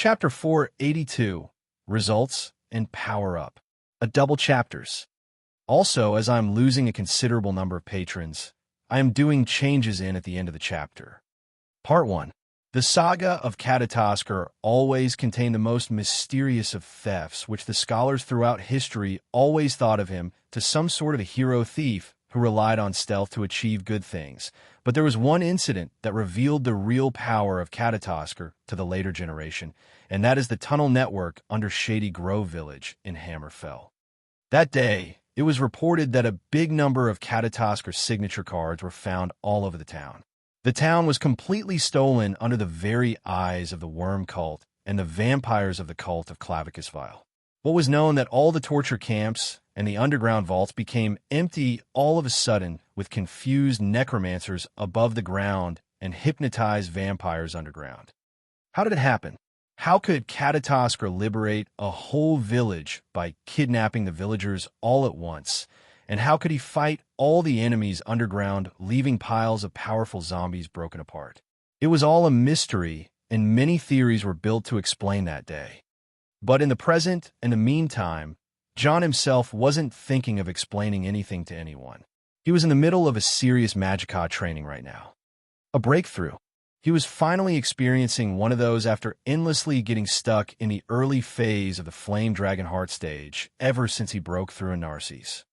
Chapter 482, Results and Power Up. A double chapters. Also, as I'm losing a considerable number of patrons, I am doing changes at the end of the chapter. Part 1. The saga of Catatasker always contained the most mysterious of thefts, which the scholars throughout history always thought of him to some sort of a hero thief who relied on stealth to achieve good things. But there was one incident that revealed the real power of Catatasker to the later generation, and that is the tunnel network under Shady Grove Village in Hammerfell. That day, it was reported that a big number of Catatasker's signature cards were found all over the town. The town was completely stolen under the very eyes of the worm cult and the vampires of the cult of Clavicusvile. What was known that all the torture camps and the underground vaults became empty all of a sudden with confused necromancers above the ground and hypnotized vampires underground. How did it happen? How could Catatasker liberate a whole village by kidnapping the villagers all at once? And how could he fight all the enemies underground, leaving piles of powerful zombies broken apart? It was all a mystery, and many theories were built to explain that day. But in the present and the meantime, John himself wasn't thinking of explaining anything to anyone. He was in the middle of a serious Magicka training right now. A breakthrough. He was finally experiencing one of those after endlessly getting stuck in the early phase of the Flame Dragon Heart stage ever since he broke through in Narcisse.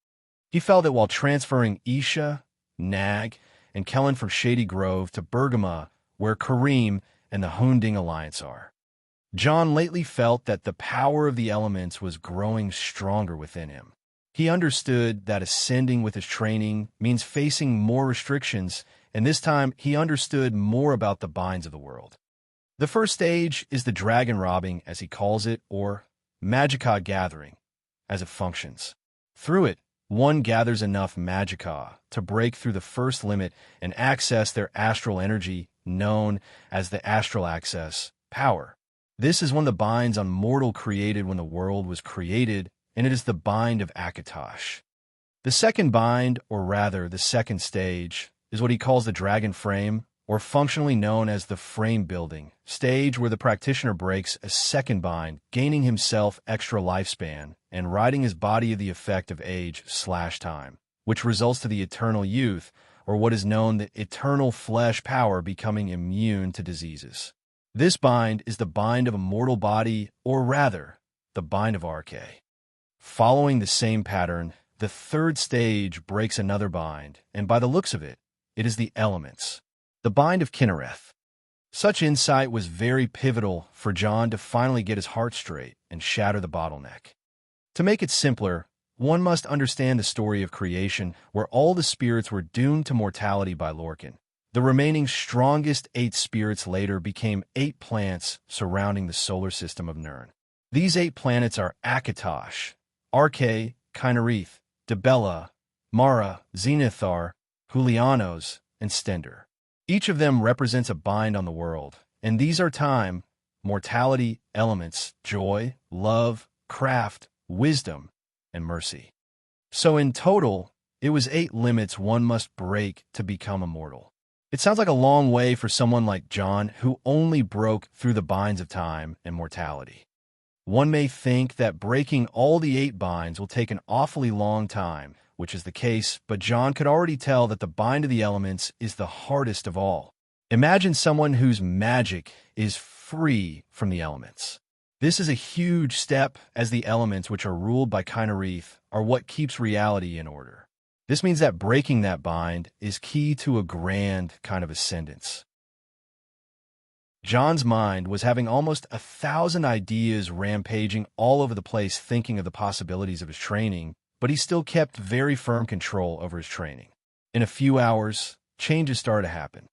He felt that while transferring Isha, Nag, and Kellen from Shady Grove to Bergama, where Kareem and the Hunding Alliance are, John lately felt that the power of the elements was growing stronger within him. He understood that ascending with his training means facing more restrictions, and this time he understood more about the binds of the world. The first stage is the dragon robbing, as he calls it, or Magicka gathering, as it functions. Through it, one gathers enough Magicka to break through the first limit and access their astral energy, known as the astral access power. This is one of the binds on mortal created when the world was created, and it is the bind of Akatosh. The second bind, or rather the second stage, is what he calls the dragon frame, or functionally known as the frame building stage, where the practitioner breaks a second bind, gaining himself extra lifespan and ridding his body of the effect of age/time, which results to the eternal youth, or what is known the eternal flesh power, becoming immune to diseases. This bind is the bind of a mortal body, or rather, the bind of RK. Following the same pattern, the third stage breaks another bind, and by the looks of it, it is the elements, the bind of Kinnereth. Such insight was very pivotal for John to finally get his heart straight and shatter the bottleneck. To make it simpler, one must understand the story of creation, where all the spirits were doomed to mortality by Lorcan. The remaining strongest 8 spirits later became 8 plants surrounding the solar system of Nirn. These 8 planets are Akatosh, Arke, Kynareth, Debella, Mara, Zenithar, Julianos, and Stender. Each of them represents a bind on the world, and these are time, mortality, elements, joy, love, craft, wisdom, and mercy. So in total, it was 8 limits one must break to become immortal. It sounds like a long way for someone like John, who only broke through the binds of time and mortality. One may think that breaking all the 8 binds will take an awfully long time, which is the case, but John could already tell that the bind of the elements is the hardest of all. Imagine someone whose magic is free from the elements. This is a huge step, as the elements, which are ruled by Kynareth, are what keeps reality in order. This means that breaking that bind is key to a grand kind of ascendance. John's mind was having almost 1,000 ideas rampaging all over the place, thinking of the possibilities of his training, but he still kept very firm control over his training. In a few hours, changes started to happen.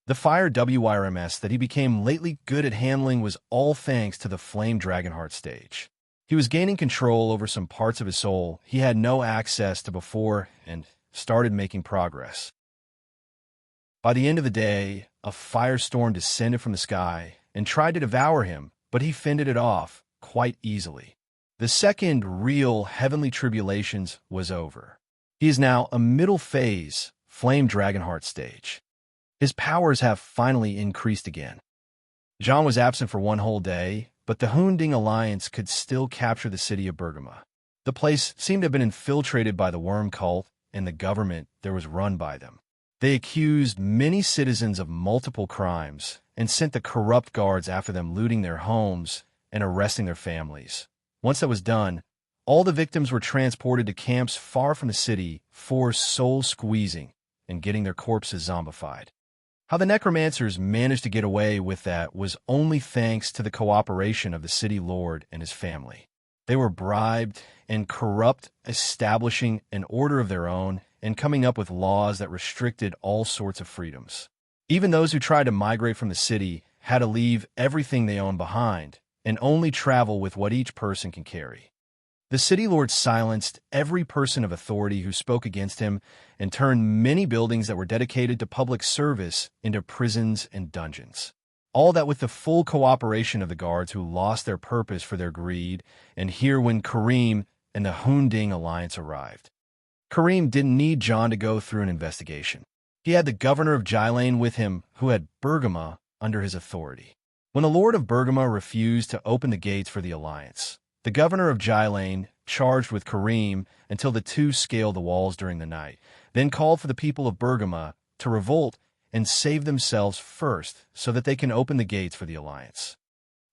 The fire WRMS that he became lately good at handling was all thanks to the Flame Dragon Heart stage. He was gaining control over some parts of his soul he had no access to before and started making progress. By the end of the day, a firestorm descended from the sky and tried to devour him, but he fended it off quite easily. The second real heavenly tribulations was over. He is now a middle phase Flame Dragon Heart stage. His powers have finally increased again. John was absent for one whole day, but the Hunding alliance could still capture the city of Bergama. The place seemed to have been infiltrated by the worm cult, and the government there was run by them. They accused many citizens of multiple crimes and sent the corrupt guards after them, looting their homes and arresting their families. Once that was done, all the victims were transported to camps far from the city for soul-squeezing and getting their corpses zombified. How the necromancers managed to get away with that was only thanks to the cooperation of the city lord and his family. They were bribed and corrupt, establishing an order of their own and coming up with laws that restricted all sorts of freedoms. Even those who tried to migrate from the city had to leave everything they owned behind and only travel with what each person can carry. The city lord silenced every person of authority who spoke against him and turned many buildings that were dedicated to public service into prisons and dungeons. All that with the full cooperation of the guards who lost their purpose for their greed, and here when Karim and the Hunding alliance arrived. Karim didn't need John to go through an investigation. He had the governor of Gilane with him, who had Bergama under his authority. When the lord of Bergama refused to open the gates for the alliance, the governor of Gilane charged with Karim until the two scaled the walls during the night, then called for the people of Bergama to revolt and save themselves first so that they can open the gates for the alliance.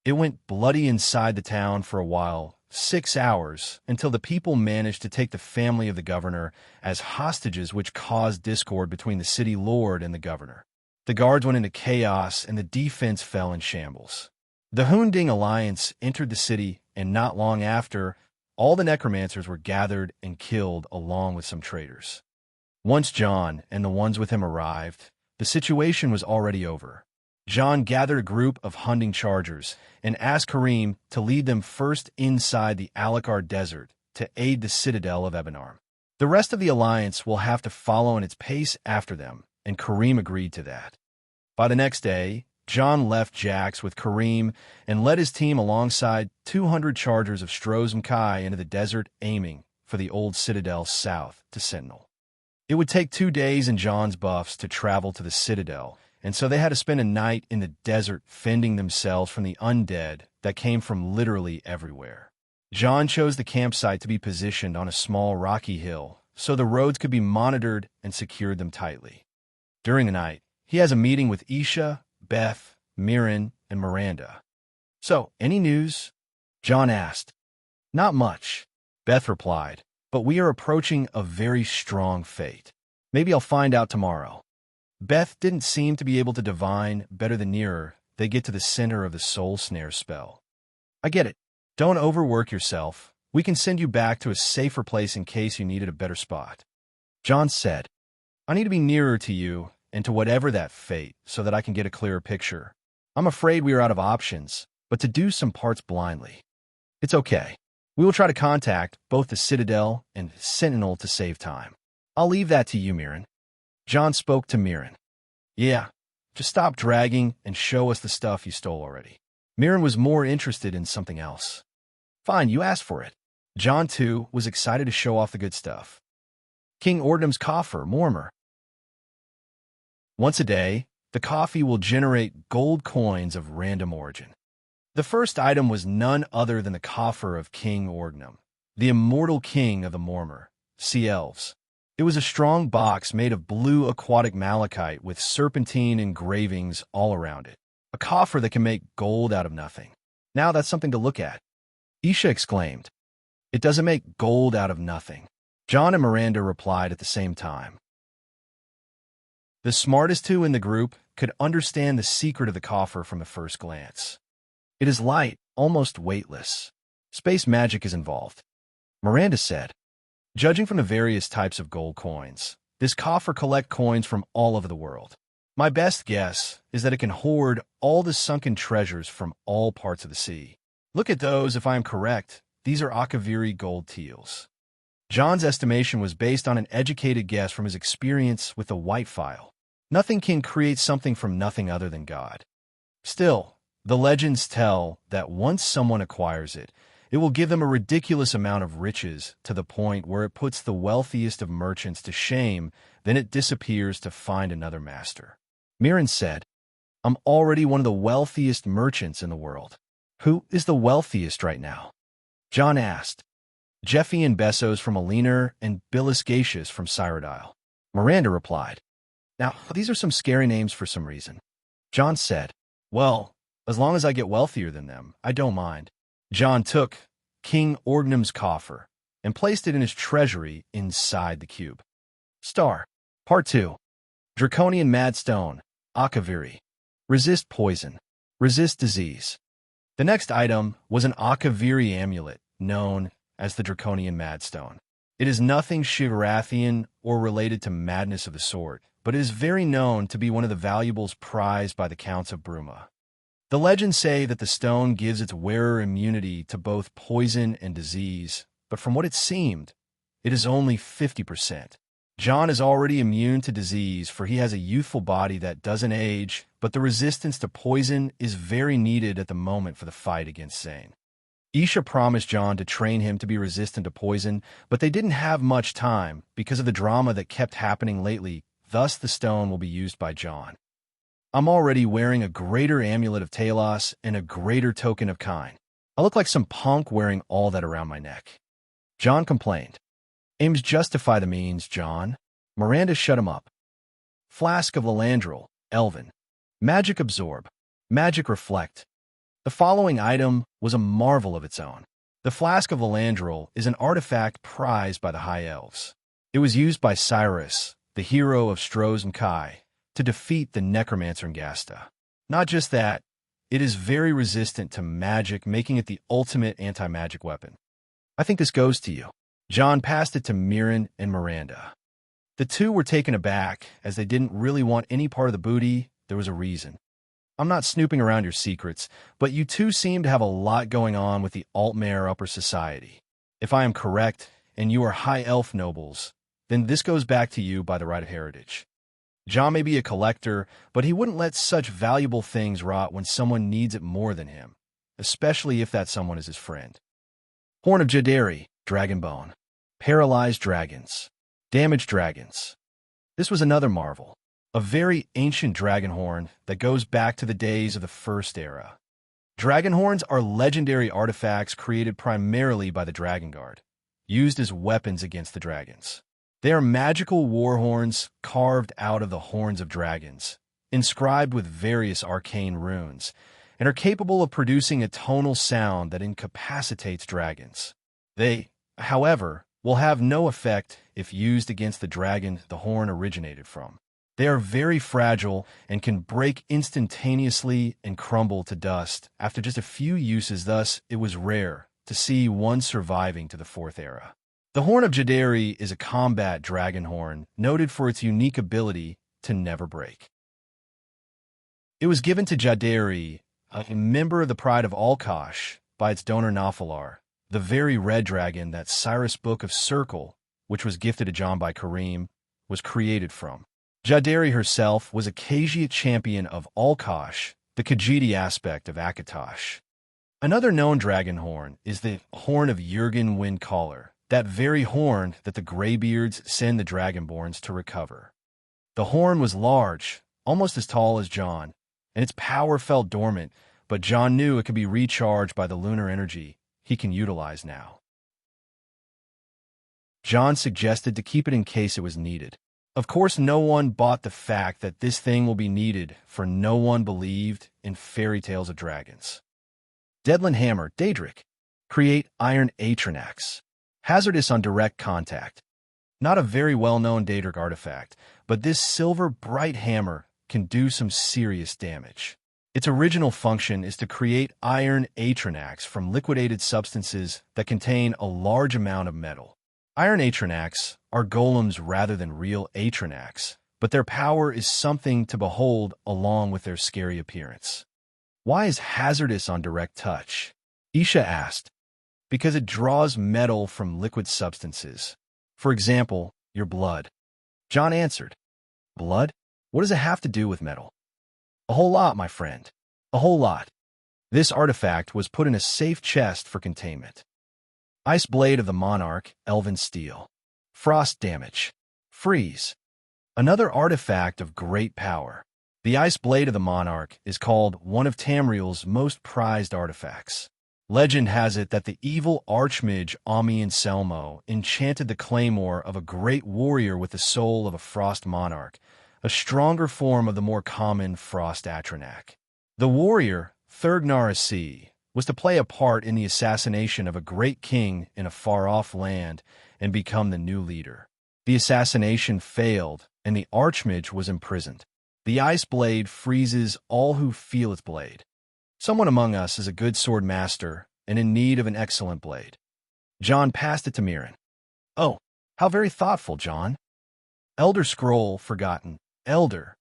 It went bloody inside the town for a while, 6 hours, until the people managed to take the family of the governor as hostages, which caused discord between the city lord and the governor. The guards went into chaos and the defense fell in shambles. The Hunding alliance entered the city, and not long after, all the necromancers were gathered and killed along with some traitors. Once John and the ones with him arrived, the situation was already over. John gathered a group of hunting chargers and asked Karim to lead them first inside the Alakar desert to aid the citadel of Ebenarm. The rest of the alliance will have to follow in its pace after them, and Karim agreed to that. By the next day, John left Jax with Karim and led his team alongside 200 chargers of Strozm Kai into the desert, aiming for the old citadel south to Sentinel. It would take 2 days in John's buffs to travel to the citadel, and so they had to spend a night in the desert fending themselves from the undead that came from literally everywhere. John chose the campsite to be positioned on a small rocky hill, so the roads could be monitored and secured them tightly. During the night, he has a meeting with Isha, Beth, Mirren, and Miranda. "So, any news?" John asked. "Not much," Beth replied, "but we are approaching a very strong fate. Maybe I'll find out tomorrow." Beth didn't seem to be able to divine better than nearer they get to the center of the soul snare spell. "I get it. Don't overwork yourself. We can send you back to a safer place in case you needed a better spot." John said, "I need to be nearer to you and to whatever that fate so that I can get a clearer picture. I'm afraid we are out of options, but to do some parts blindly. It's okay. We will try to contact both the Citadel and Sentinel to save time. I'll leave that to you, Mirren." John spoke to Mirren. "Yeah, just stop dragging and show us the stuff you stole already." Mirren was more interested in something else. "Fine, you asked for it." John, too, was excited to show off the good stuff. King Ordnam's coffer, Mormor. Once a day, the coffee will generate gold coins of random origin. The first item was none other than the coffer of King Ordnam, the immortal king of the Mormor, sea elves. It was a strong box made of blue aquatic malachite with serpentine engravings all around it. A coffer that can make gold out of nothing. Now that's something to look at. Isha exclaimed. "It doesn't make gold out of nothing." John and Miranda replied at the same time. The smartest two in the group could understand the secret of the coffer from the first glance. It is light, almost weightless. Space magic is involved. Miranda said, "Judging from the various types of gold coins, this coffer collects coins from all over the world. My best guess is that it can hoard all the sunken treasures from all parts of the sea. Look at those, if I am correct, these are Akaviri gold teals." John's estimation was based on an educated guess from his experience with the white file. Nothing can create something from nothing other than God. Still, the legends tell that once someone acquires it, it will give them a ridiculous amount of riches to the point where it puts the wealthiest of merchants to shame, then it disappears to find another master. Mirren said, "I'm already one of the wealthiest merchants in the world." Who is the wealthiest right now? John asked. Jeffy and Bessos from Aliner and Billis Gacius from Cyrodiil. Miranda replied. Now, these are some scary names for some reason. John said, well, as long as I get wealthier than them, I don't mind. John took King Orgnum's coffer and placed it in his treasury inside the cube. Star. Part 2. Draconian Madstone, Akaviri. Resist poison. Resist disease. The next item was an Akaviri amulet, known as the Draconian Madstone. It is nothing Shivarathian or related to madness of the sword, but it is very known to be one of the valuables prized by the Counts of Bruma. The legends say that the stone gives its wearer immunity to both poison and disease, but from what it seemed, it is only 50%. John is already immune to disease, for he has a youthful body that doesn't age, but the resistance to poison is very needed at the moment for the fight against Zane. Isha promised John to train him to be resistant to poison, but they didn't have much time because of the drama that kept happening lately, thus the stone will be used by John. I'm already wearing a greater amulet of Talos and a greater token of Kine. I look like some punk wearing all that around my neck. John complained. Aims justify the means, John. Miranda shut him up. Flask of Lilandril, Elven. Magic Absorb. Magic Reflect. The following item was a marvel of its own. The Flask of Lilandril is an artifact prized by the High Elves. It was used by Cyrus, the hero of Stroz and Kai, to defeat the Necromancer and Gasta. Not just that, it is very resistant to magic, making it the ultimate anti-magic weapon. I think this goes to you. John passed it to Mirren and Miranda. The two were taken aback, as they didn't really want any part of the booty. There was a reason. I'm not snooping around your secrets, but you two seem to have a lot going on with the Altmare upper society. If I am correct, and you are high elf nobles, then this goes back to you by the right of heritage. John may be a collector, but he wouldn't let such valuable things rot when someone needs it more than him, especially if that someone is his friend. Horn of Jadari, Dragonbone. Paralyzed dragons. Damaged dragons. This was another marvel, a very ancient dragon horn that goes back to the days of the First Era. Dragon horns are legendary artifacts created primarily by the Dragon Guard, used as weapons against the dragons. They are magical war horns carved out of the horns of dragons, inscribed with various arcane runes, and are capable of producing a tonal sound that incapacitates dragons. They, however, will have no effect if used against the dragon the horn originated from. They are very fragile and can break instantaneously and crumble to dust after just a few uses, thus it was rare to see one surviving to the Fourth Era. The Horn of Jadari is a combat dragon horn, noted for its unique ability to never break. It was given to Jadari, a member of the Pride of Alkosh, by its donor Nafalar, the very red dragon that Cyrus' Book of Circle, which was gifted to John by Kareem, was created from. Jadari herself was a Khajiit champion of Alkosh, the Khajiiti aspect of Akatosh. Another known dragon horn is the Horn of Jurgen Windcaller, that very horn that the Greybeards send the Dragonborns to recover. The horn was large, almost as tall as John, and its power fell dormant, but John knew it could be recharged by the lunar energy he can utilize now. John suggested to keep it in case it was needed. Of course, no one bought the fact that this thing will be needed, for no one believed in fairy tales of dragons. Deadland Hammer, Daedric. Create Iron Atranax. Hazardous on direct contact. Not a very well-known Daedric artifact, but this silver bright hammer can do some serious damage. Its original function is to create iron atranax from liquidated substances that contain a large amount of metal. Iron atranax are golems rather than real atranax, but their power is something to behold along with their scary appearance. Why is hazardous on direct touch? Isha asked. Because it draws metal from liquid substances. For example, your blood. John answered. Blood? What does it have to do with metal? A whole lot, my friend. A whole lot. This artifact was put in a safe chest for containment. Ice Blade of the Monarch, Elven Steel. Frost damage. Freeze. Another artifact of great power. The ice blade of the monarch is called one of Tamriel's most prized artifacts. Legend has it that the evil archmage Ami Anselmo enchanted the claymore of a great warrior with the soul of a frost monarch, a stronger form of the more common frost Atronak. The warrior, Thurgnarasi, was to play a part in the assassination of a great king in a far-off land and become the new leader. The assassination failed, and the archmage was imprisoned. The ice blade freezes all who feel its blade. Someone among us is a good sword master and in need of an excellent blade. John passed it to Mirren. Oh, how very thoughtful, John. Elder Scroll, forgotten. Elder.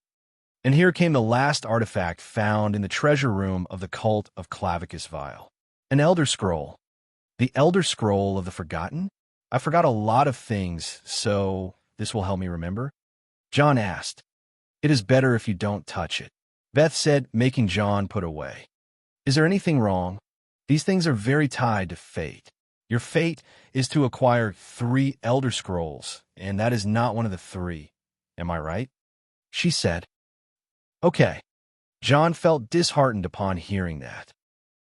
And here came the last artifact found in the treasure room of the cult of Clavicus Vile. An Elder Scroll. The Elder Scroll of the Forgotten? I forgot a lot of things, so this will help me remember. John asked. It is better if you don't touch it, Beth said, making John put away. Is there anything wrong? These things are very tied to fate. Your fate is to acquire 3 Elder Scrolls, and that is not one of the 3. Am I right? She said. Okay. John felt disheartened upon hearing that.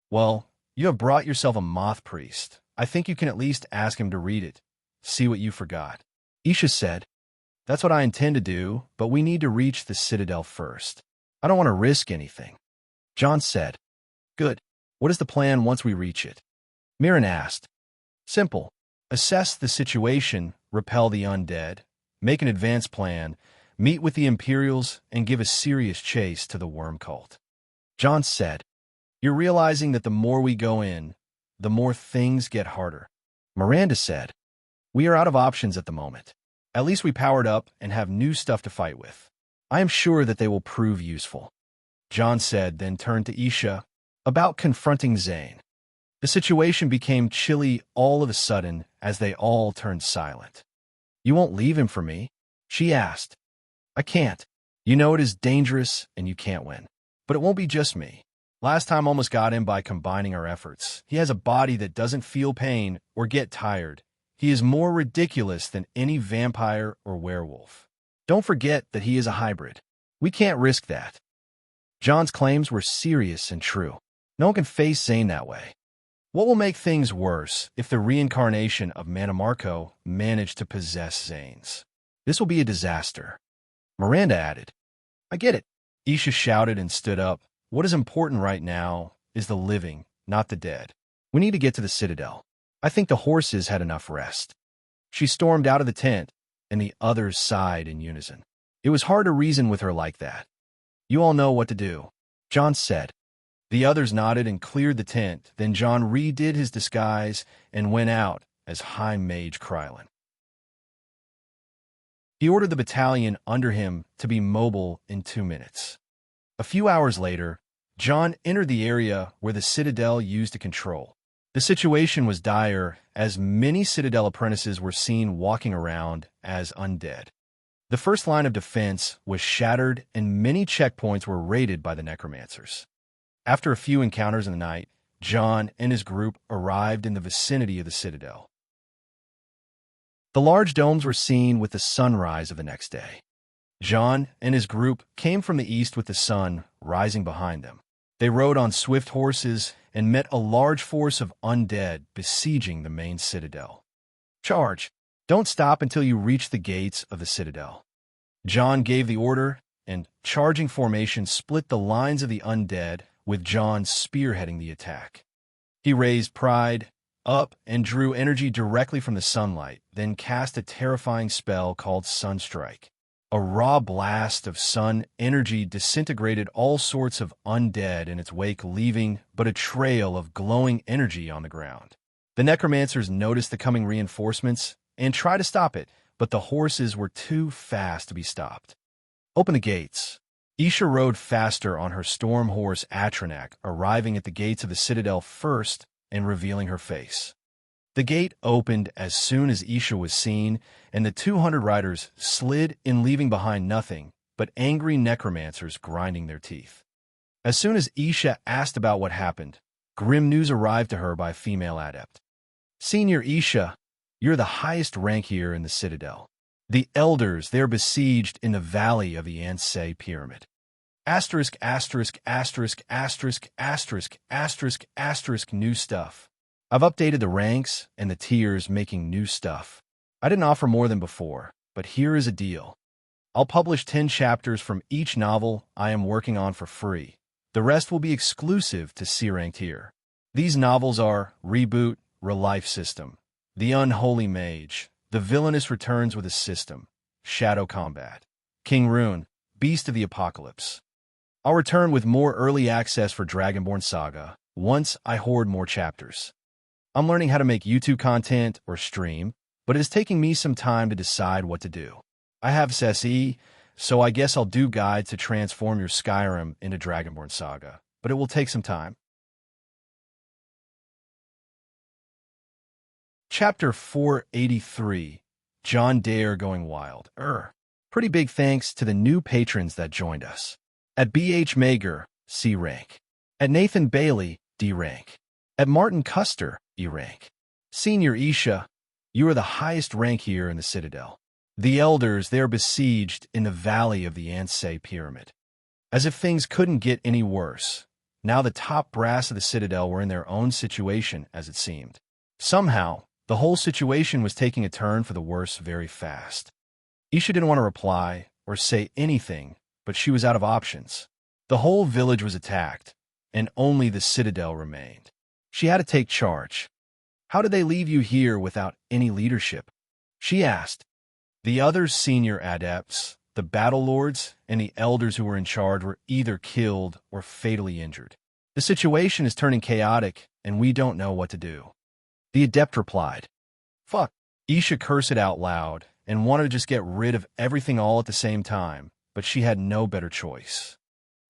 Well, you have brought yourself a moth priest. I think you can at least ask him to read it. See what you forgot. Isha said. That's what I intend to do, but we need to reach the citadel first. I don't want to risk anything. John said. Good. What is the plan once we reach it? Mirren asked. Simple. Assess the situation, repel the undead, make an advance plan, meet with the Imperials, and give a serious chase to the worm cult. John said. You're realizing that the more we go in, the more things get harder. Miranda said. We are out of options at the moment. At least we powered up and have new stuff to fight with. I am sure that they will prove useful. John said, then turned to Isha about confronting Zane. The situation became chilly all of a sudden as they all turned silent. You won't leave him for me? She asked. I can't. You know it is dangerous and you can't win. But it won't be just me. Last time almost got him by combining our efforts. He has a body that doesn't feel pain or get tired. He is more ridiculous than any vampire or werewolf. Don't forget that he is a hybrid. We can't risk that. John's claims were serious and true. No one can face Zane that way. What will make things worse if the reincarnation of Manamarco managed to possess Zane's? This will be a disaster. Miranda added. I get it. Isha shouted and stood up. What is important right now is the living, not the dead. We need to get to the citadel. I think the horses had enough rest. She stormed out of the tent, and the others sighed in unison. It was hard to reason with her like that. You all know what to do, John said. The others nodded and cleared the tent. Then John redid his disguise and went out as High Mage Krylin. He ordered the battalion under him to be mobile in 2 minutes. A few hours later, John entered the area where the Citadel used to control. The situation was dire, as many Citadel apprentices were seen walking around as undead. The first line of defense was shattered, and many checkpoints were raided by the necromancers. After a few encounters in the night, John and his group arrived in the vicinity of the Citadel. The large domes were seen with the sunrise of the next day. John and his group came from the east with the sun rising behind them. They rode on swift horses and met a large force of undead besieging the main citadel. Charge! Don't stop until you reach the gates of the citadel. John gave the order, and charging formation split the lines of the undead, with John spearheading the attack. He raised Pride up and drew energy directly from the sunlight, then cast a terrifying spell called Sunstrike. A raw blast of sun energy disintegrated all sorts of undead in its wake, leaving but a trail of glowing energy on the ground. The necromancers noticed the coming reinforcements and tried to stop it, but the horses were too fast to be stopped. Open the gates. Isha rode faster on her storm horse Atronak, arriving at the gates of the citadel first and revealing her face. The gate opened as soon as Isha was seen, and the 200 riders slid in, leaving behind nothing but angry necromancers grinding their teeth. As soon as Isha asked about what happened, grim news arrived to her by a female adept. Senior Isha, you're the highest rank here in the citadel. The elders, they're besieged in the valley of the Ansei Pyramid. Asterisk, asterisk, asterisk, asterisk, asterisk, asterisk, asterisk, new stuff. I've updated the ranks and the tiers, making new stuff. I didn't offer more than before, but here is a deal. I'll publish 10 chapters from each novel I am working on for free. The rest will be exclusive to C-Rank tier. These novels are Reboot, Relife System, The Unholy Mage, The Villainous Returns with a System, Shadow Combat, King Rune, Beast of the Apocalypse. I'll return with more early access for Dragonborn Saga once I hoard more chapters. I'm learning how to make YouTube content or stream, but it is taking me some time to decide what to do. I have SSE, so I guess I'll do guides to transform your Skyrim into Dragonborn Saga, but it will take some time. Chapter 483, John Dare Going Wild. Pretty big thanks to the new patrons that joined us. At BH Mager, C rank. At Nathan Bailey, D rank. At Martin Custer, E rank. Senior Isha, you are the highest rank here in the Citadel. The elders, they are besieged in the valley of the Ansei Pyramid. As if things couldn't get any worse. Now the top brass of the Citadel were in their own situation, as it seemed. Somehow, the whole situation was taking a turn for the worse very fast. Isha didn't want to reply or say anything, but she was out of options. The whole village was attacked, and only the Citadel remained. She had to take charge. How did they leave you here without any leadership? She asked. The other senior adepts, the battle lords, and the elders who were in charge were either killed or fatally injured. The situation is turning chaotic, and we don't know what to do. The adept replied. Fuck. Isha cursed it out loud and wanted to just get rid of everything all at the same time, but she had no better choice.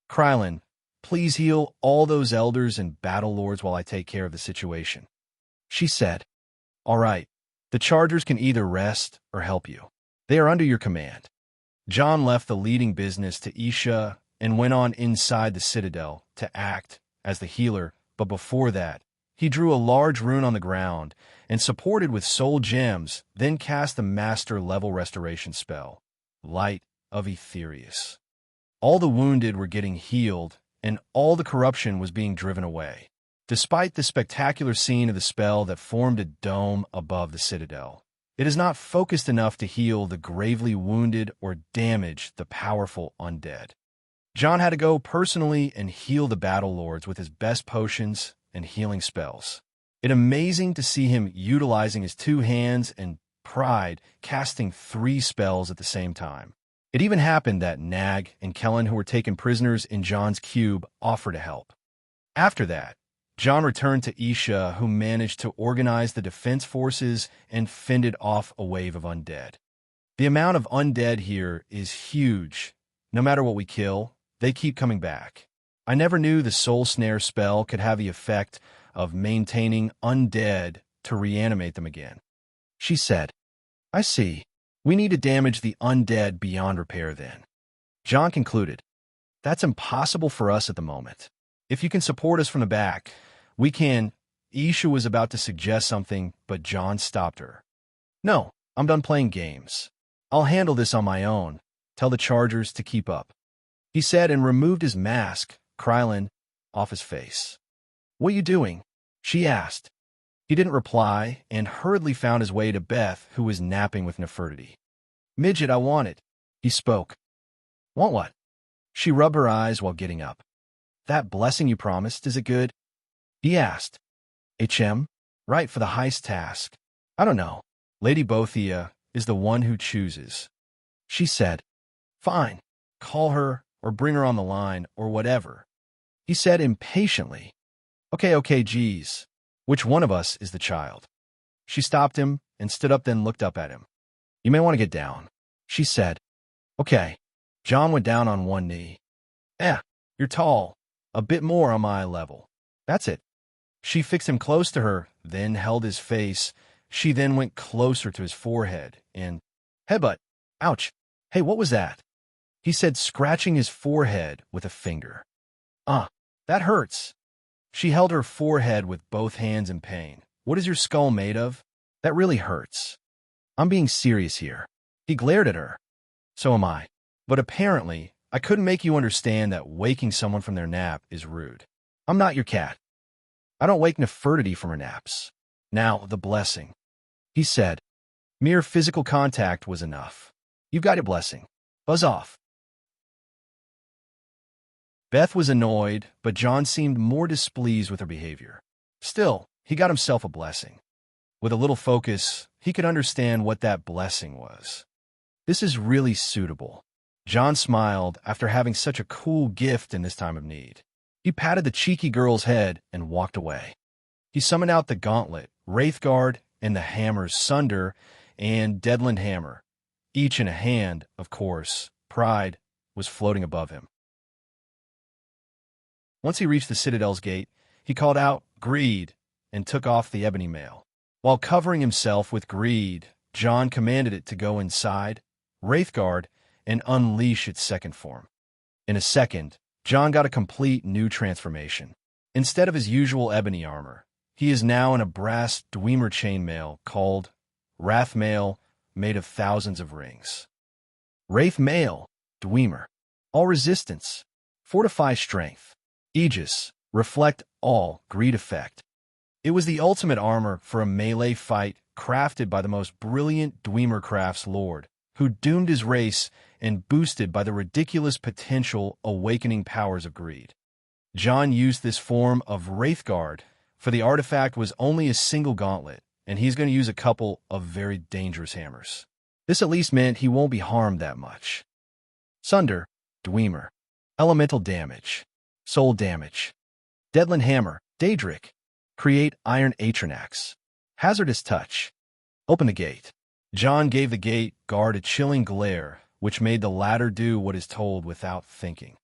Krylin, please heal all those elders and battle lords while I take care of the situation. She said. All right. The Chargers can either rest or help you. They are under your command. John left the leading business to Isha and went on inside the Citadel to act as the healer, but before that, he drew a large rune on the ground and, supported with soul gems, then cast the master-level restoration spell, Light of Aetherius. All the wounded were getting healed, and all the corruption was being driven away. Despite the spectacular scene of the spell that formed a dome above the Citadel, it is not focused enough to heal the gravely wounded or damage the powerful undead. John had to go personally and heal the battle lords with his best potions and healing spells. It's amazing to see him utilizing his 2 hands and pride, casting 3 spells at the same time. It even happened that Nag and Kellen, who were taken prisoners in John's cube, offered to help. After that, John returned to Isha, who managed to organize the defense forces and fended off a wave of undead. The amount of undead here is huge. No matter what we kill, they keep coming back. I never knew the Soul Snare spell could have the effect of maintaining undead to reanimate them again. She said, I see. We need to damage the undead beyond repair then. John concluded, that's impossible for us at the moment. If you can support us from the back, we can. Isha was about to suggest something, but John stopped her. No, I'm done playing games. I'll handle this on my own. Tell the Chargers to keep up. He said and removed his mask, Krylin, off his face. What are you doing? She asked. He didn't reply and hurriedly found his way to Beth, who was napping with Nefertiti. Midget, I want it. He spoke. Want what? She rubbed her eyes while getting up. That blessing you promised, is it good? He asked. HM? Right, for the heist task. I don't know. Lady Bothia is the one who chooses. She said. Fine. Call her or bring her on the line or whatever. He said impatiently. Okay, geez. Which one of us is the child? She stopped him and stood up, then looked up at him. You may want to get down. She said. Okay. John went down on one knee. You're tall. A bit more on my level. That's it. She fixed him close to her, then held his face. She then went closer to his forehead and... Headbutt. Ouch. Hey, what was that? He said, scratching his forehead with a finger. That hurts. She held her forehead with both hands in pain. What is your skull made of? That really hurts. I'm being serious here. He glared at her. So am I. But apparently, I couldn't make you understand that waking someone from their nap is rude. I'm not your cat. I don't wake Nefertiti from her naps. Now, the blessing. He said. Mere physical contact was enough. You've got your blessing. Buzz off. Beth was annoyed, but John seemed more displeased with her behavior. Still, he got himself a blessing. With a little focus, he could understand what that blessing was. This is really suitable. John smiled after having such a cool gift in this time of need. He patted the cheeky girl's head and walked away. He summoned out the gauntlet, Wraithguard, and the hammers Sunder and Deadland Hammer. Each in a hand, of course. Pride was floating above him. Once he reached the Citadel's gate, he called out, Greed, and took off the ebony mail. While covering himself with greed, John commanded it to go inside, Wraithguard, and unleash its second form. In a second, John got a complete new transformation. Instead of his usual ebony armor, he is now in a brass Dwemer chainmail called Wrath Mail, made of thousands of rings. Wraith Mail, Dwemer. All resistance. Fortify strength. Aegis. Reflect all greed effect. It was the ultimate armor for a melee fight crafted by the most brilliant Dwemer crafts lord, who doomed his race and boosted by the ridiculous potential awakening powers of greed. John used this form of Wraithguard, for the artifact was only a single gauntlet, and he's going to use a couple of very dangerous hammers. This at least meant he won't be harmed that much. Sunder, Dwemer. Elemental damage. Soul damage. Deadland Hammer, Daedric. Create Iron Atronax. Hazardous touch. Open the gate. John gave the gate guard a chilling glare, which made the latter do what is told without thinking.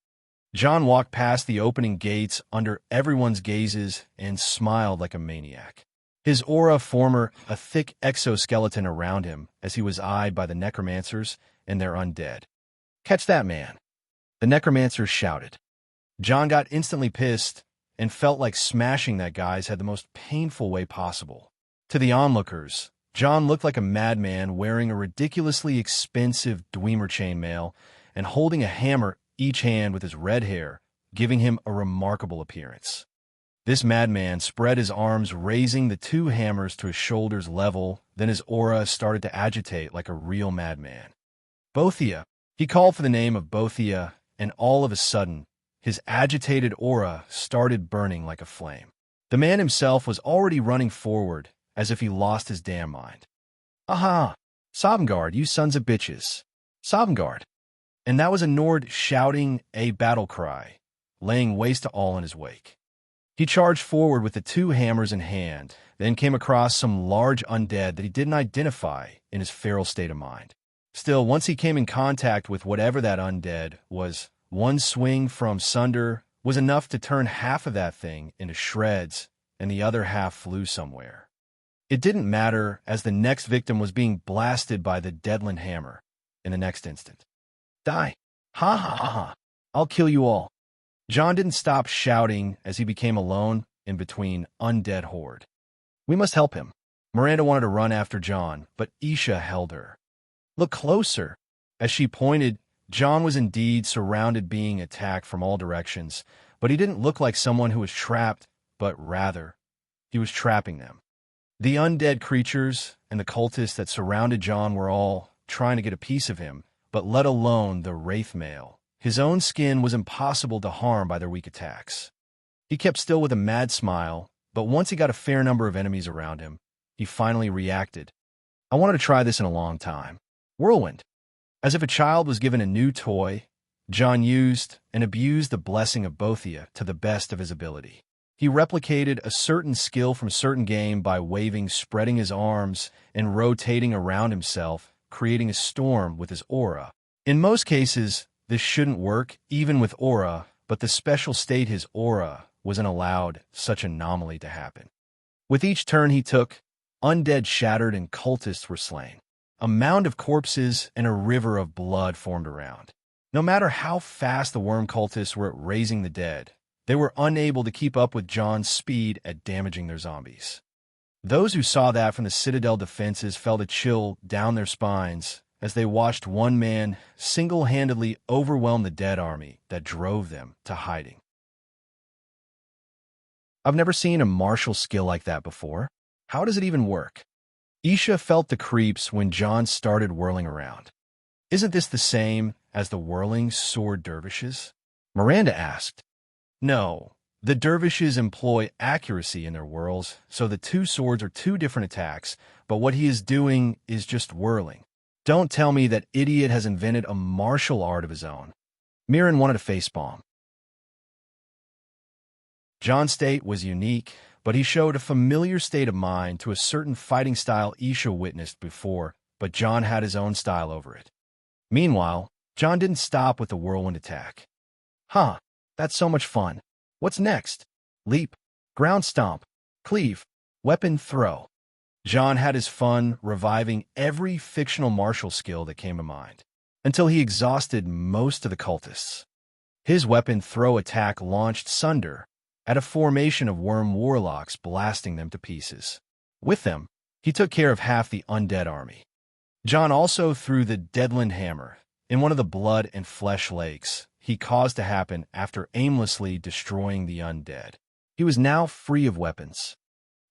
John walked past the opening gates under everyone's gazes and smiled like a maniac. His aura formed a thick exoskeleton around him as he was eyed by the necromancers and their undead. Catch that man. The necromancers shouted. John got instantly pissed and felt like smashing that guy's head the most painful way possible. To the onlookers, John looked like a madman wearing a ridiculously expensive Dwemer chainmail and holding a hammer each hand with his red hair, giving him a remarkable appearance. This madman spread his arms, raising the two hammers to his shoulders level, then his aura started to agitate like a real madman. Bothia. He called for the name of Bothia, and all of a sudden, his agitated aura started burning like a flame. The man himself was already running forward, as if he lost his damn mind. Aha! Sovngarde, you sons of bitches! Sovngarde! And that was a Nord shouting a battle cry, laying waste to all in his wake. He charged forward with the two hammers in hand, then came across some large undead that he didn't identify in his feral state of mind. Still, once he came in contact with whatever that undead was, one swing from Sunder was enough to turn half of that thing into shreds, and the other half flew somewhere. It didn't matter, as the next victim was being blasted by the Deadland Hammer in the next instant. Die! Ha ha ha ha! I'll kill you all! John didn't stop shouting as he became alone in between undead horde. We must help him. Miranda wanted to run after John, but Isha held her. Look closer! As she pointed, John was indeed surrounded, being attacked from all directions, but he didn't look like someone who was trapped, but rather, he was trapping them. The undead creatures and the cultists that surrounded John were all trying to get a piece of him, but let alone the wraith male. His own skin was impossible to harm by their weak attacks. He kept still with a mad smile, but once he got a fair number of enemies around him, he finally reacted. I wanted to try this in a long time. Whirlwind. As if a child was given a new toy, John used and abused the blessing of Bothia to the best of his ability. He replicated a certain skill from a certain game by waving, spreading his arms, and rotating around himself, creating a storm with his aura. In most cases, this shouldn't work, even with aura, but the special state his aura wasn't allowed such anomaly to happen. With each turn he took, undead shattered and cultists were slain. A mound of corpses and a river of blood formed around. No matter how fast the worm cultists were at raising the dead, they were unable to keep up with John's speed at damaging their zombies. Those who saw that from the Citadel defenses felt a chill down their spines as they watched one man single-handedly overwhelm the dead army that drove them to hiding. I've never seen a martial skill like that before. How does it even work? Isha felt the creeps when John started whirling around. Isn't this the same as the whirling sword dervishes? Miranda asked. No, the dervishes employ accuracy in their whirls, so the two swords are two different attacks, but what he is doing is just whirling. Don't tell me that idiot has invented a martial art of his own. Mirren wanted a facepalm. John's state was unique, but he showed a familiar state of mind to a certain fighting style Isha witnessed before, but John had his own style over it. Meanwhile, John didn't stop with the whirlwind attack. Huh, that's so much fun. What's next? Leap, ground stomp, cleave, weapon throw. John had his fun reviving every fictional martial skill that came to mind, until he exhausted most of the cultists. His weapon throw attack launched Sunder at a formation of worm warlocks, blasting them to pieces. With them, he took care of half the undead army. John also threw the Deadland Hammer in one of the blood and flesh lakes he caused to happen after aimlessly destroying the undead. He was now free of weapons.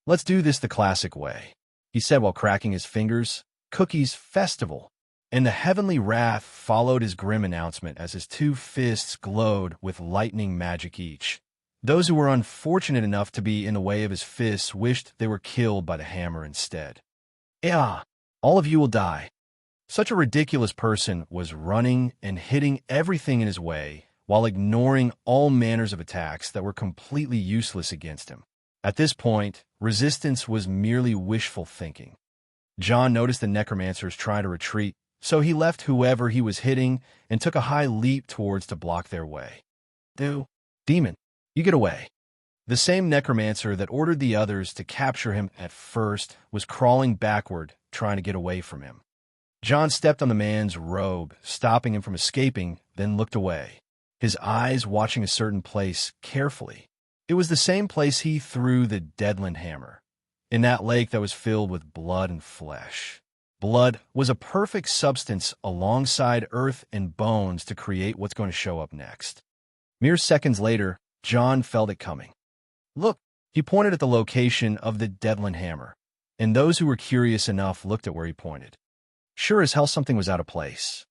Let's do this the classic way, he said while cracking his fingers. Cookies Festival. And the heavenly wrath followed his grim announcement as his two fists glowed with lightning magic each. Those who were unfortunate enough to be in the way of his fists wished they were killed by the hammer instead. Yeah, all of you will die. Such a ridiculous person was running and hitting everything in his way while ignoring all manners of attacks that were completely useless against him. At this point, resistance was merely wishful thinking. John noticed the necromancers trying to retreat, so he left whoever he was hitting and took a high leap towards to block their way. Demon, you get away. The same necromancer that ordered the others to capture him at first was crawling backward, trying to get away from him. John stepped on the man's robe, stopping him from escaping, then looked away, his eyes watching a certain place carefully. It was the same place he threw the Deadland Hammer, in that lake that was filled with blood and flesh. Blood was a perfect substance alongside earth and bones to create what's going to show up next. Mere seconds later, John felt it coming. Look, he pointed at the location of the Deadland Hammer, and those who were curious enough looked at where he pointed. Sure as hell something was out of place.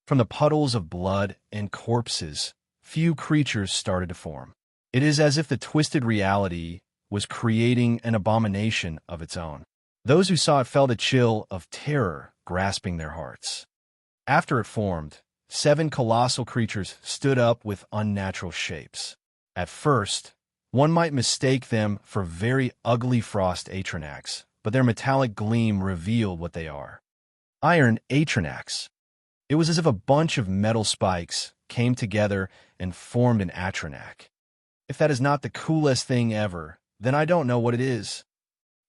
From the puddles of blood and corpses, few creatures started to form. It is as if the twisted reality was creating an abomination of its own. Those who saw it felt a chill of terror grasping their hearts. After it formed, 7 colossal creatures stood up with unnatural shapes. At first, one might mistake them for very ugly frost atranax, but their metallic gleam revealed what they are. Iron atranax. It was as if a bunch of metal spikes came together and formed an atranac. If that is not the coolest thing ever, then I don't know what it is,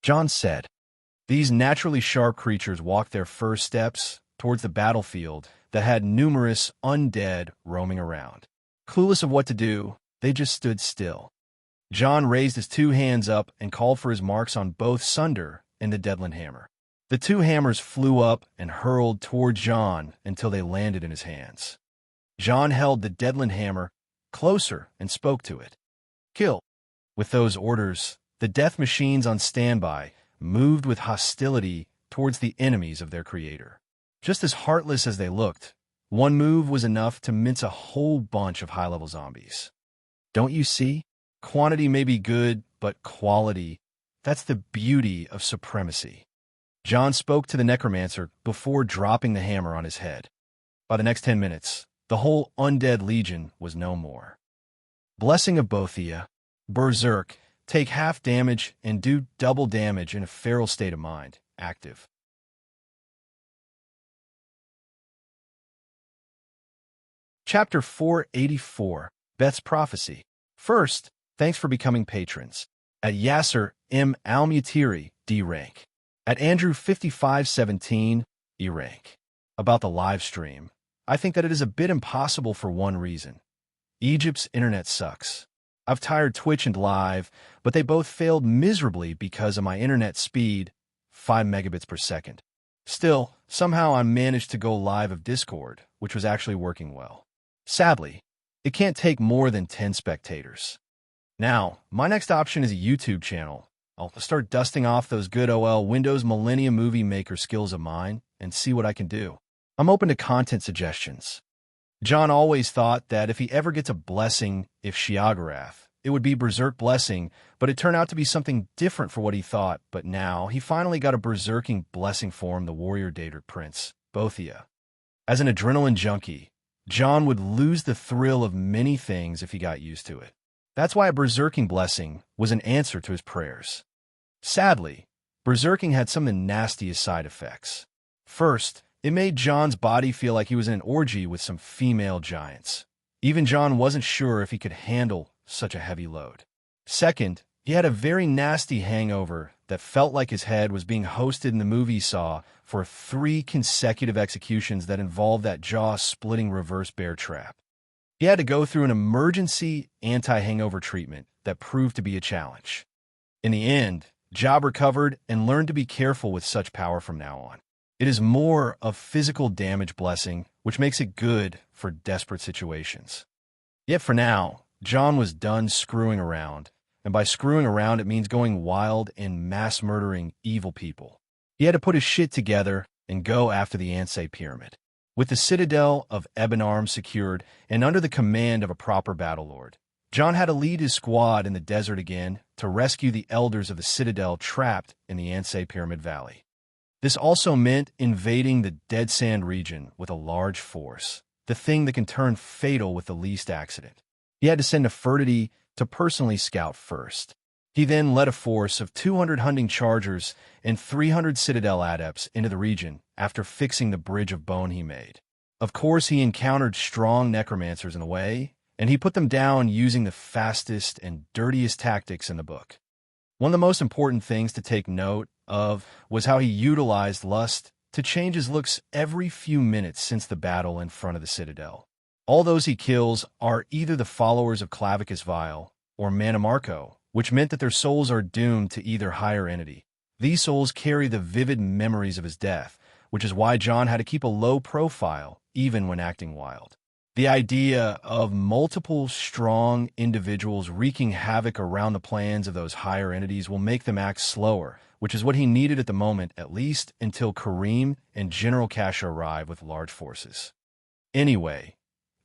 John said. These naturally sharp creatures walked their first steps towards the battlefield that had numerous undead roaming around. Clueless of what to do, they just stood still. John raised his 2 hands up and called for his marks on both Sunder and the Deadland Hammer. The 2 hammers flew up and hurled toward John until they landed in his hands. John held the Deadland Hammer closer and spoke to it. Kill. With those orders, the death machines on standby moved with hostility towards the enemies of their creator. Just as heartless as they looked, one move was enough to mince a whole bunch of high-level zombies. Don't you see? Quantity may be good, but quality, that's the beauty of supremacy. John spoke to the necromancer before dropping the hammer on his head. By the next 10 minutes, the whole undead legion was no more. Blessing of Bothia, Berserk, take half damage and do double damage in a feral state of mind, active. Chapter 484, Beth's Prophecy. First, thanks for becoming patrons. At Yasser M. Al-Mutiri, D rank. At Andrew 5517, E rank. About the live stream, I think that it is a bit impossible for one reason. Egypt's internet sucks. I've tried Twitch and Live, but they both failed miserably because of my internet speed, 5 megabits per second. Still, somehow I managed to go live of Discord, which was actually working well. Sadly, it can't take more than 10 spectators. Now, my next option is a YouTube channel. I'll start dusting off those good Windows Millennium Movie Maker skills of mine and see what I can do. I'm open to content suggestions. John always thought that if he ever gets a blessing, if Shiagarath, it would be Berserk Blessing, but it turned out to be something different for what he thought. But now, he finally got a Berserking Blessing form, the Warrior Dater Prince, Bothia. As an adrenaline junkie, John would lose the thrill of many things if he got used to it. That's why a Berserking Blessing was an answer to his prayers. Sadly, Berserking had some of the nastiest side effects. First, it made John's body feel like he was in an orgy with some female giants. Even John wasn't sure if he could handle such a heavy load. Second, he had a very nasty hangover that felt like his head was being hosted in the movie he saw for 3 consecutive executions that involved that jaw-splitting reverse bear trap. He had to go through an emergency anti-hangover treatment that proved to be a challenge. In the end, Job recovered and learned to be careful with such power from now on. It is more of physical damage blessing, which makes it good for desperate situations. Yet for now, John was done screwing around, and by screwing around it means going wild and mass murdering evil people. He had to put his shit together and go after the Ansei Pyramid. With the Citadel of Ebenarm secured and under the command of a proper battlelord, John had to lead his squad in the desert again to rescue the elders of the Citadel trapped in the Ansei Pyramid Valley. This also meant invading the Dead Sand region with a large force, the thing that can turn fatal with the least accident. He had to send Nefertiti to personally scout first. He then led a force of 200 hunting chargers and 300 Citadel adepts into the region after fixing the bridge of bone he made. Of course, he encountered strong necromancers in the way, and he put them down using the fastest and dirtiest tactics in the book. One of the most important things to take note of was how he utilized lust to change his looks every few minutes since the battle in front of the Citadel. All those he kills are either the followers of Clavicus Vile or Manamarco, which meant that their souls are doomed to either higher entity. These souls carry the vivid memories of his death, which is why John had to keep a low profile even when acting wild. The idea of multiple strong individuals wreaking havoc around the plans of those higher entities will make them act slower, which is what he needed at the moment, at least until Kareem and General Kasha arrive with large forces. Anyway,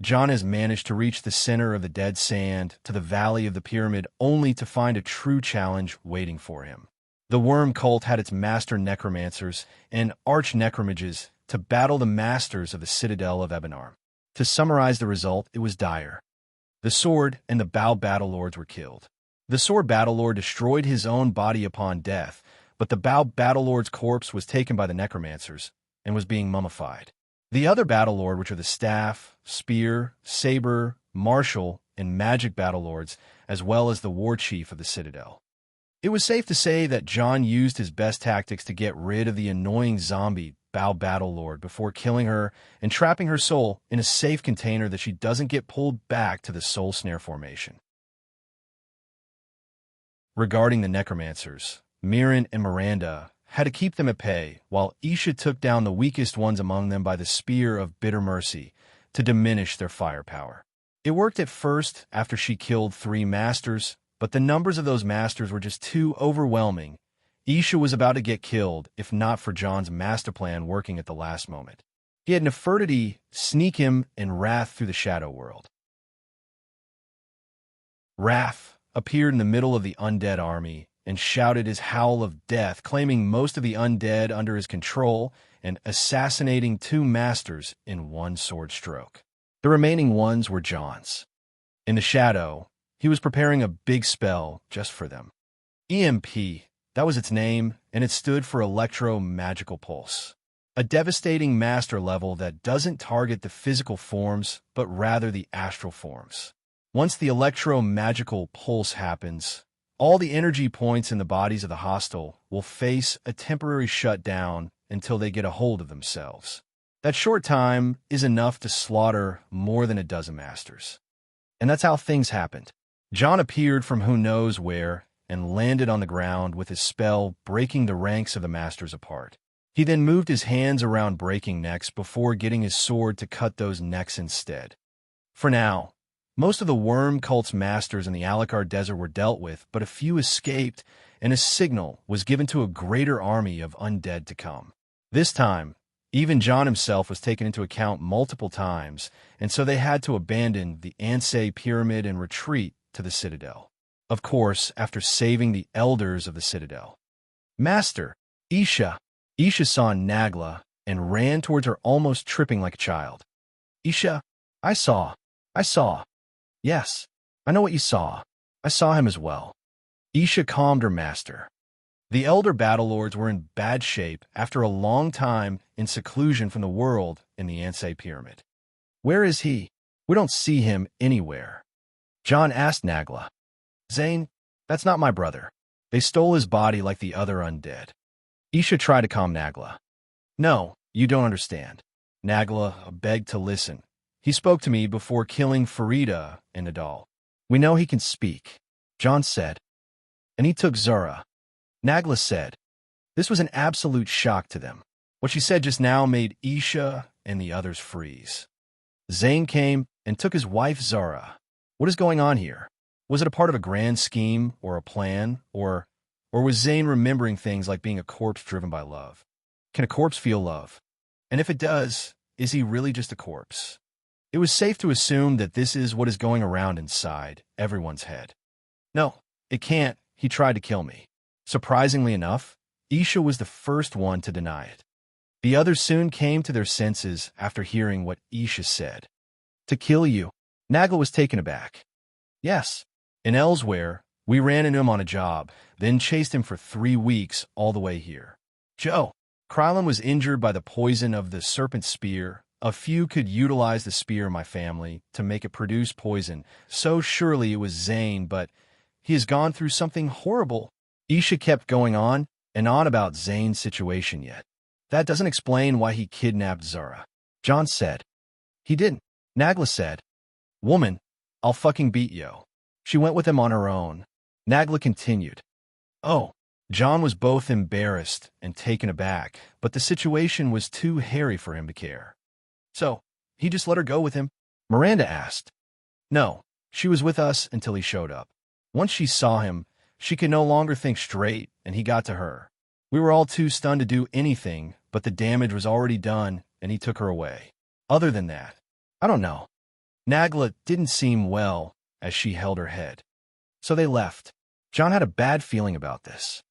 John has managed to reach the center of the Dead Sand to the Valley of the Pyramid only to find a true challenge waiting for him. The Worm Cult had its master necromancers and arch-necromages to battle the masters of the Citadel of Ebenarm. To summarize the result, it was dire. The Sword and the Bow Battlelords were killed. The Sword Battlelord destroyed his own body upon death, but the Bow Battlelord's corpse was taken by the necromancers and was being mummified. The other Battlelord, which are the Staff, Spear, Saber, Martial, and Magic Battlelords, as well as the War Chief of the Citadel. It was safe to say that John used his best tactics to get rid of the annoying zombie Bow Battlelord before killing her and trapping her soul in a safe container that she doesn't get pulled back to the soul snare formation. Regarding the necromancers, Mirren and Miranda had to keep them at bay, while Isha took down the weakest ones among them by the Spear of Bitter Mercy to diminish their firepower. It worked at first after she killed 3 masters, but the numbers of those masters were just too overwhelming. Isha was about to get killed if not for John's master plan working at the last moment. He had Nefertiti sneak him and Wrath through the Shadow World. Wrath appeared in the middle of the undead army and shouted his howl of death, claiming most of the undead under his control and assassinating 2 masters in one sword stroke. The remaining ones were John's. In the shadow, he was preparing a big spell just for them. EMP, that was its name, and it stood for Electro-Magical Pulse. A devastating master level that doesn't target the physical forms, but rather the astral forms. Once the Electro-Magical Pulse happens, all the energy points in the bodies of the hostile will face a temporary shutdown until they get a hold of themselves. That short time is enough to slaughter more than a dozen masters. And that's how things happened. John appeared from who knows where and landed on the ground with his spell breaking the ranks of the masters apart. He then moved his hands around breaking necks before getting his sword to cut those necks instead. For now, most of the worm cult's masters in the Alucard desert were dealt with, but a few escaped, and a signal was given to a greater army of undead to come. This time, even John himself was taken into account multiple times, and so they had to abandon the Ansei pyramid and retreat to the citadel. Of course, after saving the elders of the citadel. Master, Isha. Isha saw Nagla and ran towards her, almost tripping like a child. Isha, I saw. Yes, I know what you saw. I saw him as well. Isha calmed her master. The elder battlelords were in bad shape after a long time in seclusion from the world in the Ansei pyramid. Where is he? We don't see him anywhere. John asked Nagla. Zane, that's not my brother. They stole his body like the other undead. Isha tried to calm Nagla. No, you don't understand. Nagla begged to listen. He spoke to me before killing Farida and Nadal. We know he can speak, John said. And he took Zara. Nagla said. This was an absolute shock to them. What she said just now made Isha and the others freeze. Zane came and took his wife Zara. What is going on here? Was it a part of a grand scheme or a plan, or was Zane remembering things like being a corpse driven by love? Can a corpse feel love? And if it does, is he really just a corpse? It was safe to assume that this is what is going around inside everyone's head. No, it can't. He tried to kill me. Surprisingly enough, Isha was the first one to deny it. The others soon came to their senses after hearing what Isha said. To kill you? Nagla was taken aback. Yes. In Elsewhere, we ran into him on a job, then chased him for 3 weeks all the way here. Joe, Krylon was injured by the poison of the serpent spear. A few could utilize the spear in my family to make it produce poison, so surely it was Zane, but he has gone through something horrible. Isha kept going on and on about Zane's situation yet. That doesn't explain why he kidnapped Zara. John said. He didn't. Nagla said. Woman, I'll fucking beat you. She went with him on her own. Nagla continued. Oh. John was both embarrassed and taken aback, but the situation was too hairy for him to care. So, he just let her go with him? Miranda asked. No, she was with us until he showed up. Once she saw him, she could no longer think straight, and he got to her. We were all too stunned to do anything, but the damage was already done, and he took her away. Other than that, I don't know. Nagla didn't seem well as she held her head. So they left. John had a bad feeling about this.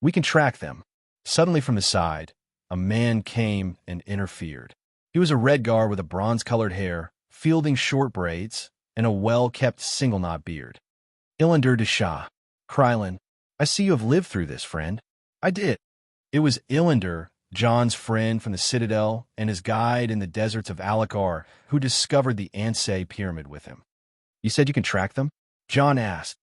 We can track them. Suddenly from the side, a man came and interfered. He was a Redgar with a bronze-colored hair, fielding short braids, and a well-kept single-knot beard. Illander de Shah. Krylon, I see you have lived through this, friend. I did. It was Illander, John's friend from the Citadel and his guide in the deserts of Alucard, who discovered the Ansei pyramid with him. You said you can track them? John asked.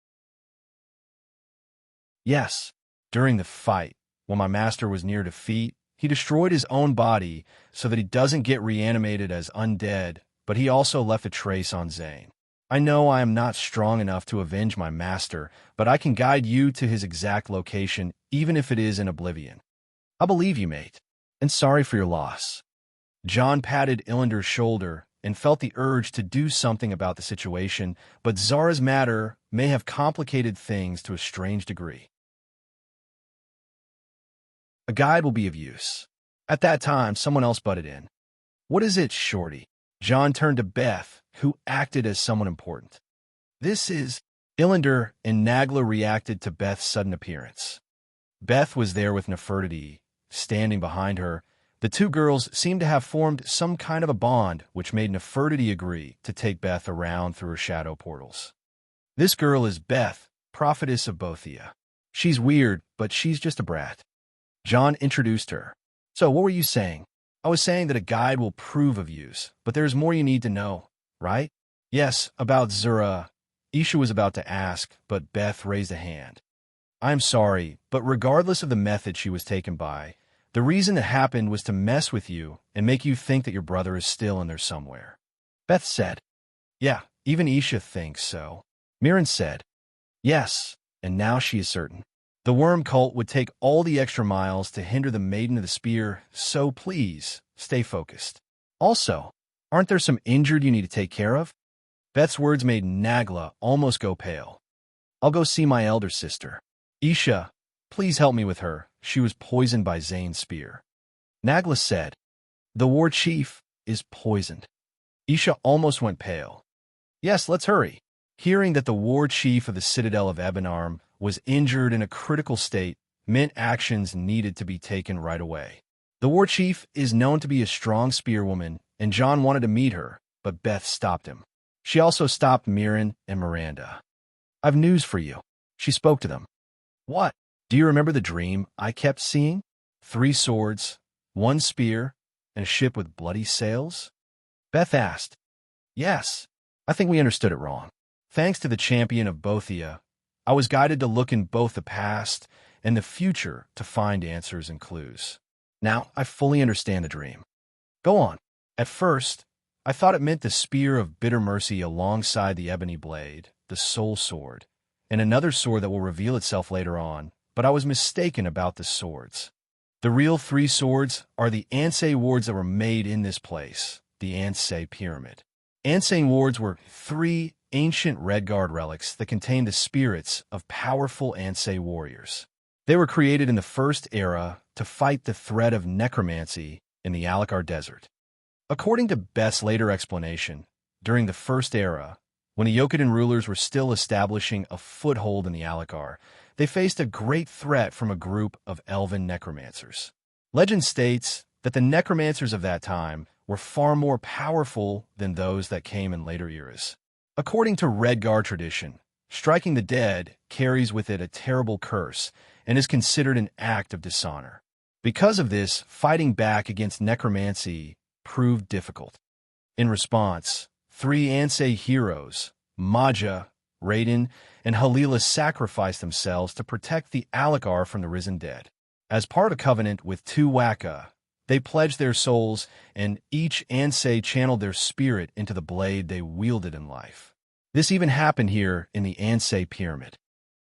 Yes. During the fight, when my master was near defeat, he destroyed his own body so that he doesn't get reanimated as undead, but he also left a trace on Zane. I know I am not strong enough to avenge my master, but I can guide you to his exact location, even if it is in oblivion. I believe you, mate, and sorry for your loss. John patted Illander's shoulder and felt the urge to do something about the situation, but Zara's matter may have complicated things to a strange degree. A guide will be of use. At that time, someone else butted in. What is it, Shorty? John turned to Beth, who acted as someone important. This is... Illander and Nagla reacted to Beth's sudden appearance. Beth was there with Nefertiti, standing behind her. The two girls seemed to have formed some kind of a bond, which made Nefertiti agree to take Beth around through her shadow portals. This girl is Beth, prophetess of Bothia. She's weird, but she's just a brat. John introduced her. So what were you saying? I was saying that a guide will prove of use, but there's more you need to know, right? Yes, about Zura. Isha was about to ask, but Beth raised a hand. I'm sorry, but regardless of the method she was taken by, the reason it happened was to mess with you and make you think that your brother is still in there somewhere. Beth said. Yeah, even Isha thinks so. Mirren said. Yes, and now she is certain. The worm cult would take all the extra miles to hinder the Maiden of the Spear, so please, stay focused. Also, aren't there some injured you need to take care of? Beth's words made Nagla almost go pale. I'll go see my elder sister. Isha, please help me with her. She was poisoned by Zane's spear. Nagla said, the war chief is poisoned. Isha almost went pale. Yes, let's hurry. Hearing that the war chief of the Citadel of Ebenarm was injured in a critical state meant actions needed to be taken right away. The war chief is known to be a strong spearwoman, and John wanted to meet her, but Beth stopped him. She also stopped Mirren and Miranda. I've news for you. She spoke to them. What? Do you remember the dream I kept seeing? 3 swords, 1 spear, and a ship with bloody sails? Beth asked. Yes. I think we understood it wrong. Thanks to the champion of Bothia, I was guided to look in both the past and the future to find answers and clues. Now, I fully understand the dream. Go on. At first, I thought it meant the spear of bitter mercy alongside the ebony blade, the soul sword, and another sword that will reveal itself later on, but I was mistaken about the swords. The real 3 swords are the Ansei wards that were made in this place, the Ansei Pyramid. Ansei wards were 3 ancient Redguard relics that contained the spirits of powerful Ansei warriors. They were created in the First Era to fight the threat of necromancy in the Alakar Desert. According to Beth's later explanation, during the First Era, when the Yokudan rulers were still establishing a foothold in the Alakar, they faced a great threat from a group of elven necromancers. Legend states that the necromancers of that time were far more powerful than those that came in later eras. According to Redguard tradition, striking the dead carries with it a terrible curse and is considered an act of dishonor. Because of this, fighting back against necromancy proved difficult. In response, 3 Ansei heroes, Maja, Raiden, and Halila sacrificed themselves to protect the Alakar from the risen dead. As part of a covenant with 2 Waka, they pledged their souls, and each Ansei channeled their spirit into the blade they wielded in life. This even happened here in the Ansei Pyramid.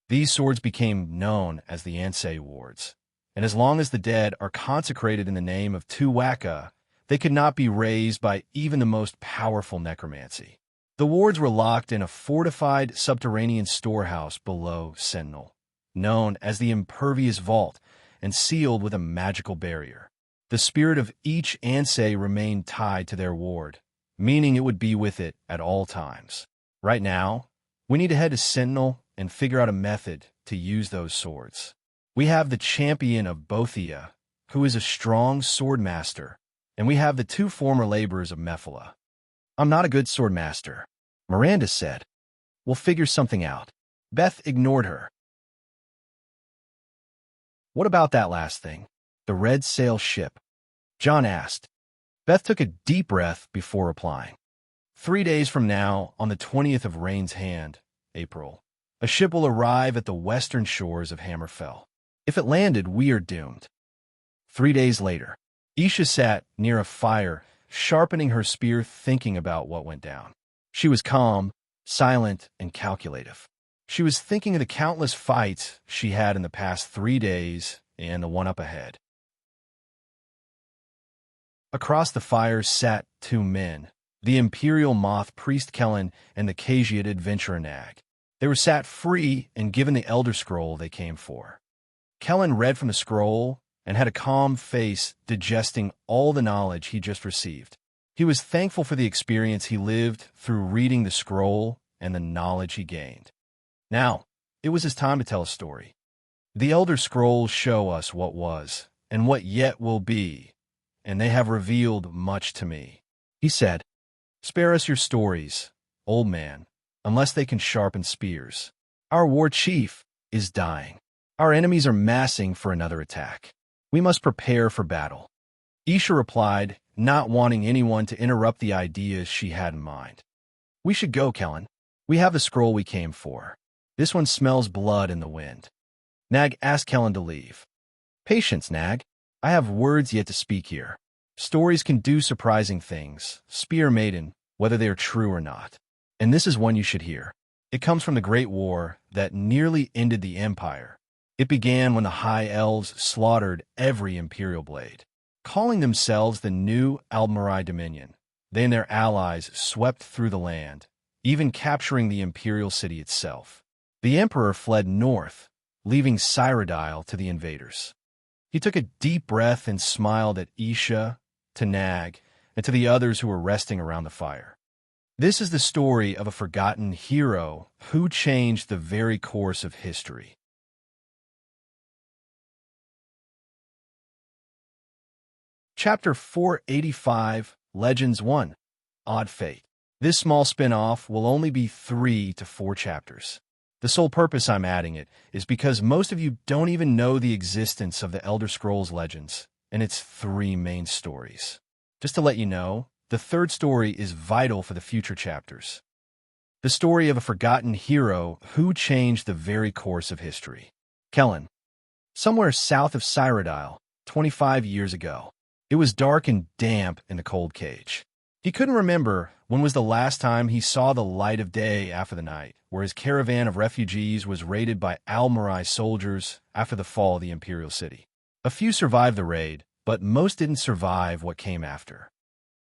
These swords became known as the Ansei wards, and as long as the dead are consecrated in the name of 2 Waka, they could not be raised by even the most powerful necromancy. The wards were locked in a fortified subterranean storehouse below Sentinel, known as the Impervious Vault, and sealed with a magical barrier. The spirit of each Ansei remained tied to their ward, meaning it would be with it at all times. Right now, we need to head to Sentinel and figure out a method to use those swords. We have the champion of Bothia, who is a strong sword master, and we have the 2 former laborers of Mephala. I'm not a good sword master, Miranda said. We'll figure something out. Beth ignored her. What about that last thing? The red sail ship? John asked. Beth took a deep breath before replying. 3 days from now, on the 20th of Rain's Hand, April, a ship will arrive at the western shores of Hammerfell. If it landed, we are doomed. 3 days later, Isha sat near a fire, sharpening her spear, thinking about what went down. She was calm, silent, and calculative. She was thinking of the countless fights she had in the past 3 days and the one up ahead. Across the fire sat 2 men, the Imperial Moth Priest Kellen and the Khajiit Adventurer Nag. They were sat free and given the Elder Scroll they came for. Kellen read from the scroll and had a calm face, digesting all the knowledge he just received. He was thankful for the experience he lived through reading the scroll and the knowledge he gained. Now, it was his time to tell a story. The Elder Scrolls show us what was and what yet will be, and they have revealed much to me. He said, "Spare us your stories, old man, unless they can sharpen spears. Our war chief is dying. Our enemies are massing for another attack. We must prepare for battle." Isha replied, not wanting anyone to interrupt the ideas she had in mind. "We should go, Kellen. We have the scroll we came for. This one smells blood in the wind." Nag asked Kellen to leave. "Patience, Nag. I have words yet to speak here. Stories can do surprising things, Spear Maiden, whether they are true or not. And this is one you should hear. It comes from the Great War that nearly ended the Empire. It began when the High Elves slaughtered every Imperial blade. Calling themselves the new Almarai Dominion, they and their allies swept through the land, even capturing the Imperial city itself. The Emperor fled north, leaving Cyrodiil to the invaders. He took a deep breath and smiled at Isha, to Nag, and to the others who were resting around the fire. This is the story of a forgotten hero who changed the very course of history. Chapter 485, Legends 1, Odd Fate. This small spin-off will only be 3 to 4 chapters. The sole purpose I'm adding it is because most of you don't even know the existence of the Elder Scrolls Legends and its 3 main stories. Just to let you know, the 3rd story is vital for the future chapters. The story of a forgotten hero who changed the very course of history. Kellen. Somewhere south of Cyrodiil, 25 years ago. It was dark and damp in the cold cage. He couldn't remember when was the last time he saw the light of day after the night, where his caravan of refugees was raided by Almarai soldiers after the fall of the Imperial city. A few survived the raid, but most didn't survive what came after.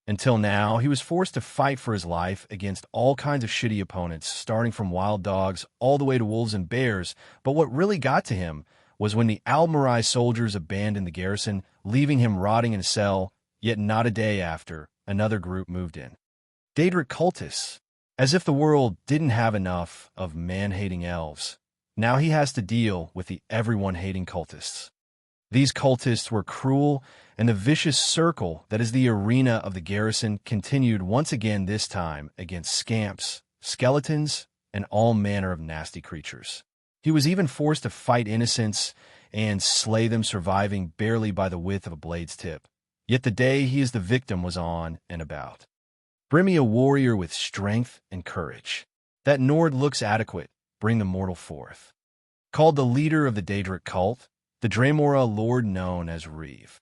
Until now, he was forced to fight for his life against all kinds of shitty opponents, starting from wild dogs all the way to wolves and bears, but what really got to him was when the Almarai soldiers abandoned the garrison, leaving him rotting in a cell, yet not a day after, another group moved in. Daedric cultists. As if the world didn't have enough of man-hating elves, now he has to deal with the everyone-hating cultists. These cultists were cruel, and the vicious circle that is the arena of the garrison continued once again, this time against scamps, skeletons, and all manner of nasty creatures. He was even forced to fight innocents and slay them, surviving barely by the width of a blade's tip. Yet the day he is the victim was on and about. Bring me a warrior with strength and courage. That Nord looks adequate, bring the mortal forth. Called the leader of the Daedric cult, the Dremora lord known as Reeve.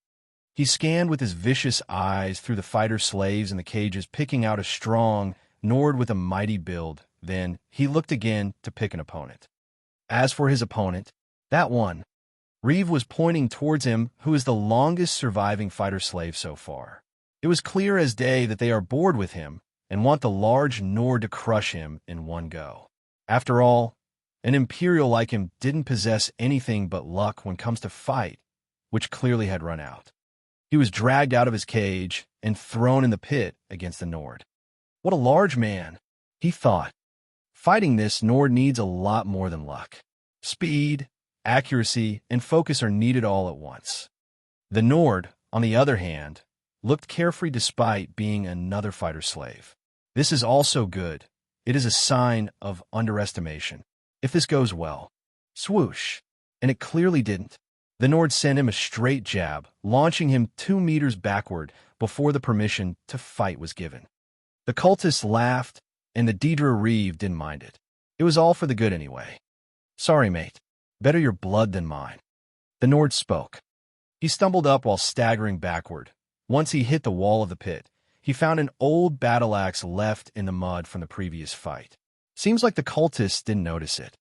He scanned with his vicious eyes through the fighter slaves in the cages, picking out a strong Nord with a mighty build. Then he looked again to pick an opponent. As for his opponent, that one, Reeve was pointing towards him, who is the longest surviving fighter slave so far. It was clear as day that they are bored with him and want the large Nord to crush him in one go. After all, an Imperial like him didn't possess anything but luck when it comes to fight, which clearly had run out. He was dragged out of his cage and thrown in the pit against the Nord. What a large man, he thought. Fighting this Nord needs a lot more than luck. Speed, accuracy, and focus are needed all at once. The Nord, on the other hand, looked carefree despite being another fighter slave. This is also good. It is a sign of underestimation. If this goes well, swoosh, and it clearly didn't. The Nord sent him a straight jab, launching him 2 meters backward before the permission to fight was given. The cultists laughed, and the Daedra Reeve didn't mind it. It was all for the good anyway. Sorry, mate. Better your blood than mine. The Nord spoke. He stumbled up while staggering backward. Once he hit the wall of the pit, he found an old battle axe left in the mud from the previous fight. Seems like the cultists didn't notice it.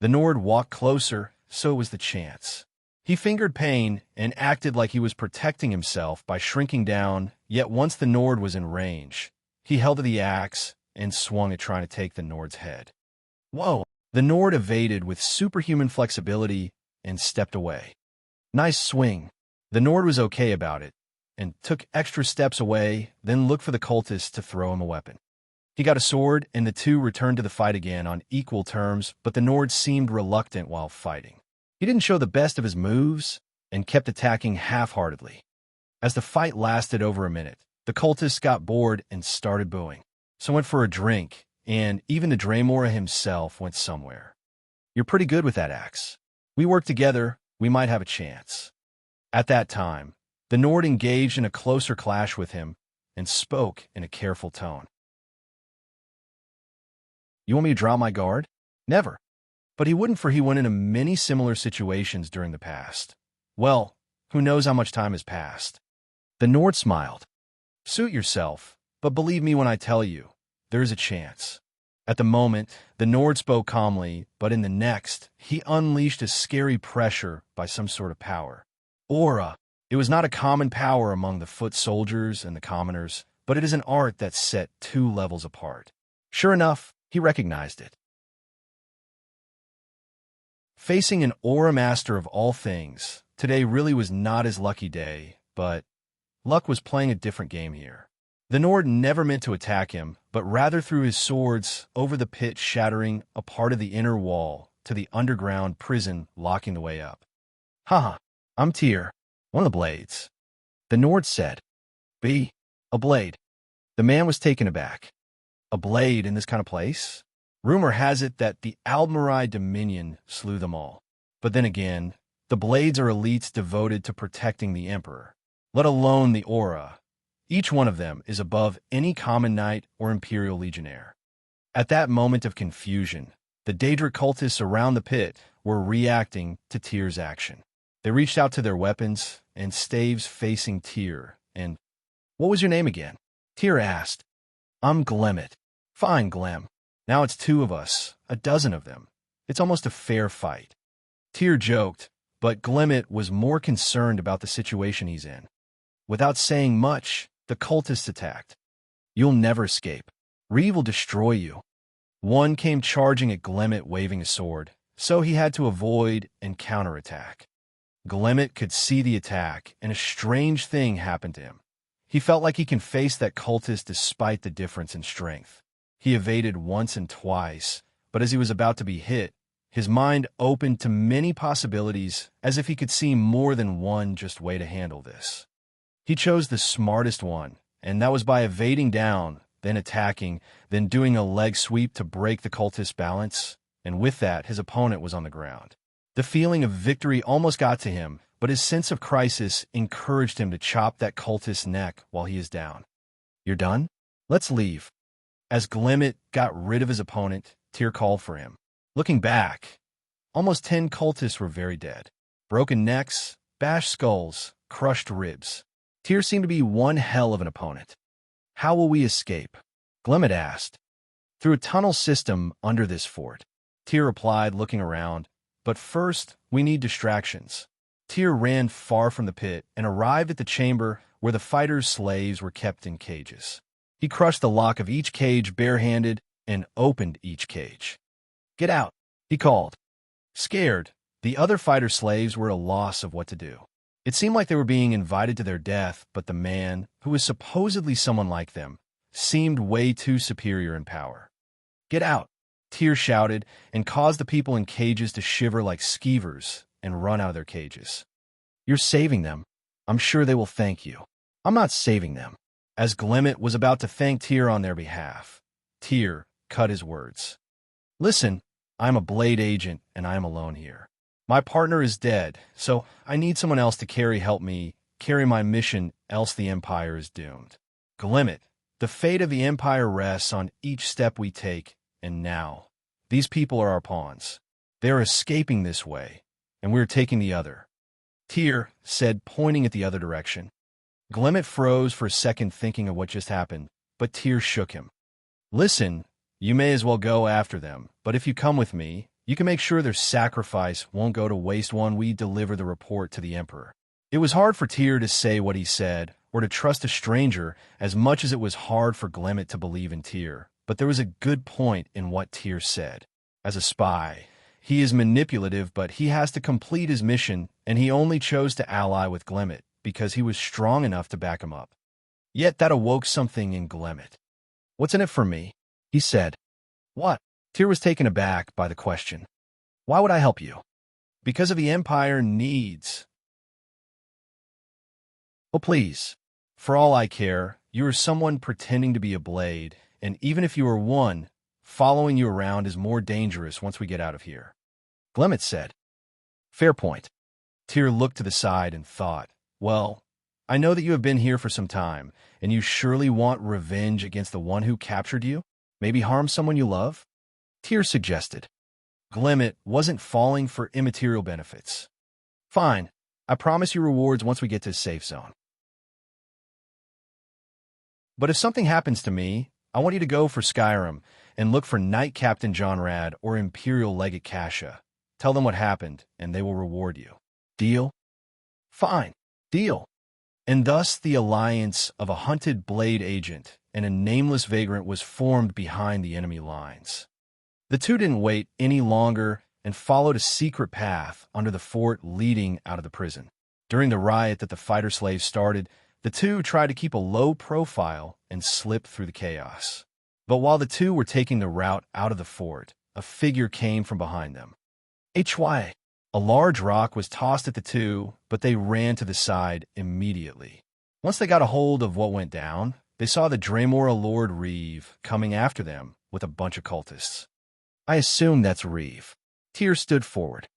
The Nord walked closer, so was the chance. He fingered pain and acted like he was protecting himself by shrinking down, yet once the Nord was in range, he held to the axe and swung it, trying to take the Nord's head. Whoa! The Nord evaded with superhuman flexibility and stepped away. Nice swing. The Nord was okay about it, and took extra steps away, then looked for the cultists to throw him a weapon. He got a sword, and the two returned to the fight again on equal terms, but the Nord seemed reluctant while fighting. He didn't show the best of his moves, and kept attacking half-heartedly. As the fight lasted over a minute, the cultists got bored and started booing. So went for a drink, and even the Dremora himself went somewhere. You're pretty good with that axe. We work together, we might have a chance. At that time, the Nord engaged in a closer clash with him and spoke in a careful tone. You want me to drop my guard? Never. But he wouldn't, for he went into many similar situations during the past. Well, who knows how much time has passed. The Nord smiled. Suit yourself, but believe me when I tell you, there is a chance. At the moment, the Nord spoke calmly, but in the next, he unleashed a scary pressure by some sort of power. Aura. It was not a common power among the foot soldiers and the commoners, but it is an art that's set 2 levels apart. Sure enough, he recognized it. Facing an aura master of all things, today really was not his lucky day, but luck was playing a different game here. The Nord never meant to attack him, but rather threw his swords over the pit, shattering a part of the inner wall to the underground prison, locking the way up. Haha, I'm Tyr, one of the blades. The Nord said. Be a blade. The man was taken aback. A blade in this kind of place? Rumor has it that the Aldmeri Dominion slew them all. But then again, the blades are elites devoted to protecting the Emperor, let alone the Aura. Each one of them is above any common knight or Imperial legionnaire. At that moment of confusion, the Daedric cultists around the pit were reacting to Tyr's action. They reached out to their weapons and staves facing Tyr, and, "What was your name again?" Tyr asked. "I'm Glemmet." "Fine, Glem. Now it's 2 of us, a dozen of them. It's almost a fair fight." Tyr joked, but Glemmet was more concerned about the situation he's in. Without saying much, the cultists attacked. "You'll never escape. Reeve will destroy you." One came charging at Glemmet waving a sword, so he had to avoid and counterattack. Glemmet could see the attack, and a strange thing happened to him. He felt like he can face that cultist despite the difference in strength. He evaded once and twice, but as he was about to be hit, his mind opened to many possibilities, as if he could see more than one just way to handle this. He chose the smartest one, and that was by evading down, then attacking, then doing a leg sweep to break the cultist's balance, and with that, his opponent was on the ground. The feeling of victory almost got to him, but his sense of crisis encouraged him to chop that cultist's neck while he is down. "You're done? Let's leave." As Glemmet got rid of his opponent, Tyr called for him. Looking back, almost 10 cultists were very dead. Broken necks, bashed skulls, crushed ribs. Tyr seemed to be one hell of an opponent. "How will we escape?" Glemmet asked. "Through a tunnel system under this fort," Tyr replied, looking around. "But first, we need distractions." Tyr ran far from the pit and arrived at the chamber where the fighters' slaves were kept in cages. He crushed the lock of each cage barehanded and opened each cage. "Get out," he called. Scared, the other fighter slaves were at a loss of what to do. It seemed like they were being invited to their death, but the man, who was supposedly someone like them, seemed way too superior in power. "Get out," Tyr shouted, and caused the people in cages to shiver like skeevers and run out of their cages. "You're saving them. I'm sure they will thank you." "I'm not saving them." As Glemmet was about to thank Tyr on their behalf, Tyr cut his words. "Listen, I'm a blade agent, and I am alone here. My partner is dead, so I need someone else to help me carry my mission, else the Empire is doomed. Glemmet, the fate of the Empire rests on each step we take, and now, these people are our pawns. They are escaping this way, and we are taking the other." Tyr said, pointing at the other direction. Glemmet froze for a second thinking of what just happened, but Tyr shook him. "Listen, you may as well go after them, but if you come with me, you can make sure their sacrifice won't go to waste when we deliver the report to the Emperor." It was hard for Tyr to say what he said, or to trust a stranger, as much as it was hard for Glemmet to believe in Tyr, but there was a good point in what Tyr said. As a spy, he is manipulative, but he has to complete his mission, and he only chose to ally with Glemmet because he was strong enough to back him up. Yet that awoke something in Glemmet. "What's in it for me?" he said. "What?" Tyr was taken aback by the question. "Why would I help you?" "Because of the Empire needs." "Oh, please. For all I care, you are someone pretending to be a blade, and even if you are one, following you around is more dangerous once we get out of here," Glemmet said. "Fair point." Tyr looked to the side and thought, "Well, I know that you have been here for some time, and you surely want revenge against the one who captured you? Maybe harm someone you love?" Tyr suggested. Glemmet wasn't falling for immaterial benefits. "Fine. I promise you rewards once we get to a safe zone. But if something happens to me, I want you to go for Skyrim and look for Knight Captain John Rad or Imperial Legate Kasha. Tell them what happened, and they will reward you. Deal? Fine. Deal. And thus the alliance of a hunted blade agent and a nameless vagrant was formed behind the enemy lines. The two didn't wait any longer and followed a secret path under the fort leading out of the prison. During the riot that the fighter slaves started, the two tried to keep a low profile and slip through the chaos. But while the two were taking the route out of the fort, a figure came from behind them. HY. A large rock was tossed at the two, but they ran to the side immediately. Once they got a hold of what went down, they saw the Dremora Lord Reeve coming after them with a bunch of cultists. I assume that's Reeve. Tyr stood forward.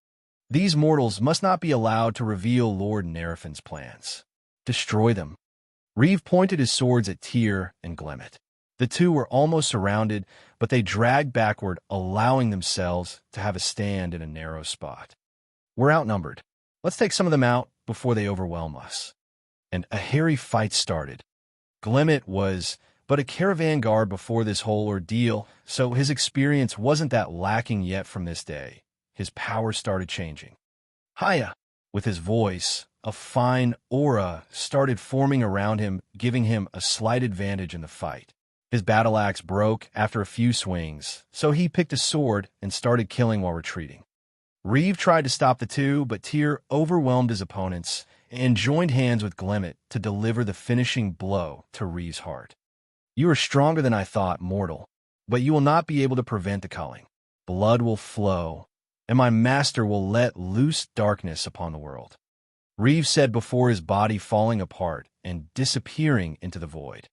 These mortals must not be allowed to reveal Lord Nerafin's plans. Destroy them. Reeve pointed his swords at Tyr and Glimmet. The two were almost surrounded, but they dragged backward, allowing themselves to have a stand in a narrow spot. We're outnumbered. Let's take some of them out before they overwhelm us. And a hairy fight started. Glimmet was but a caravan guard before this whole ordeal, so his experience wasn't that lacking yet from this day. His power started changing. Hiya! With his voice, a fine aura started forming around him, giving him a slight advantage in the fight. His battle axe broke after a few swings, so he picked a sword and started killing while retreating. Reeve tried to stop the two, but Tyr overwhelmed his opponents and joined hands with Glimmet to deliver the finishing blow to Reeve's heart. You are stronger than I thought, mortal, but you will not be able to prevent the culling. Blood will flow, and my master will let loose darkness upon the world. Reeve said before his body falling apart and disappearing into the void.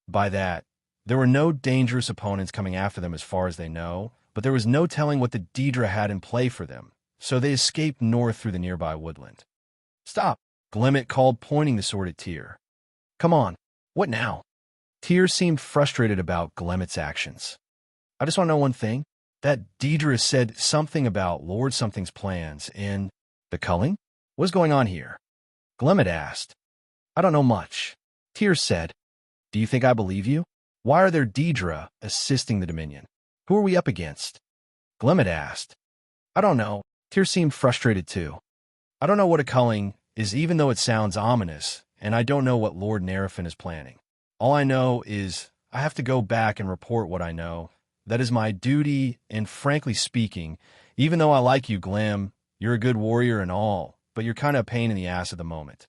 By that, there were no dangerous opponents coming after them as far as they know, but there was no telling what the Daedra had in play for them, so they escaped north through the nearby woodland. Stop, Glimmet called, pointing the sword at Tyr. Come on, what now? Tyr seemed frustrated about Glimmet's actions. I just want to know one thing. That Daedra said something about Lord Something's plans in the culling? What's going on here? Glimmet asked. I don't know much. Tyr said. Do you think I believe you? Why are there Daedra assisting the Dominion? Who are we up against? Glimmet asked. I don't know. Tyr seemed frustrated too. I don't know what a culling is, even though it sounds ominous, and I don't know what Lord Nerafin is planning. All I know is I have to go back and report what I know. That is my duty, and frankly speaking, even though I like you, Glim, you're a good warrior and all, but you're kind of a pain in the ass at the moment.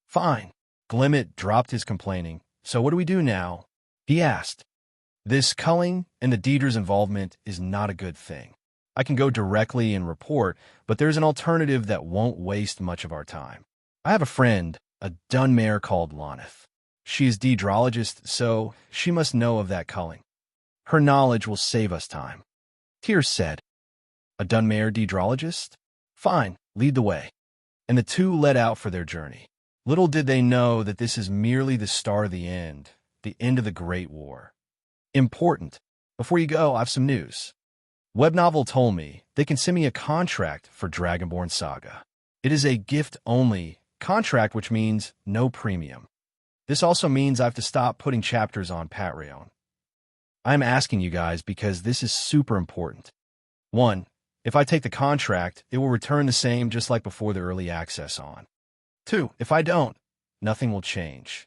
Fine. Glimmet dropped his complaining. So what do we do now? He asked. This culling and the Daedra's involvement is not a good thing. I can go directly and report, but there's an alternative that won't waste much of our time. I have a friend, a Dunmare called Loneth. She is Daedrologist, so she must know of that culling. Her knowledge will save us time. Tyr said. A Dunmare Daedrologist? Fine, lead the way. And the two led out for their journey. Little did they know that this is merely the start of the end of the Great War. Important. Before you go, I have some news. Webnovel told me they can send me a contract for Dragonborn Saga. It is a gift-only contract, which means no premium. This also means I have to stop putting chapters on Patreon. I'm asking you guys because this is super important. 1. If I take the contract, it will return the same just like before the early access on. 2. If I don't, nothing will change.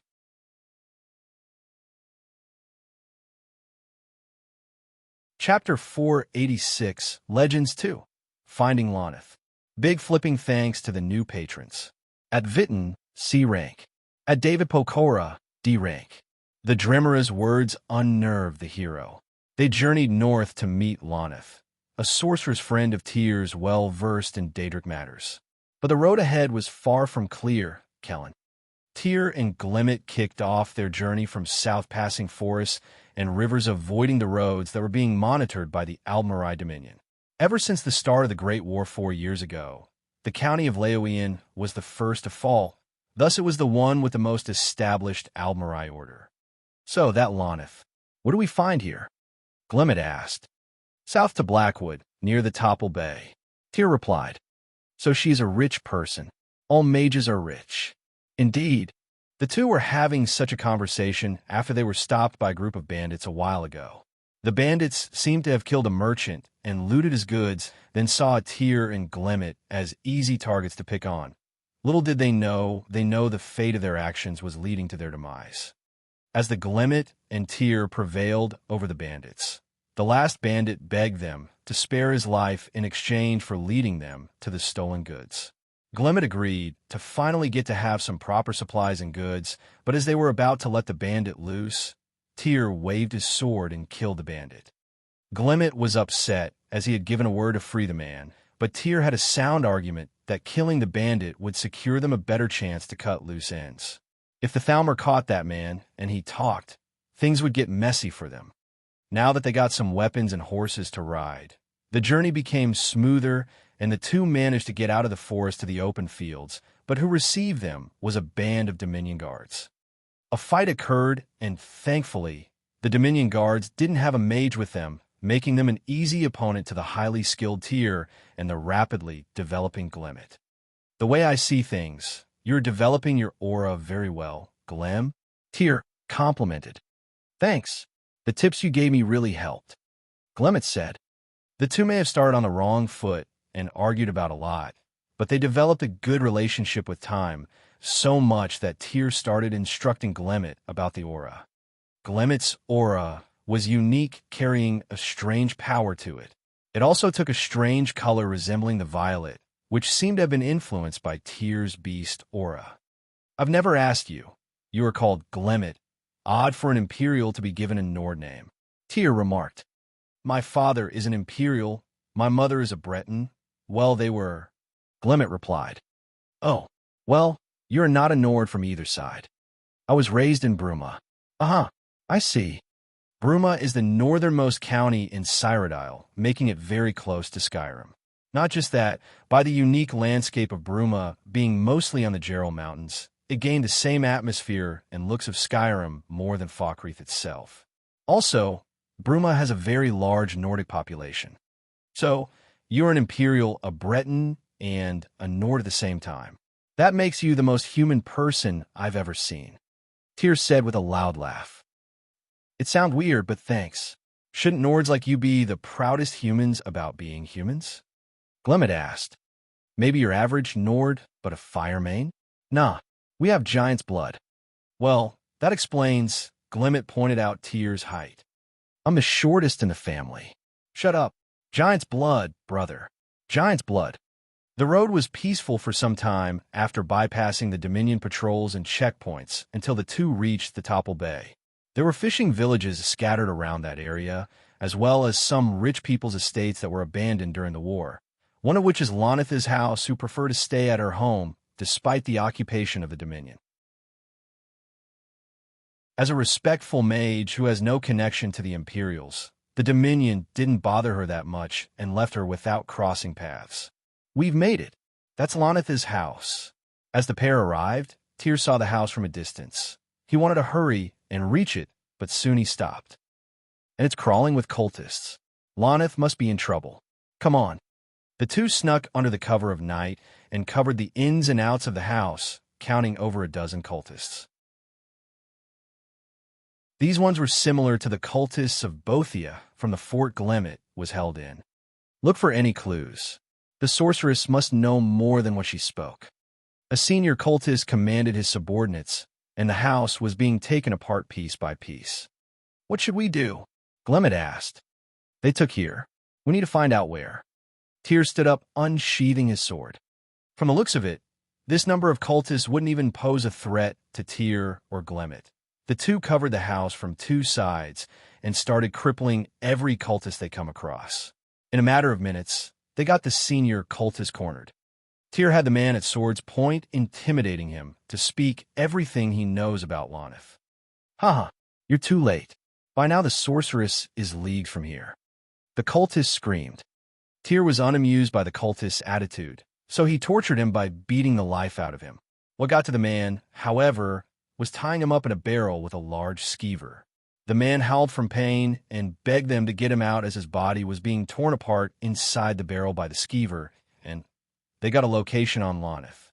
Chapter 486, Legends 2, Finding Loneth. Big flipping thanks to the new patrons. At Vitten, C rank. At David Pokora, D rank. The Dremora's words unnerved the hero. They journeyed north to meet Loneth, a sorcerer's friend of Tyr's well-versed in Daedric matters. But the road ahead was far from clear, Kellen. Tyr and Glimmet kicked off their journey from south, passing forests and rivers, avoiding the roads that were being monitored by the Aldmeri Dominion. Ever since the start of the Great War 4 years ago, the county of Leowian was the first to fall. Thus it was the one with the most established Aldmeri order. So, that Loneth. What do we find here? Glimmet asked. South to Blackwood, near the Topple Bay. Tyr replied. So she is a rich person. All mages are rich. Indeed. The two were having such a conversation after they were stopped by a group of bandits a while ago. The bandits seemed to have killed a merchant and looted his goods, then saw Tyr and Glimmet as easy targets to pick on. Little did they know the fate of their actions was leading to their demise. As the Glimmet and Tyr prevailed over the bandits, the last bandit begged them to spare his life in exchange for leading them to the stolen goods. Glimmet agreed to finally get to have some proper supplies and goods, but as they were about to let the bandit loose, Tyr waved his sword and killed the bandit. Glimmet was upset as he had given a word to free the man, but Tyr had a sound argument that killing the bandit would secure them a better chance to cut loose ends. If the Thalmor caught that man, and he talked, things would get messy for them. Now that they got some weapons and horses to ride, the journey became smoother, and the two managed to get out of the forest to the open fields, but who received them was a band of Dominion guards. A fight occurred, and thankfully, the Dominion guards didn't have a mage with them, making them an easy opponent to the highly skilled Tyr and the rapidly developing Glimmet. The way I see things, you're developing your aura very well, Glem, Tyr complimented. Thanks. The tips you gave me really helped, Glimmet said. The two may have started on the wrong foot and argued about a lot, but they developed a good relationship with time, so much that Tyr started instructing Glimmet about the aura. Glimmet's aura was unique, carrying a strange power to it. It also took a strange color resembling the violet, which seemed to have been influenced by Tyr's beast aura. I've never asked you. You are called Glimmet. Odd for an Imperial to be given a Nord name, Tyr remarked. My father is an Imperial. My mother is a Breton. Well, they were, Glimmet replied. Oh, well, you're not a Nord from either side. I was raised in Bruma. I see. Bruma is the northernmost county in Cyrodiil, making it very close to Skyrim. Not just that, by the unique landscape of Bruma being mostly on the Geralt Mountains, it gained the same atmosphere and looks of Skyrim more than Falkreath itself. Also, Bruma has a very large Nordic population. So, you're an Imperial, a Breton, and a Nord at the same time. That makes you the most human person I've ever seen, Tyr said with a loud laugh. It sounds weird, but thanks. Shouldn't Nords like you be the proudest humans about being humans? Glimmet asked. Maybe your average Nord, but a fire main? Nah, we have giant's blood. Well, that explains, Glimmet pointed out Tyr's height. I'm the shortest in the family. Shut up. Giant's blood, brother. Giant's blood. The road was peaceful for some time after bypassing the Dominion patrols and checkpoints until the two reached the Topple Bay. There were fishing villages scattered around that area, as well as some rich people's estates that were abandoned during the war, one of which is Lonith's house, who preferred to stay at her home despite the occupation of the Dominion. As a respectful mage who has no connection to the Imperials, the Dominion didn't bother her that much and left her without crossing paths. We've made it. That's Lonith's house. As the pair arrived, Tyr saw the house from a distance. He wanted to hurry and reach it, but soon he stopped. And it's crawling with cultists. Lonith must be in trouble. Come on. The two snuck under the cover of night and covered the ins and outs of the house, counting over a dozen cultists. These ones were similar to the cultists of Bothia from the fort Glimmet was held in. Look for any clues. The sorceress must know more than what she spoke. A senior cultist commanded his subordinates, and the house was being taken apart piece by piece. What should we do? Glimmet asked. They took here. We need to find out where. Tyr stood up, unsheathing his sword. From the looks of it, this number of cultists wouldn't even pose a threat to Tyr or Glimmet. The two covered the house from two sides and started crippling every cultist they come across. In a matter of minutes, they got the senior cultist cornered. Tyr had the man at sword's point, intimidating him to speak everything he knows about Lonith. Haha, you're too late. By now the sorceress is leagued from here. The cultist screamed. Tyr was unamused by the cultist's attitude, so he tortured him by beating the life out of him. What got to the man, however, was tying him up in a barrel with a large skeever. The man howled from pain and begged them to get him out as his body was being torn apart inside the barrel by the skeever, and they got a location on Lonith.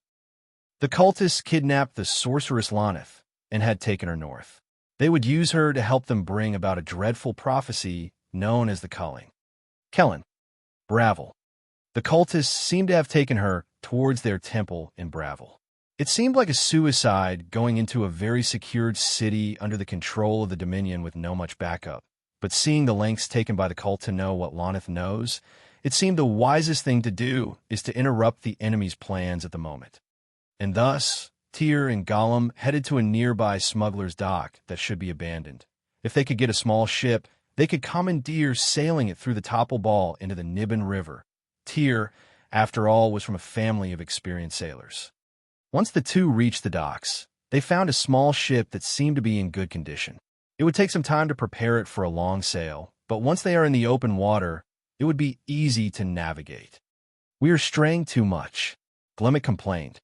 The cultists kidnapped the sorceress Lonith and had taken her north. They would use her to help them bring about a dreadful prophecy known as the culling. Kellen, Bravel. The cultists seemed to have taken her towards their temple in Bravel. It seemed like a suicide going into a very secured city under the control of the Dominion with no much backup. But seeing the lengths taken by the cult to know what Lonith knows, it seemed the wisest thing to do is to interrupt the enemy's plans at the moment. And thus, Tyr and Gollum headed to a nearby smuggler's dock that should be abandoned. If they could get a small ship, they could commandeer sailing it through the Topple Ball into the Niben River. Tyr, after all, was from a family of experienced sailors. Once the two reached the docks, they found a small ship that seemed to be in good condition. It would take some time to prepare it for a long sail, but once they are in the open water, it would be easy to navigate. "We are straying too much," Glimmet complained.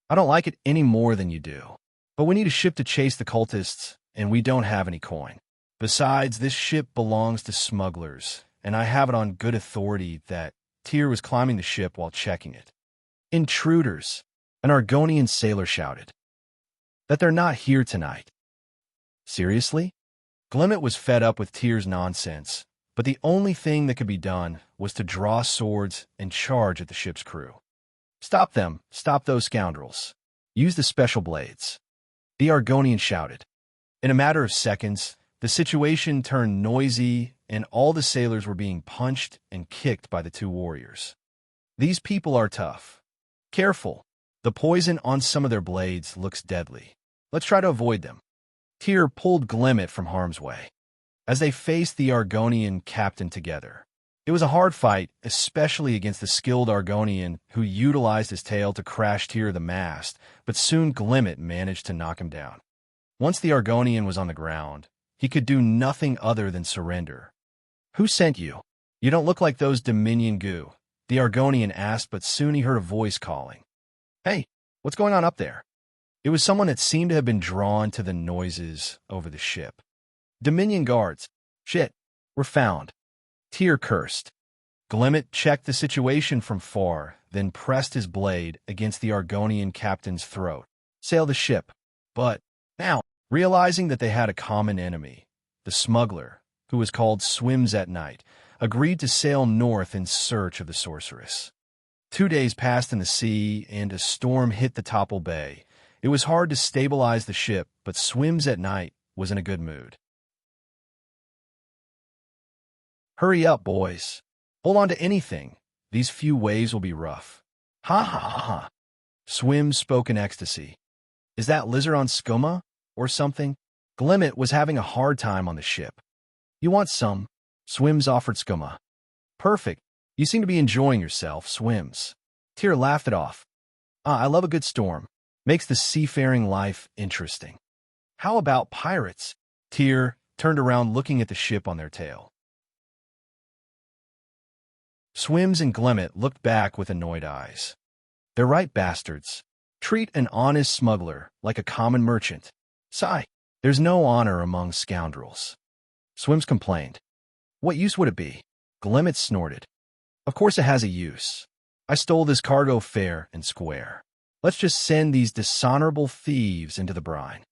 "I don't like it any more than you do. But we need a ship to chase the cultists, and we don't have any coin. Besides, this ship belongs to smugglers, and I have it on good authority that..." Tyr was climbing the ship while checking it. "Intruders," an Argonian sailor shouted. "That they're not here tonight." Seriously? Glimmet was fed up with Tyr's nonsense, but the only thing that could be done was to draw swords and charge at the ship's crew. "Stop them! Stop those scoundrels! Use the special blades!" the Argonian shouted. In a matter of seconds, the situation turned noisy, and all the sailors were being punched and kicked by the two warriors. "These people are tough. Careful! The poison on some of their blades looks deadly. Let's try to avoid them." Tyr pulled Glimmet from harm's way. As they faced the Argonian captain together, it was a hard fight, especially against the skilled Argonian who utilized his tail to crash Tyr the mast, but soon Glimmet managed to knock him down. Once the Argonian was on the ground, he could do nothing other than surrender. "Who sent you? You don't look like those Dominion goo," the Argonian asked, but soon he heard a voice calling. "Hey, what's going on up there?" It was someone that seemed to have been drawn to the noises over the ship. "Dominion guards. Shit, we're found." Tyr cursed. Glimmet checked the situation from far, then pressed his blade against the Argonian captain's throat. "Sail the ship." But now, realizing that they had a common enemy, the smuggler, who was called Swims at Night, agreed to sail north in search of the sorceress. 2 days passed in the sea, and a storm hit the Topple Bay. It was hard to stabilize the ship, but Swims at Night was in a good mood. "Hurry up, boys. Hold on to anything. These few waves will be rough." "Ha ha ha ha." Swims spoke in ecstasy. "Is that lizard on skooma or something?" Glimmet was having a hard time on the ship. "You want some?" Swims offered skooma. "Perfect. You seem to be enjoying yourself, Swims." Tyr laughed it off. "I love a good storm. Makes the seafaring life interesting." "How about pirates?" Tyr turned around looking at the ship on their tail. Swims and Glimmet looked back with annoyed eyes. "They're right, bastards. Treat an honest smuggler like a common merchant. Sigh, there's no honor among scoundrels." Swims complained. "What use would it be?" Glimmet snorted. "Of course it has a use. I stole this cargo fair and square. Let's just send these dishonorable thieves into the brine."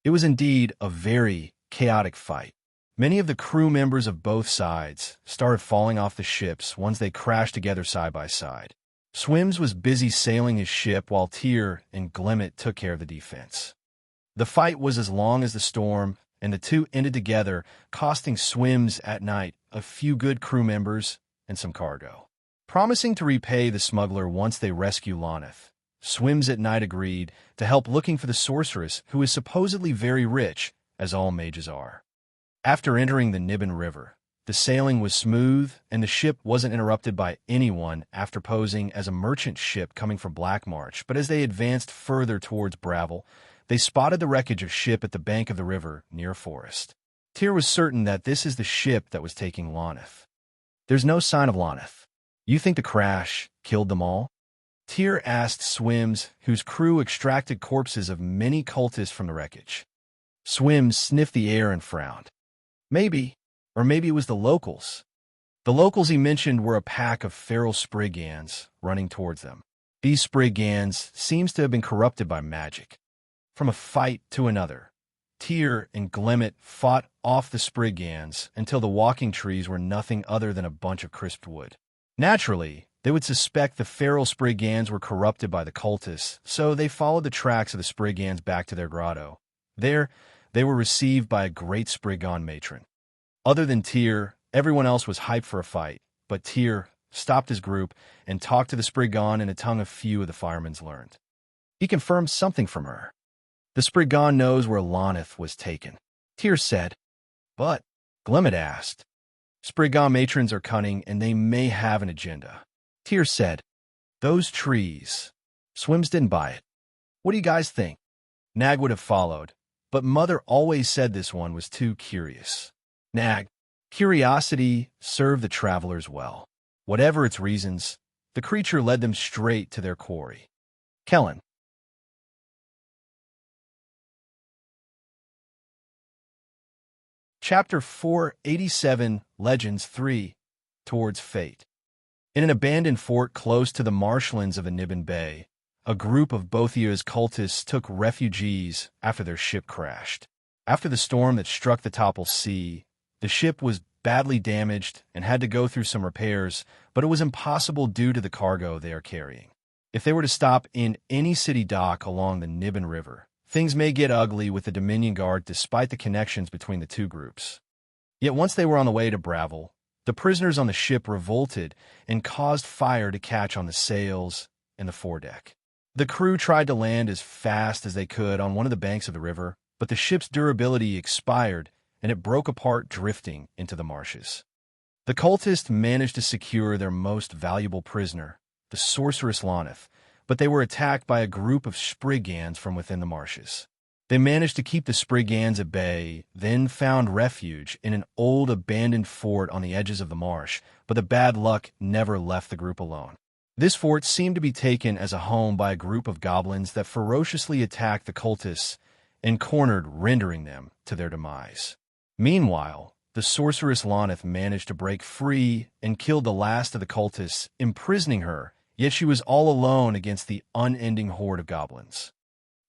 It was indeed a very chaotic fight. Many of the crew members of both sides started falling off the ships once they crashed together side by side. Swims was busy sailing his ship while Tyr and Glimmet took care of the defense. The fight was as long as the storm, and the two ended together, costing Swims at Night a few good crew members and some cargo. Promising to repay the smuggler once they rescue Lonith, Swims at Night agreed to help looking for the sorceress, who is supposedly very rich, as all mages are. After entering the Niben River, the sailing was smooth, and the ship wasn't interrupted by anyone after posing as a merchant ship coming from Blackmarch. But as they advanced further towards Bravel, they spotted the wreckage of ship at the bank of the river near a forest. Tyr was certain that this is the ship that was taking Lonith. "There's no sign of Lonith. You think the crash killed them all?" Tyr asked Swims, whose crew extracted corpses of many cultists from the wreckage. Swims sniffed the air and frowned. "Maybe, or maybe it was the locals." The locals he mentioned were a pack of feral spriggans running towards them. These Spriggans seems to have been corrupted by magic. From a fight to another, Tyr and Glimmet fought off the Spriggans until the walking trees were nothing other than a bunch of crisped wood. Naturally, they would suspect the feral Spriggans were corrupted by the cultists, so they followed the tracks of the Spriggans back to their grotto. There, they were received by a great Spriggan matron. Other than Tyr, everyone else was hyped for a fight, but Tyr stopped his group and talked to the Spriggan in a tongue a few of the firemen's learned. He confirmed something from her. The Spriggan knows where Lonith was taken. Tyr said, but Glimmet asked. Spriggan matrons are cunning and they may have an agenda. Tyr said, those trees. Swims didn't buy it. What do you guys think? Nag would have followed, but Mother always said this one was too curious. Nag, curiosity served the travelers well. Whatever its reasons, the creature led them straight to their quarry. Kellen. Chapter 487, Legends 3, Towards Fate. In an abandoned fort close to the marshlands of Anibin Bay, a group of Bothia's cultists took refugees after their ship crashed. After the storm that struck the Topple Sea, the ship was badly damaged and had to go through some repairs, but it was impossible due to the cargo they are carrying. If they were to stop in any city dock along the Nibin River, things may get ugly with the Dominion Guard despite the connections between the two groups. Yet once they were on the way to Bravel, the prisoners on the ship revolted and caused fire to catch on the sails and the foredeck. The crew tried to land as fast as they could on one of the banks of the river, but the ship's durability expired and it broke apart, drifting into the marshes. The cultists managed to secure their most valuable prisoner, the sorceress Lonith, but they were attacked by a group of Spriggans from within the marshes. They managed to keep the Spriggans at bay, then found refuge in an old abandoned fort on the edges of the marsh, but the bad luck never left the group alone. This fort seemed to be taken as a home by a group of goblins that ferociously attacked the cultists and cornered, rendering them to their demise. Meanwhile, the sorceress Lonith managed to break free and killed the last of the cultists, imprisoning her, yet she was all alone against the unending horde of goblins.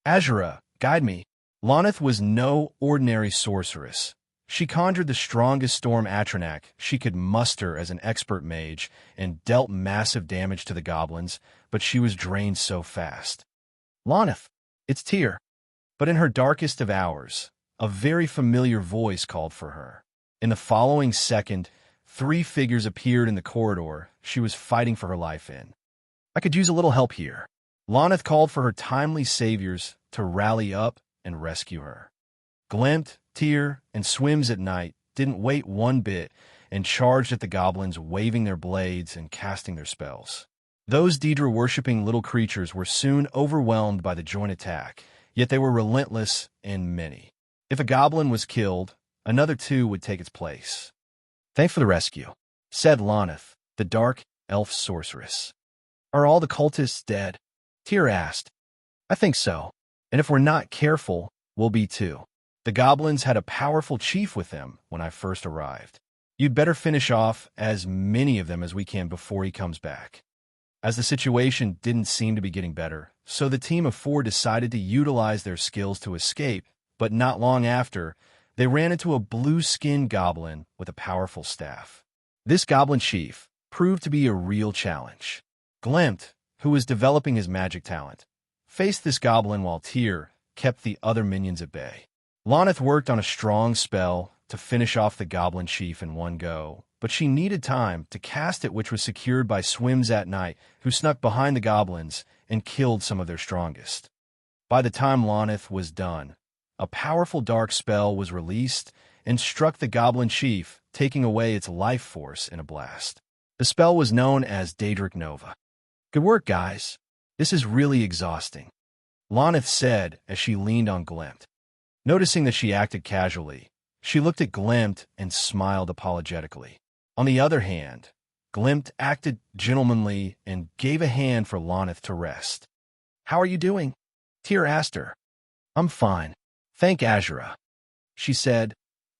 Azura, guide me. Lonith was no ordinary sorceress. She conjured the strongest storm Atronak she could muster as an expert mage and dealt massive damage to the goblins, but she was drained so fast. Lonith, it's Tyr. But in her darkest of hours, a very familiar voice called for her. In the following second, 3 figures appeared in the corridor she was fighting for her life in. I could use a little help here. Lonith called for her timely saviors to rally up and rescue her. Glimt, Tyr, and Swims at Night didn't wait one bit and charged at the goblins, waving their blades and casting their spells. Those Daedra-worshipping little creatures were soon overwhelmed by the joint attack, yet they were relentless and many. If a goblin was killed, another 2 would take its place. Thanks for the rescue, said Lonith, the dark elf sorceress. Are all the cultists dead? Tyr asked. I think so, and if we're not careful, we'll be too. The goblins had a powerful chief with them when I first arrived. You'd better finish off as many of them as we can before he comes back. As the situation didn't seem to be getting better, so the team of 4 decided to utilize their skills to escape, but not long after, they ran into a blue-skinned goblin with a powerful staff. This goblin chief proved to be a real challenge. Glimt, who was developing his magic talent, faced this goblin while Tyr kept the other minions at bay. Lonith worked on a strong spell to finish off the goblin chief in one go, but she needed time to cast it, which was secured by Swims at Night, who snuck behind the goblins and killed some of their strongest. By the time Lonith was done, a powerful dark spell was released and struck the goblin chief, taking away its life force in a blast. The spell was known as Daedric Nova. Good work, guys. This is really exhausting, Lonith said as she leaned on Glimt. Noticing that she acted casually, she looked at Glimt and smiled apologetically. On the other hand, Glimt acted gentlemanly and gave a hand for Lonith to rest. How are you doing? Tyr asked her. I'm fine. Thank Azura, she said.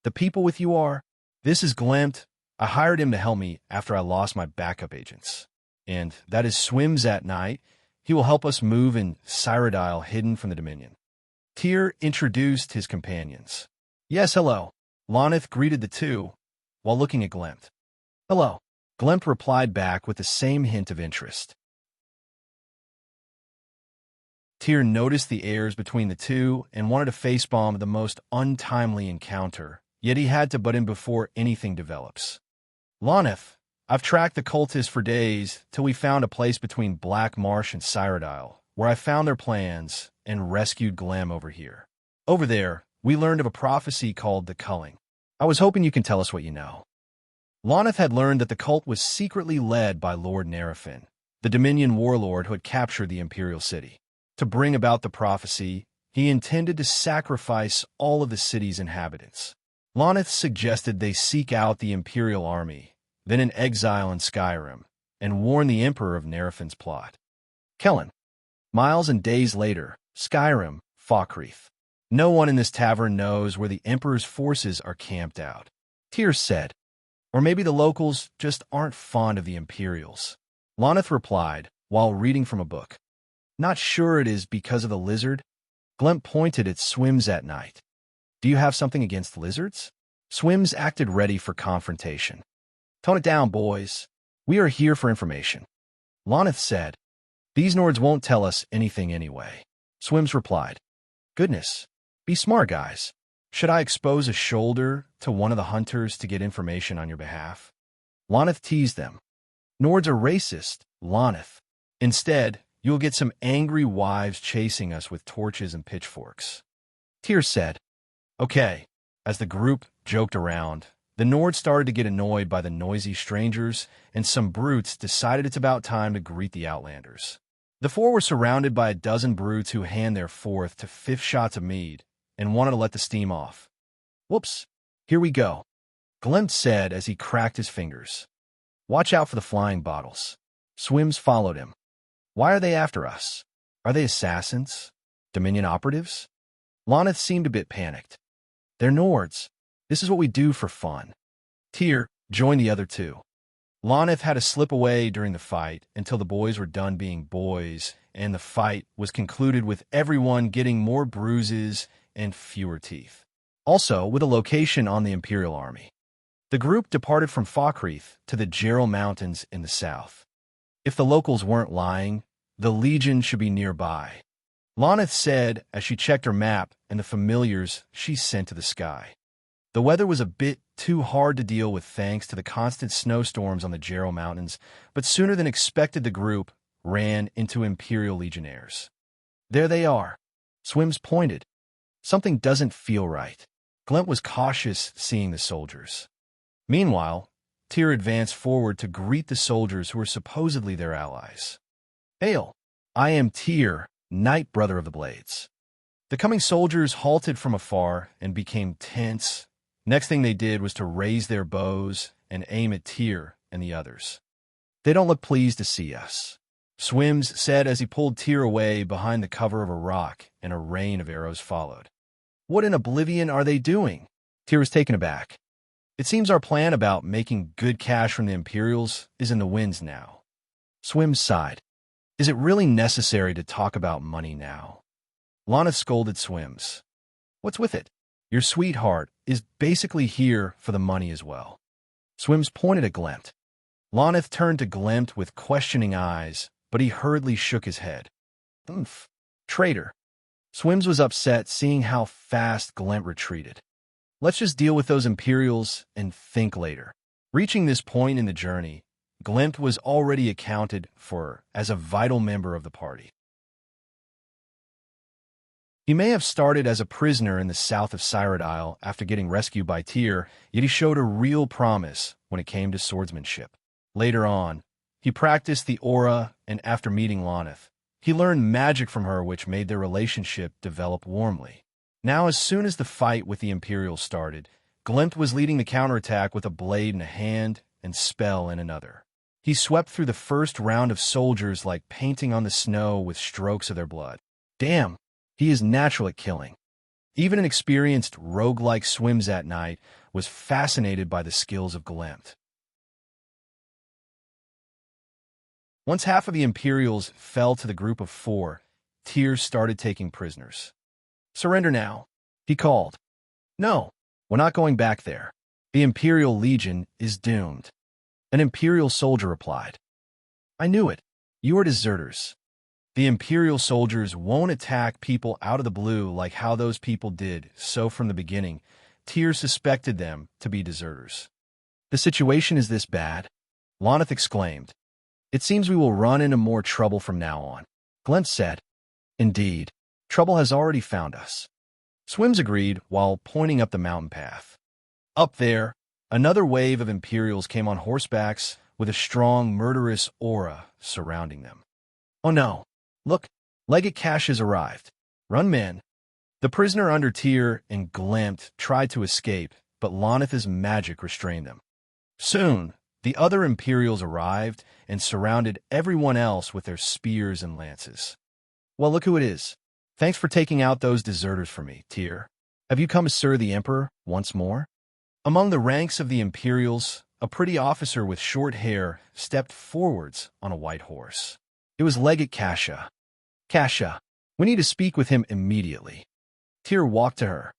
The people with you are? This is Glimt. I hired him to help me after I lost my backup agents. And that is Swims at Night. He will help us move in Cyrodiil hidden from the Dominion. Tyr introduced his companions. Yes, hello. Lonith greeted the two, while looking at Glempt. Hello. Glempt replied back with the same hint of interest. Tyr noticed the airs between the two and wanted to facepalm the most untimely encounter, yet he had to butt in before anything develops. Lonith, I've tracked the cultists for days till we found a place between Black Marsh and Cyrodiil, where I found their plans and rescued Glem over here. Over there, we learned of a prophecy called the Culling. I was hoping you can tell us what you know. Lonith had learned that the cult was secretly led by Lord Nerafin, the Dominion warlord who had captured the Imperial City. To bring about the prophecy, he intended to sacrifice all of the city's inhabitants. Lonith suggested they seek out the Imperial army, then in exile in Skyrim, and warn the Emperor of Nerafin's plot. Kellen. Miles and days later, Skyrim, Falkreath. No one in this tavern knows where the Emperor's forces are camped out. Tyr said. Or maybe the locals just aren't fond of the Imperials. Lonith replied, while reading from a book. Not sure it is because of the lizard? Glempt pointed at Swims at night. Do you have something against lizards? Swims acted ready for confrontation. Tone it down, boys. We are here for information. Lonith said. These Nords won't tell us anything anyway. Swims replied. Goodness. Be smart, guys. Should I expose a shoulder to one of the hunters to get information on your behalf? Lonith teased them. Nords are racist, Lonith. Instead, you'll get some angry wives chasing us with torches and pitchforks. Tyr said. Okay. As the group joked around, the Nords started to get annoyed by the noisy strangers, and some brutes decided it's about time to greet the Outlanders. The four were surrounded by a dozen brutes who hand their fourth to fifth shots of mead, and wanted to let the steam off. Whoops, here we go, Glempt said as he cracked his fingers. Watch out for the flying bottles. Swims followed him. Why are they after us? Are they assassins? Dominion operatives? Lonith seemed a bit panicked. They're Nords. This is what we do for fun. Tyr joined the other two. Lonith had to slip away during the fight until the boys were done being boys, and the fight was concluded with everyone getting more bruises and fewer teeth. Also, with a location on the Imperial Army. The group departed from Falkreath to the Gerald Mountains in the south. If the locals weren't lying, the Legion should be nearby. Lonith said as she checked her map and the familiars she sent to the sky. The weather was a bit too hard to deal with thanks to the constant snowstorms on the Gerald Mountains, but sooner than expected the group ran into Imperial Legionnaires. There they are. Swims pointed. Something doesn't feel right. Glempt was cautious seeing the soldiers. Meanwhile, Tyr advanced forward to greet the soldiers who were supposedly their allies. Hail! I am Tyr, Knight Brother of the Blades. The coming soldiers halted from afar and became tense. Next thing they did was to raise their bows and aim at Tyr and the others. They don't look pleased to see us, Swims said as he pulled Tyr away behind the cover of a rock, and a rain of arrows followed. What in oblivion are they doing? Tyr was taken aback. It seems our plan about making good cash from the Imperials is in the winds now. Swims sighed. Is it really necessary to talk about money now? Lana scolded Swims. What's with it? Your sweetheart is basically here for the money as well. Swims pointed at Glempt. Lonith turned to Glempt with questioning eyes, but he hurriedly shook his head. Oomph. Traitor. Swims was upset seeing how fast Glempt retreated. Let's just deal with those Imperials and think later. Reaching this point in the journey, Glempt was already accounted for as a vital member of the party. He may have started as a prisoner in the south of Cyrodiil after getting rescued by Tyr, yet he showed a real promise when it came to swordsmanship. Later on, he practiced the aura, and after meeting Lonith, he learned magic from her which made their relationship develop warmly. Now, as soon as the fight with the Imperials started, Glempt was leading the counterattack with a blade in a hand and spell in another. He swept through the first round of soldiers like painting on the snow with strokes of their blood. Damn, he is natural at killing. Even an experienced rogue-like Swims at night was fascinated by the skills of Glempt. Once half of the Imperials fell to the group of 4, Tyr started taking prisoners. "Surrender now," he called. "No, we're not going back there. The Imperial Legion is doomed." An Imperial soldier replied, "I knew it. You are deserters. The Imperial soldiers won't attack people out of the blue like how those people did, so from the beginning, Tyr suspected them to be deserters." "The situation is this bad?" Loneth exclaimed. "It seems we will run into more trouble from now on." Glent said, "Indeed, trouble has already found us." Swims agreed while pointing up the mountain path. Up there, another wave of Imperials came on horsebacks with a strong, murderous aura surrounding them. "Oh no! Look, Legate Cash has arrived. Run, men!" The prisoner under Tyr and Glimt tried to escape, but Loneth's magic restrained them. Soon, the other Imperials arrived and surrounded everyone else with their spears and lances. "Well, look who it is. Thanks for taking out those deserters for me, Tyr. Have you come to serve the Emperor once more?" Among the ranks of the Imperials, a pretty officer with short hair stepped forwards on a white horse. It was Legate Kasha. "Kasha, we need to speak with him immediately." Tyr walked to her.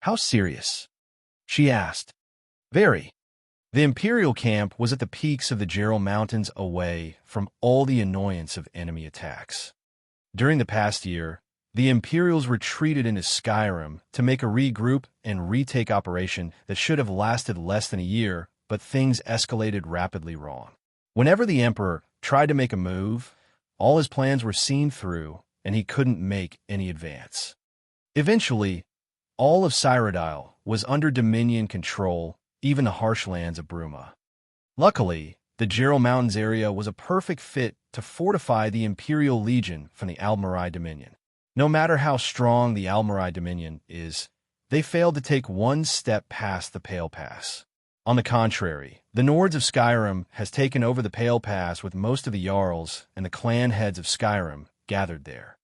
"How serious?" she asked. "Very." The Imperial camp was at the peaks of the Gerald Mountains away from all the annoyance of enemy attacks. During the past year, the Imperials retreated into Skyrim to make a regroup and retake operation that should have lasted less than a year, but things escalated rapidly wrong. Whenever the Emperor tried to make a move, all his plans were seen through, and he couldn't make any advance. Eventually, all of Cyrodiil was under Dominion control, even the harsh lands of Bruma. Luckily, the Gerald Mountains area was a perfect fit to fortify the Imperial Legion from the Almarai Dominion. No matter how strong the Almarai Dominion is, they failed to take one step past the Pale Pass. On the contrary, the Nords of Skyrim has taken over the Pale Pass with most of the Jarls and the clan heads of Skyrim gathered there.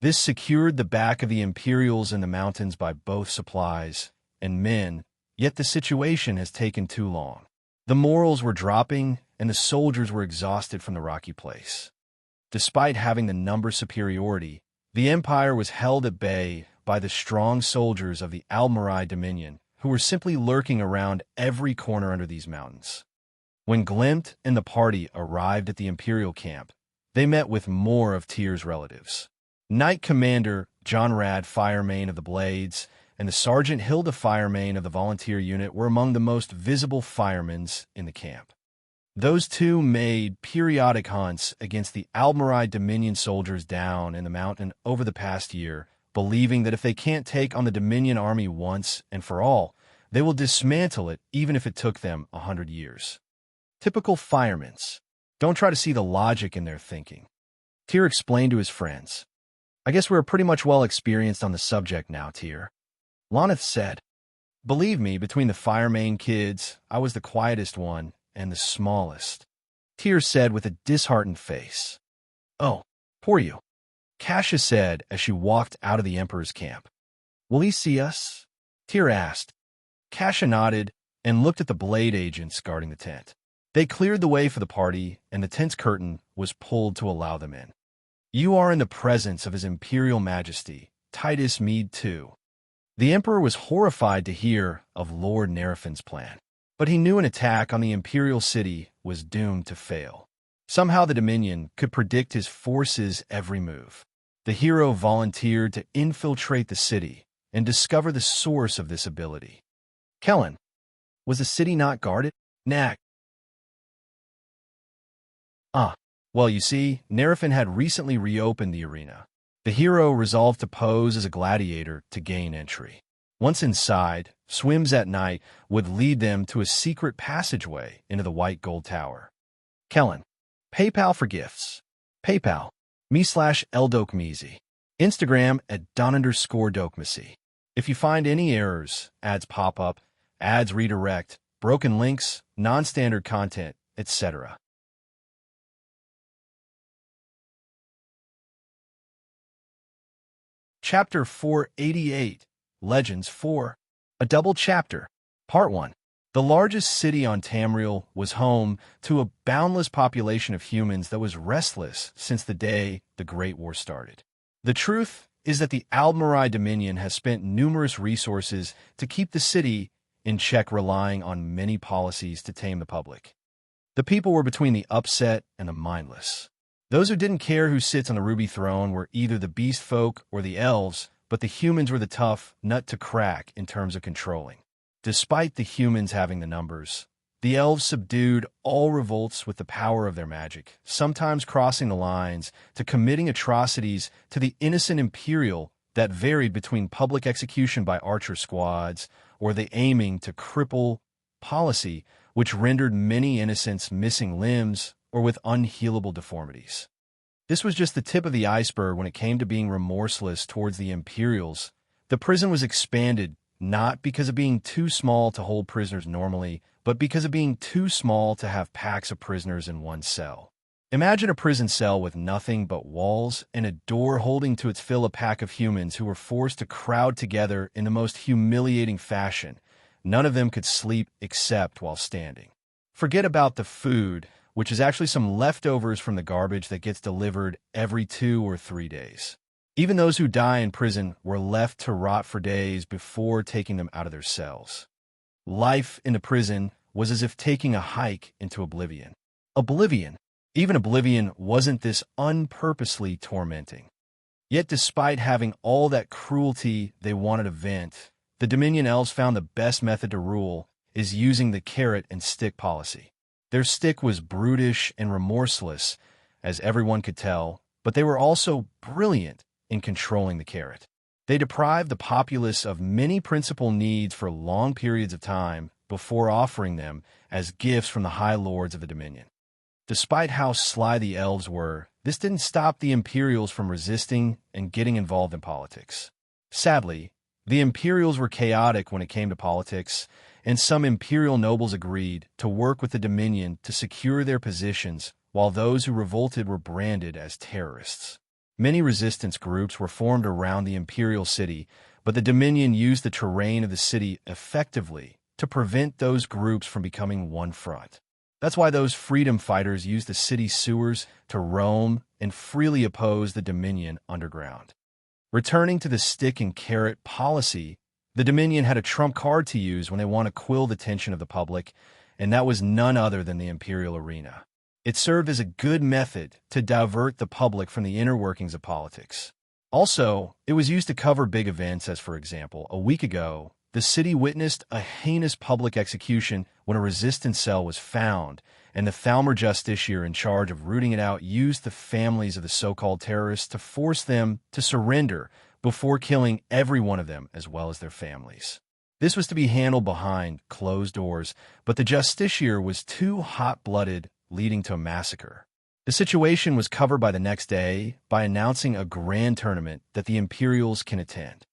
This secured the back of the Imperials in the mountains by both supplies and men, yet the situation has taken too long. The morals were dropping, and the soldiers were exhausted from the rocky place. Despite having the number superiority, the Empire was held at bay by the strong soldiers of the Almarai Dominion, who were simply lurking around every corner under these mountains. When Glimt and the party arrived at the Imperial camp, they met with more of Tyr's relatives. Knight Commander Jonrad Firemane of the Blades and the Sergeant Hilda Firemane of the Volunteer Unit were among the most visible firemen in the camp. Those two made periodic hunts against the Almarai Dominion soldiers down in the mountain over the past year, believing that if they can't take on the Dominion army once and for all, they will dismantle it even if it took them 100 years. Typical firemen. Don't try to see the logic in their thinking. Tyr explained to his friends. "I guess we're pretty much well experienced on the subject now, Tyr." Loneth said, "Believe me, between the Firemane kids, I was the quietest one and the smallest." Tyr said with a disheartened face. "Oh, poor you," Kasha said as she walked out of the Emperor's camp. "Will he see us?" Tyr asked. Kasha nodded and looked at the blade agents guarding the tent. They cleared the way for the party, and the tent's curtain was pulled to allow them in. "You are in the presence of His Imperial Majesty, Titus Mead II." The Emperor was horrified to hear of Lord Nerafin's plan, but he knew an attack on the Imperial city was doomed to fail. Somehow the Dominion could predict his forces' every move. The hero volunteered to infiltrate the city and discover the source of this ability. Kellen, was the city not guarded? Nag. Well, you see, Nerafin had recently reopened the arena. The hero resolved to pose as a gladiator to gain entry. Once inside, swims at night would lead them to a secret passageway into the White Gold Tower. Kellen, PayPal for gifts. PayPal, me/Eldokmezi. Instagram at Don_Dokmesi. If you find any errors, ads pop up, ads redirect, broken links, non-standard content, etc. Chapter 488, Legends 4, a double chapter, Part 1. The largest city on Tamriel was home to a boundless population of humans that was restless since the day the Great War started. The truth is that the Aldmeri Dominion has spent numerous resources to keep the city in check, relying on many policies to tame the public. The people were between the upset and the mindless. Those who didn't care who sits on the ruby throne were either the beast folk or the elves, but the humans were the tough nut to crack in terms of controlling. Despite the humans having the numbers, the elves subdued all revolts with the power of their magic, sometimes crossing the lines to committing atrocities to the innocent Imperial that varied between public execution by archer squads or the aiming to cripple policy, which rendered many innocents missing limbs or with unhealable deformities. This was just the tip of the iceberg when it came to being remorseless towards the Imperials. The prison was expanded not because of being too small to hold prisoners normally, but because of being too small to have packs of prisoners in one cell. Imagine a prison cell with nothing but walls and a door holding to its fill a pack of humans who were forced to crowd together in the most humiliating fashion. None of them could sleep except while standing. Forget about the food, which is actually some leftovers from the garbage that gets delivered every 2 or 3 days. Even those who die in prison were left to rot for days before taking them out of their cells. Life in a prison was as if taking a hike into oblivion. Oblivion! Even oblivion wasn't this unpurposely tormenting. Yet despite having all that cruelty they wanted to vent, the Dominion elves found the best method to rule is using the carrot and stick policy. Their stick was brutish and remorseless, as everyone could tell, but they were also brilliant in controlling the carrot. They deprived the populace of many principal needs for long periods of time before offering them as gifts from the High Lords of the Dominion. Despite how sly the elves were, this didn't stop the Imperials from resisting and getting involved in politics. Sadly, the Imperials were chaotic when it came to politics, and some Imperial nobles agreed to work with the Dominion to secure their positions, while those who revolted were branded as terrorists. Many resistance groups were formed around the Imperial city, but the Dominion used the terrain of the city effectively to prevent those groups from becoming one front. That's why those freedom fighters used the city sewers to roam and freely oppose the Dominion underground. Returning to the stick and carrot policy, the Dominion had a trump card to use when they want to quell the tension of the public, and that was none other than the Imperial Arena. It served as a good method to divert the public from the inner workings of politics. Also, it was used to cover big events, as for example, a week ago, the city witnessed a heinous public execution when a resistance cell was found, and the Thalmor Justiciar in charge of rooting it out used the families of the so-called terrorists to force them to surrender before killing every one of them as well as their families. This was to be handled behind closed doors, but the Justiciar was too hot-blooded, leading to a massacre. The situation was covered by the next day by announcing a grand tournament that the Imperials can attend.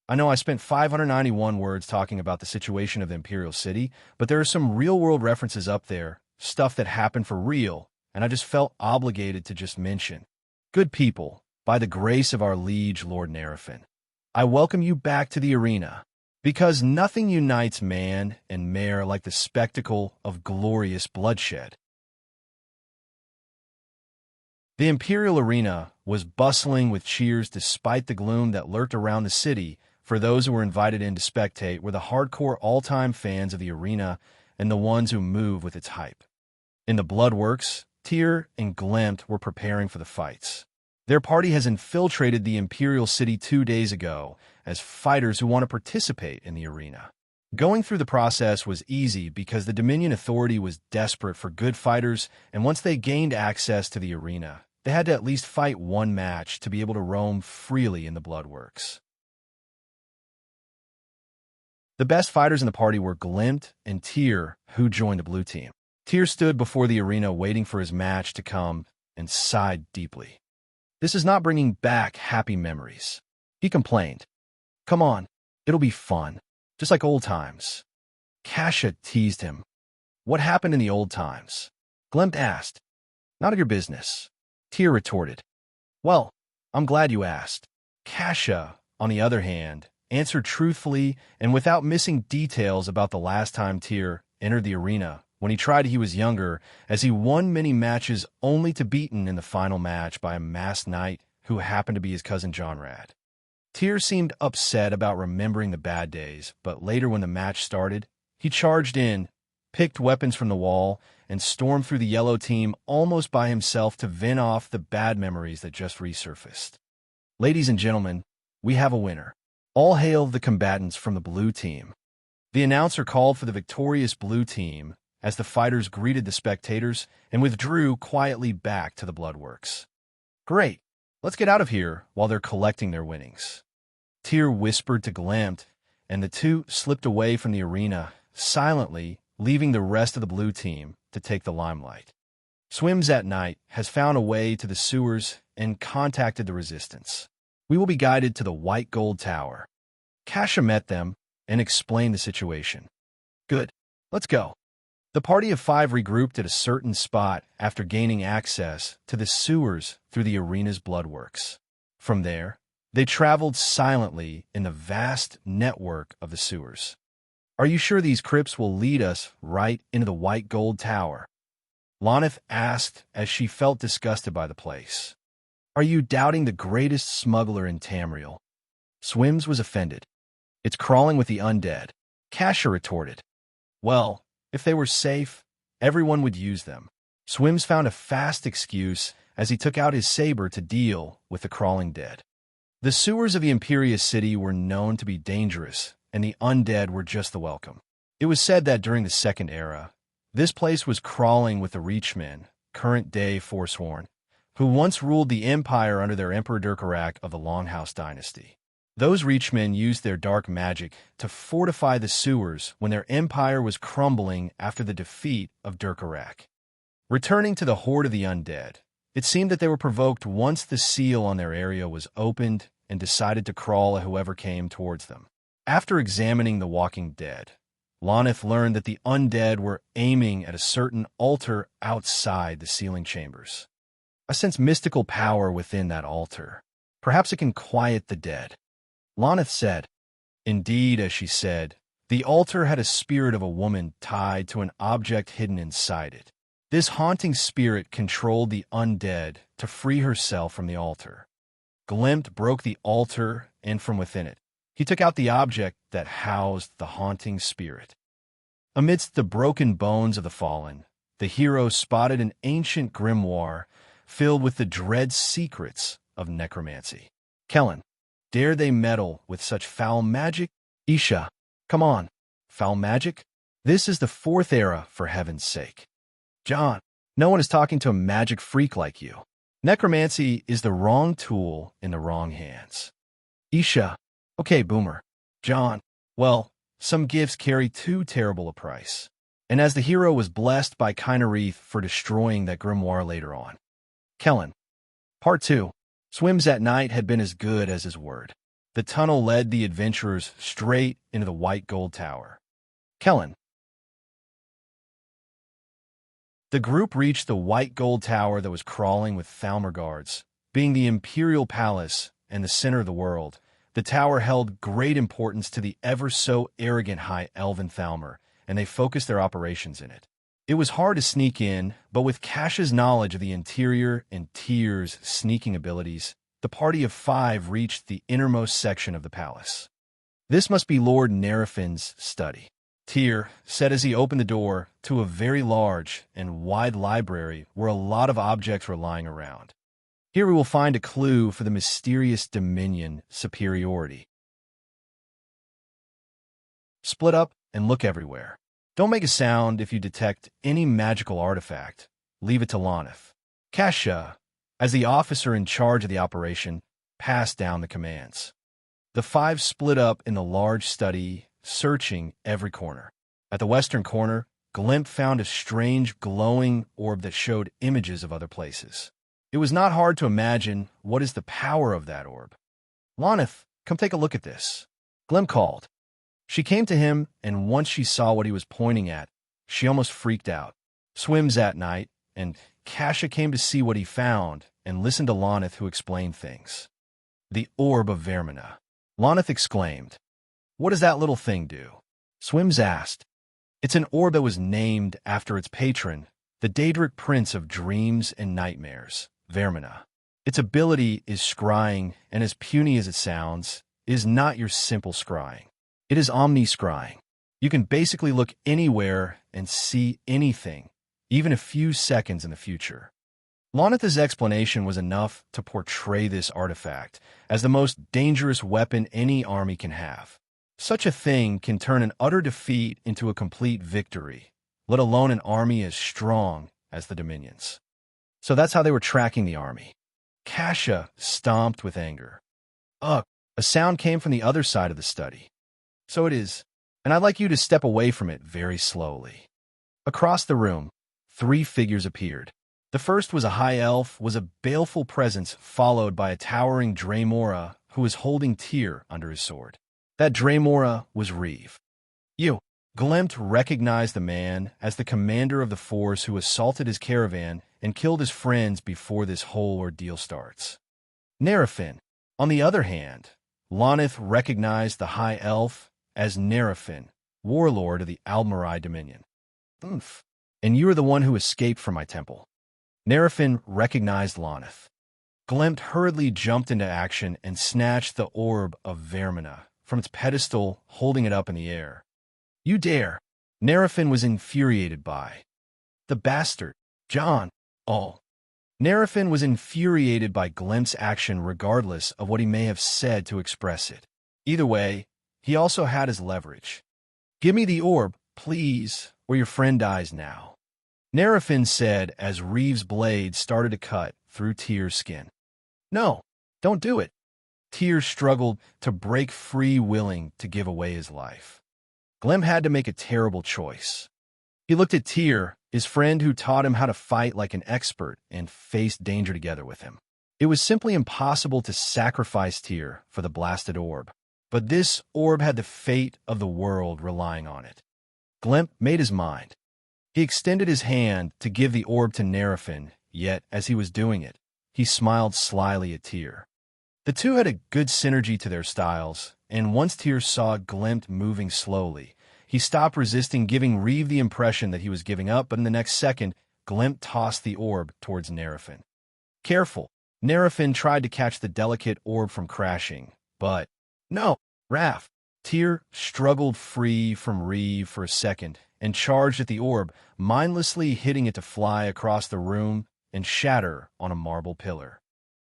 I know I spent 591 words talking about the situation of the Imperial City, but there are some real-world references up there, stuff that happened for real, and I just felt obligated to just mention. Good people, by the grace of our liege Lord Nerefin, I welcome you back to the arena, because nothing unites man and mare like the spectacle of glorious bloodshed. The Imperial Arena was bustling with cheers despite the gloom that lurked around the city. For those who were invited in to spectate were the hardcore all-time fans of the arena and the ones who move with its hype. In the Bloodworks, Tyr and Glimt were preparing for the fights. Their party has infiltrated the Imperial City 2 days ago as fighters who want to participate in the arena. Going through the process was easy because the Dominion Authority was desperate for good fighters, and once they gained access to the arena, they had to at least fight one match to be able to roam freely in the Bloodworks. The best fighters in the party were Glimt and Tyr, who joined the blue team. Tyr stood before the arena waiting for his match to come and sighed deeply. This is not bringing back happy memories. He complained. Come on, it'll be fun, just like old times. Kasha teased him. What happened in the old times? Glimt asked. None of your business. Tyr retorted. Well, I'm glad you asked. Kasha, on the other hand, answered truthfully and without missing details about the last time Tyr entered the arena when he tried he was younger, as he won many matches only to be beaten in the final match by a masked knight who happened to be his cousin Jonrad. Tyr seemed upset about remembering the bad days, but later when the match started, he charged in, picked weapons from the wall, and stormed through the yellow team almost by himself to vent off the bad memories that just resurfaced. Ladies and gentlemen, we have a winner. All hail the combatants from the blue team. The announcer called for the victorious blue team as the fighters greeted the spectators and withdrew quietly back to the bloodworks. Great, let's get out of here while they're collecting their winnings. Tyr whispered to Glimt, and the two slipped away from the arena, silently leaving the rest of the blue team to take the limelight. Swims at Night has found a way to the sewers and contacted the resistance. We will be guided to the White Gold Tower. Kasha met them and explained the situation. Good, let's go. The party of 5 regrouped at a certain spot after gaining access to the sewers through the arena's bloodworks. From there, they traveled silently in the vast network of the sewers. Are you sure these crypts will lead us right into the White Gold Tower? Lonith asked as she felt disgusted by the place. Are you doubting the greatest smuggler in Tamriel? Swims was offended. It's crawling with the undead. Kasha retorted. Well, if they were safe, everyone would use them. Swims found a fast excuse as he took out his saber to deal with the crawling dead. The sewers of the Imperious City were known to be dangerous, and the undead were just the welcome. It was said that during the Second Era, this place was crawling with the Reachmen, current-day Forsworn, who once ruled the Empire under their Emperor Durkarak of the Longhouse dynasty. Those Reachmen used their dark magic to fortify the sewers when their empire was crumbling after the defeat of Durkarak. Returning to the horde of the undead, it seemed that they were provoked once the seal on their area was opened and decided to crawl at whoever came towards them. After examining the walking dead, Lonith learned that the undead were aiming at a certain altar outside the sealing chambers. I sense mystical power within that altar. Perhaps it can quiet the dead. Lonith said. Indeed, as she said, the altar had a spirit of a woman tied to an object hidden inside it. This haunting spirit controlled the undead to free herself from the altar. Glimt broke the altar, and from within it, he took out the object that housed the haunting spirit. Amidst the broken bones of the fallen, the hero spotted an ancient grimoire filled with the dread secrets of necromancy. Kellen, dare they meddle with such foul magic? Isha, come on. Foul magic? This is the 4th era, for heaven's sake. John, no one is talking to a magic freak like you. Necromancy is the wrong tool in the wrong hands. Isha, okay, Boomer. John, well, some gifts carry too terrible a price. And as the hero was blessed by Kynareth for destroying that grimoire later on. Kellen. Part 2. Swims at Night had been as good as his word. The tunnel led the adventurers straight into the White Gold Tower. Kellen. The group reached the White Gold Tower that was crawling with Thalmor guards. Being the Imperial Palace and the center of the world, the tower held great importance to the ever-so-arrogant High Elven Thalmor, and they focused their operations in it. It was hard to sneak in, but with Kasha's knowledge of the interior and Tyr's sneaking abilities, the party of 5 reached the innermost section of the palace. This must be Lord Nerafin's study, Tyr said as he opened the door to a very large and wide library where a lot of objects were lying around. Here we will find a clue for the mysterious Dominion superiority. Split up and look everywhere. Don't make a sound if you detect any magical artifact. Leave it to Lonith. Kasha, as the officer in charge of the operation, passed down the commands. The 5 split up in the large study, searching every corner. At the western corner, Glimt found a strange glowing orb that showed images of other places. It was not hard to imagine what is the power of that orb. Lonith, come take a look at this. Glimt called. She came to him, and once she saw what he was pointing at, she almost freaked out. Swims at Night, and Kasha came to see what he found and listened to Lonith, who explained things. The Orb of Vermina. Lonith exclaimed. What does that little thing do? Swims asked. It's an orb that was named after its patron, the Daedric prince of dreams and nightmares, Vermina. Its ability is scrying, and as puny as it sounds, is not your simple scrying. It is omni-scrying. You can basically look anywhere and see anything, even a few seconds in the future. Lonitha's explanation was enough to portray this artifact as the most dangerous weapon any army can have. Such a thing can turn an utter defeat into a complete victory, let alone an army as strong as the Dominions. So that's how they were tracking the army. Kasha stomped with anger. Ugh, a sound came from the other side of the study. So it is, and I'd like you to step away from it very slowly. Across the room, 3 figures appeared. The first was a high elf, was a baleful presence, followed by a towering Dremora who was holding Tyr under his sword. That Dremora was Reeve. You. Glimt recognized the man as the commander of the force who assaulted his caravan and killed his friends before this whole ordeal starts. Nerafin. On the other hand, Lonith recognized the high elf as Nerafin, warlord of the Almarai Dominion. Oomph. And you are the one who escaped from my temple. Nerafin recognized Lonith. Glimt hurriedly jumped into action and snatched the orb of Vermina from its pedestal, holding it up in the air. You dare! Nerafin was infuriated by the bastard, John. Oh. Nerafin was infuriated by Glimt's action regardless of what he may have said to express it. Either way, he also had his leverage. Give me the orb, please, or your friend dies now. Nerafin said as Reeve's blade started to cut through Tyr's skin. No, don't do it. Tyr struggled to break free, willing to give away his life. Glimt had to make a terrible choice. He looked at Tyr, his friend who taught him how to fight like an expert, and faced danger together with him. It was simply impossible to sacrifice Tyr for the blasted orb, but this orb had the fate of the world relying on it. Glimt made his mind. He extended his hand to give the orb to Nerafin, yet as he was doing it, he smiled slyly at Tyr. The two had a good synergy to their styles, and once Tyr saw Glimt moving slowly, he stopped resisting, giving Reeve the impression that he was giving up, but in the next second, Glimt tossed the orb towards Nerafin. Careful! Nerafin tried to catch the delicate orb from crashing, but no, Raf! Tyr struggled free from Reeve for a second and charged at the orb, mindlessly hitting it to fly across the room and shatter on a marble pillar.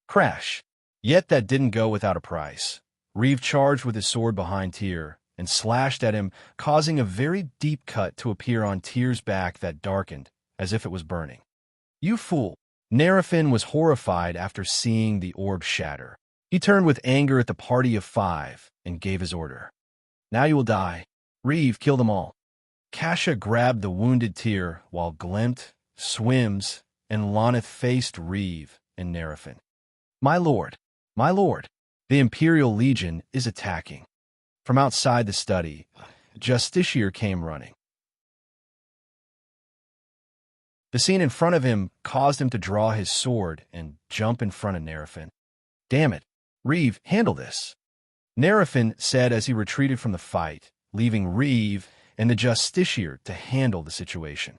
Crash! Yet that didn't go without a price. Reeve charged with his sword behind Tyr and slashed at him, causing a very deep cut to appear on Tyr's back that darkened, as if it was burning. You fool! Nerafin was horrified after seeing the orb shatter. He turned with anger at the party of 5 and gave his order. Now you will die. Reeve, kill them all. Kasha grabbed the wounded Tyr while Glimt, Swims, and Lonith faced Reeve and Nerafin. My lord, the Imperial Legion is attacking. From outside the study, Justiciar came running. The scene in front of him caused him to draw his sword and jump in front of Nerafin. Damn it, Reeve, handle this. Nerafin said as he retreated from the fight, leaving Reeve and the Justiciar to handle the situation.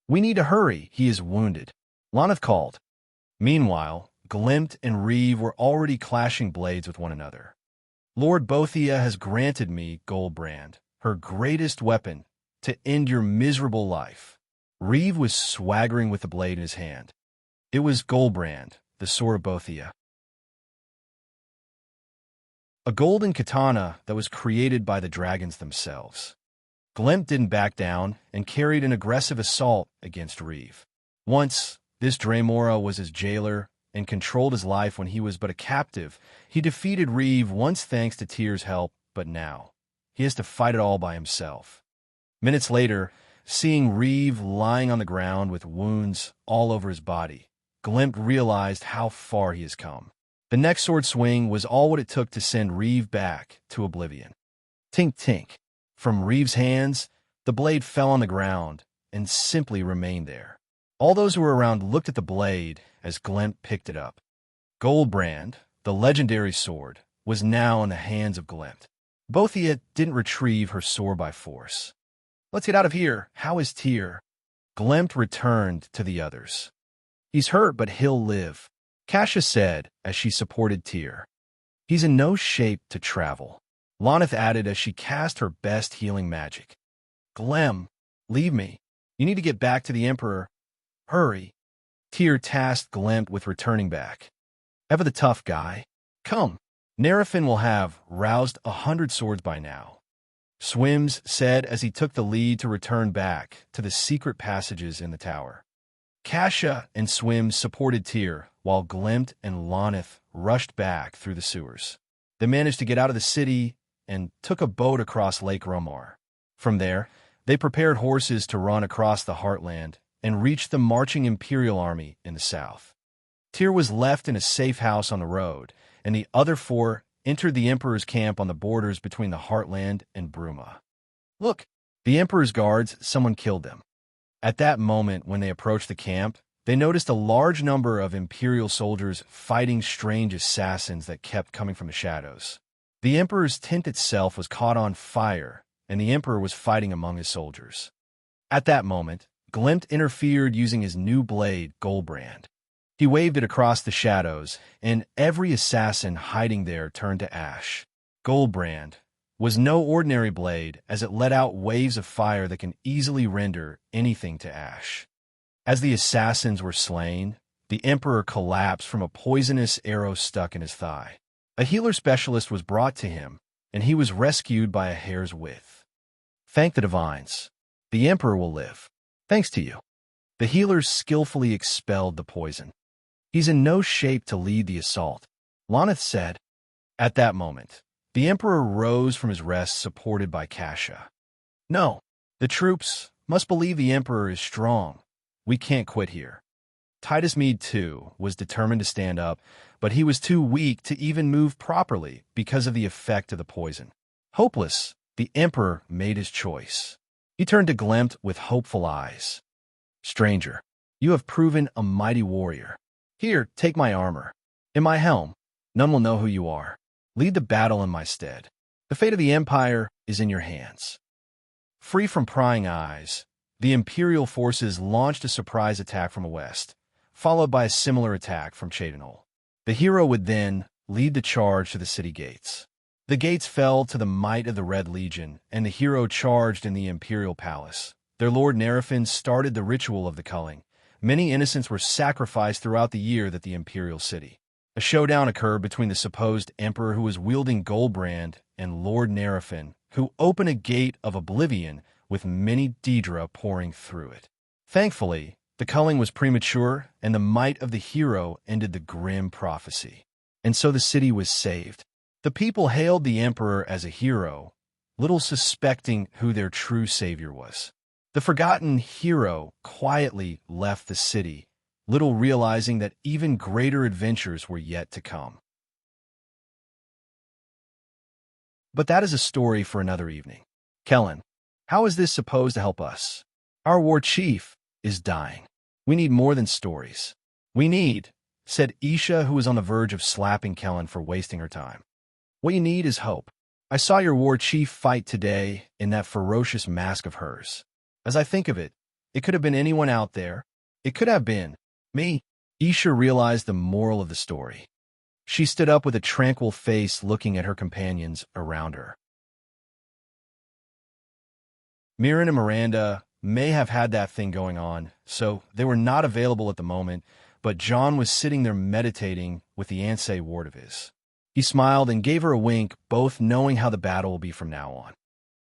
We need to hurry, he is wounded. Lonith called. Meanwhile, Glimt and Reeve were already clashing blades with one another. Lord Bothia has granted me Goldbrand, her greatest weapon, to end your miserable life. Reeve was swaggering with the blade in his hand. It was Goldbrand, the sword of Bothia. A golden katana that was created by the dragons themselves. Glimt didn't back down and carried an aggressive assault against Reeve. Once, this Dremora was his jailer and controlled his life when he was but a captive. He defeated Reeve once thanks to Tyr's help, but now he has to fight it all by himself. Minutes later, seeing Reeve lying on the ground with wounds all over his body, Glimt realized how far he has come. The next sword swing was all what it took to send Reeve back to oblivion. Tink tink. From Reeve's hands, the blade fell on the ground and simply remained there. All those who were around looked at the blade as Glimt picked it up. Goldbrand, the legendary sword, was now in the hands of Glimt. Bothia didn't retrieve her sword by force. Let's get out of here. How is Tyr? Glimt returned to the others. He's hurt, but he'll live, Kasia said as she supported Tyr. He's in no shape to travel, Lonith added as she cast her best healing magic. Glem, leave me. You need to get back to the Emperor. Hurry. Tyr tasked Glimt with returning back. Ever the tough guy? Come. Nerafin will have roused 100 swords by now, Swims said as he took the lead to return back to the secret passages in the tower. Kasia and Swims supported Tyr, while Glimt and Lonith rushed back through the sewers. They managed to get out of the city and took a boat across Lake Romar. From there, they prepared horses to run across the heartland and reached the marching Imperial army in the south. Tyr was left in a safe house on the road, and the other four entered the Emperor's camp on the borders between the Heartland and Bruma. Look, the Emperor's guards, someone killed them. At that moment, when they approached the camp, they noticed a large number of Imperial soldiers fighting strange assassins that kept coming from the shadows. The Emperor's tent itself was caught on fire, and the Emperor was fighting among his soldiers. At that moment, Glimt interfered using his new blade, Goldbrand. He waved it across the shadows, and every assassin hiding there turned to ash. Goldbrand was no ordinary blade, as it let out waves of fire that can easily render anything to ash. As the assassins were slain, the Emperor collapsed from a poisonous arrow stuck in his thigh. A healer specialist was brought to him, and he was rescued by a hair's width. Thank the divines. The Emperor will live. Thanks to you. The healers skillfully expelled the poison. He's in no shape to lead the assault, Lonith said. At that moment, the Emperor rose from his rest supported by Kasia. No, the troops must believe the Emperor is strong. We can't quit here. Titus Mead, too, was determined to stand up, but he was too weak to even move properly because of the effect of the poison. Hopeless, the Emperor made his choice. He turned to Glimt with hopeful eyes. Stranger, you have proven a mighty warrior. Here, take my armor. In my helm, none will know who you are. Lead the battle in my stead. The fate of the Empire is in your hands. Free from prying eyes, the Imperial forces launched a surprise attack from the west, followed by a similar attack from Cheydinhal. The hero would then lead the charge to the city gates. The gates fell to the might of the Red Legion, and the hero charged in the Imperial palace. Their lord Nerafin started the ritual of the culling. Many innocents were sacrificed throughout the year that the Imperial city. A showdown occurred between the supposed Emperor who was wielding Goldbrand and Lord Nerafin, who opened a gate of oblivion with many Daedra pouring through it. Thankfully, the culling was premature, and the might of the hero ended the grim prophecy. And so the city was saved. The people hailed the Emperor as a hero, little suspecting who their true savior was. The forgotten hero quietly left the city, little realizing that even greater adventures were yet to come. But that is a story for another evening. Kellen, how is this supposed to help us? Our war chief is dying. We need more than stories. We need, said Isha, who was on the verge of slapping Kellen for wasting her time. What you need is hope. I saw your war chief fight today in that ferocious mask of hers. As I think of it, it could have been anyone out there. It could have been me. Isha realized the moral of the story. She stood up with a tranquil face looking at her companions around her. Mirren and Miranda may have had that thing going on, so they were not available at the moment, but John was sitting there meditating with the Ansei ward of his. He smiled and gave her a wink, both knowing how the battle will be from now on.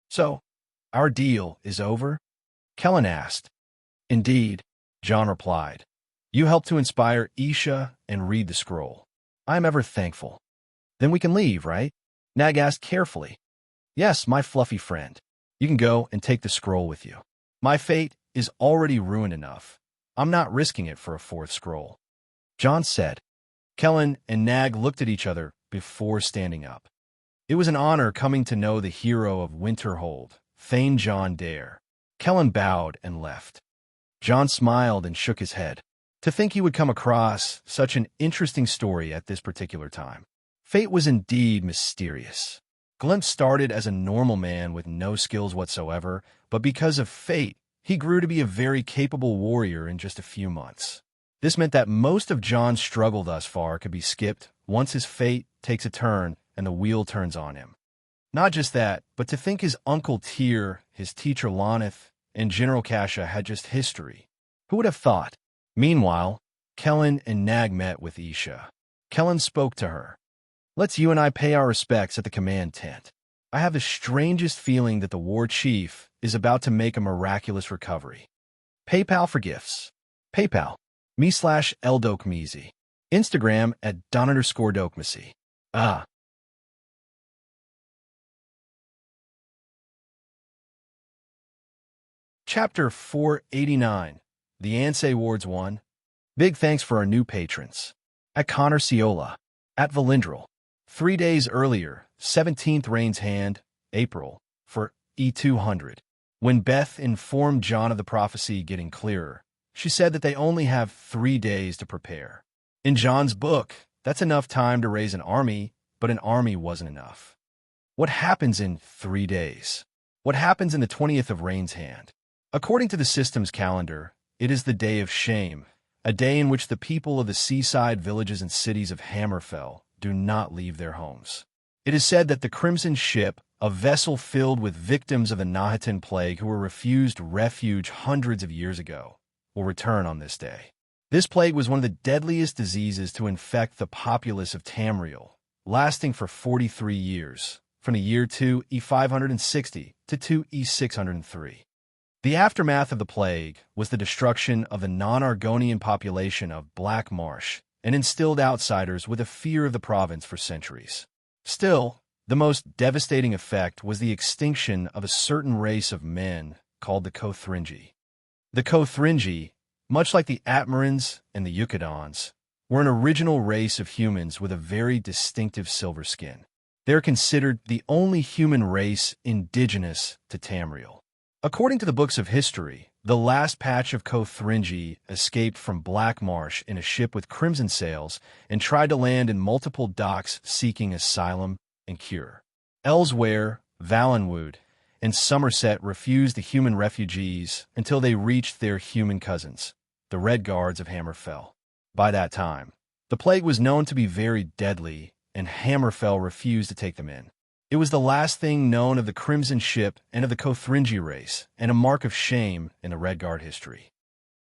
So, our deal is over? Kellen asked. Indeed, John replied. You helped to inspire Isha and read the scroll. I am ever thankful. Then we can leave, right? Nag asked carefully. Yes, my fluffy friend. You can go and take the scroll with you. My fate is already ruined enough. I'm not risking it for a fourth scroll. John said. Kellen and Nag looked at each other before standing up. It was an honor coming to know the hero of Winterhold, Thane John Dare. Kellen bowed and left. John smiled and shook his head. To think he would come across such an interesting story at this particular time. Fate was indeed mysterious. Glimpse started as a normal man with no skills whatsoever, but because of fate, he grew to be a very capable warrior in just a few months. This meant that most of John's struggle thus far could be skipped once his fate takes a turn and the wheel turns on him. Not just that, but to think his Uncle Tyr, his teacher Lonith, and General Kasha had just history. Who would have thought? Meanwhile, Kellen and Nag met with Isha. Kellen spoke to her. "Let's you and I pay our respects at the command tent. I have the strangest feeling that the war chief is about to make a miraculous recovery. PayPal for gifts. PayPal. me/Eldokmezi. Instagram at Don_Dokmesi. Ah. Chapter 489. The Ansei Wards 1. Big thanks for our new patrons. At Connor Ciola. At Valindrel. 3 days earlier, 17th Rain's Hand, April, for E200. When Beth informed John of the prophecy getting clearer, she said that they only have 3 days to prepare. In John's book, that's enough time to raise an army, but an army wasn't enough. What happens in 3 days? What happens in the 20th of Rain's Hand? According to the system's calendar, it is the Day of Shame, a day in which the people of the seaside villages and cities of Hammerfell do not leave their homes. It is said that the Crimson Ship, a vessel filled with victims of the Nahatin Plague who were refused refuge hundreds of years ago, will return on this day. This plague was one of the deadliest diseases to infect the populace of Tamriel, lasting for 43 years, from the year 2 E560 to 2 E603. The aftermath of the plague was the destruction of the non-Argonian population of Black Marsh and instilled outsiders with a fear of the province for centuries. Still, the most devastating effect was the extinction of a certain race of men called the Kothringi. The Kothringi, much like the Atmarans and the Yukadons, were an original race of humans with a very distinctive silver skin. They're considered the only human race indigenous to Tamriel. According to the books of history, the last patch of Kothringi escaped from Black Marsh in a ship with crimson sails and tried to land in multiple docks seeking asylum and cure. Elsewhere, Valenwood and Somerset refused the human refugees until they reached their human cousins, the Red Guards of Hammerfell. By that time, the plague was known to be very deadly, and Hammerfell refused to take them in. It was the last thing known of the Crimson Ship and of the Kothringi race, and a mark of shame in the Red Guard history.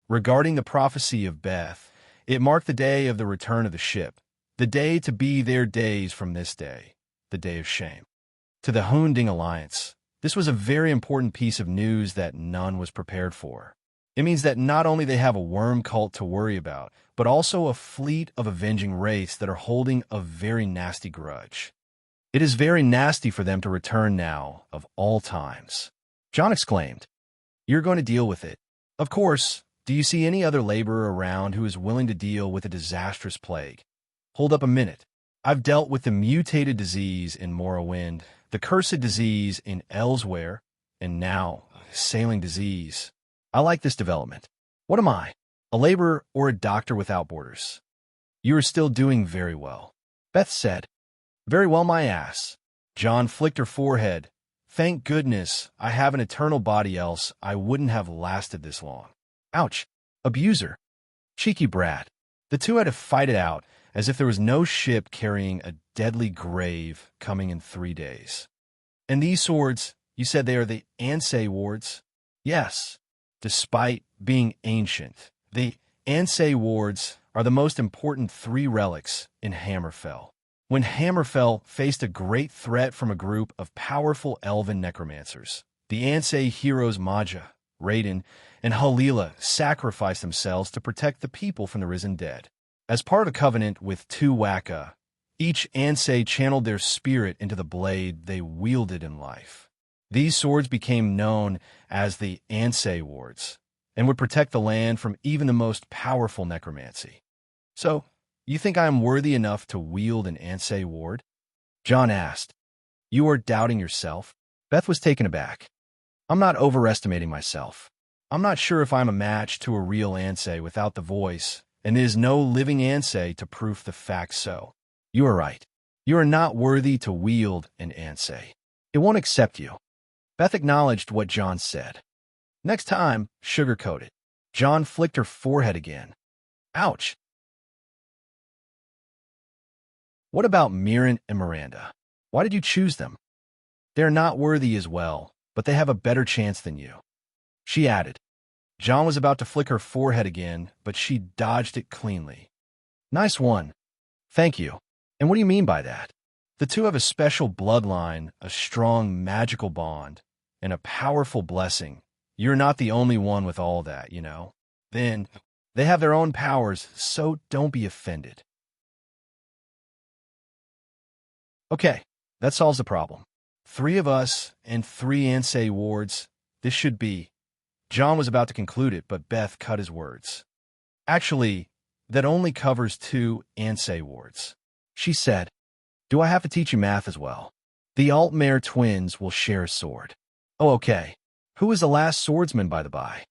Regarding the prophecy of Beth, it marked the day of the return of the ship, the day to be their days from this day, the day of shame. To the Hunding Alliance, this was a very important piece of news that none was prepared for. It means that not only they have a worm cult to worry about, but also a fleet of avenging wraiths that are holding a very nasty grudge. It is very nasty for them to return now, of all times. John exclaimed, "You're going to deal with it. Of course, do you see any other laborer around who is willing to deal with a disastrous plague? Hold up a minute. I've dealt with the mutated disease in Morrowind, the cursed disease in Elsewhere, and now, sailing disease. I like this development. What am I? A laborer or a doctor without borders?" "You are still doing very well," Beth said. "Very well, my ass." John flicked her forehead. "Thank goodness I have an eternal body, else I wouldn't have lasted this long." Ouch. Abuser. Cheeky brat. The two had to fight it out, as if there was no ship carrying a deadly grave coming in 3 days. "And these swords, you said they are the Ansei wards?" "Yes. Despite being ancient, the Ansei wards are the most important 3 relics in Hammerfell. When Hammerfell faced a great threat from a group of powerful elven necromancers, the Ansei heroes Maja, Raiden, and Halila sacrificed themselves to protect the people from the risen dead. As part of a covenant with Tuwaka, each Ansei channeled their spirit into the blade they wielded in life. These swords became known as the Ansei wards, and would protect the land from even the most powerful necromancy. "So, you think I am worthy enough to wield an Ansei ward?" John asked. "You are doubting yourself?" Beth was taken aback. "I'm not overestimating myself. I'm not sure if I'm a match to a real Ansei without the voice, and there's no living Ansei to prove the fact so." "You are right. You are not worthy to wield an Ansei. It won't accept you. Beth acknowledged what John said. Next time, sugarcoat it. John flicked her forehead again. Ouch. What about Mirren and Miranda? Why did you choose them? They're not worthy as well, but they have a better chance than you. She added. John was about to flick her forehead again, but she dodged it cleanly. Nice one. Thank you. And what do you mean by that? The two have a special bloodline, a strong magical bond, and a powerful blessing. You're not the only one with all that, you know. Then, they have their own powers, so don't be offended. Okay, that solves the problem. 3 of us and 3 Ansei wards. This should be. John was about to conclude it, but Beth cut his words. Actually, that only covers 2 Ansei wards. She said, do I have to teach you math as well? The Altmare twins will share a sword. Oh, okay. Who is the last swordsman, by the by?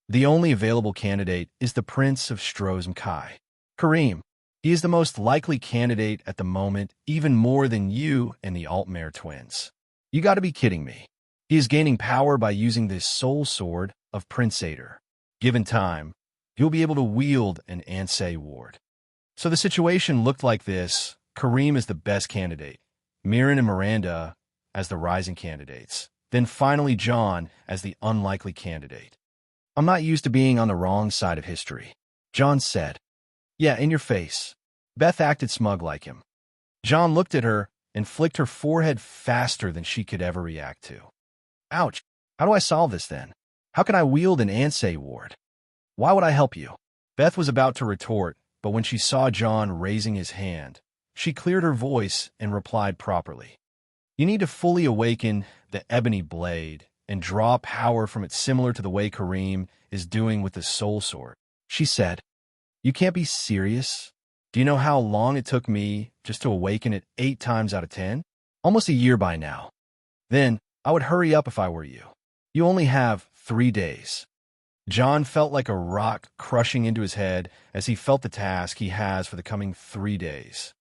The only available candidate is the Prince of Strozm Kai. Kareem. He is the most likely candidate at the moment, even more than you and the Altmare twins. You gotta be kidding me. He is gaining power by using this soul sword of Prince Ader. Given time, he'll be able to wield an Ansei ward. So the situation looked like this. Kareem is the best candidate, Mirren and Miranda as the rising candidates, then finally John as the unlikely candidate. I'm not used to being on the wrong side of history, John said. Yeah, in your face. Beth acted smug like him. John looked at her and flicked her forehead faster than she could ever react to. Ouch. How do I solve this then? How can I wield an Ansei ward? Why would I help you? Beth was about to retort, but when she saw John raising his hand, she cleared her voice and replied properly. You need to fully awaken the ebony blade and draw power from it similar to the way Kareem is doing with the soul sword. She said, you can't be serious. Do you know how long it took me just to awaken it 8 times out of 10? Almost a year by now. Then, I would hurry up if I were you. You only have 3 days. John felt like a rock crushing into his head as he felt the task he has for the coming 3 days.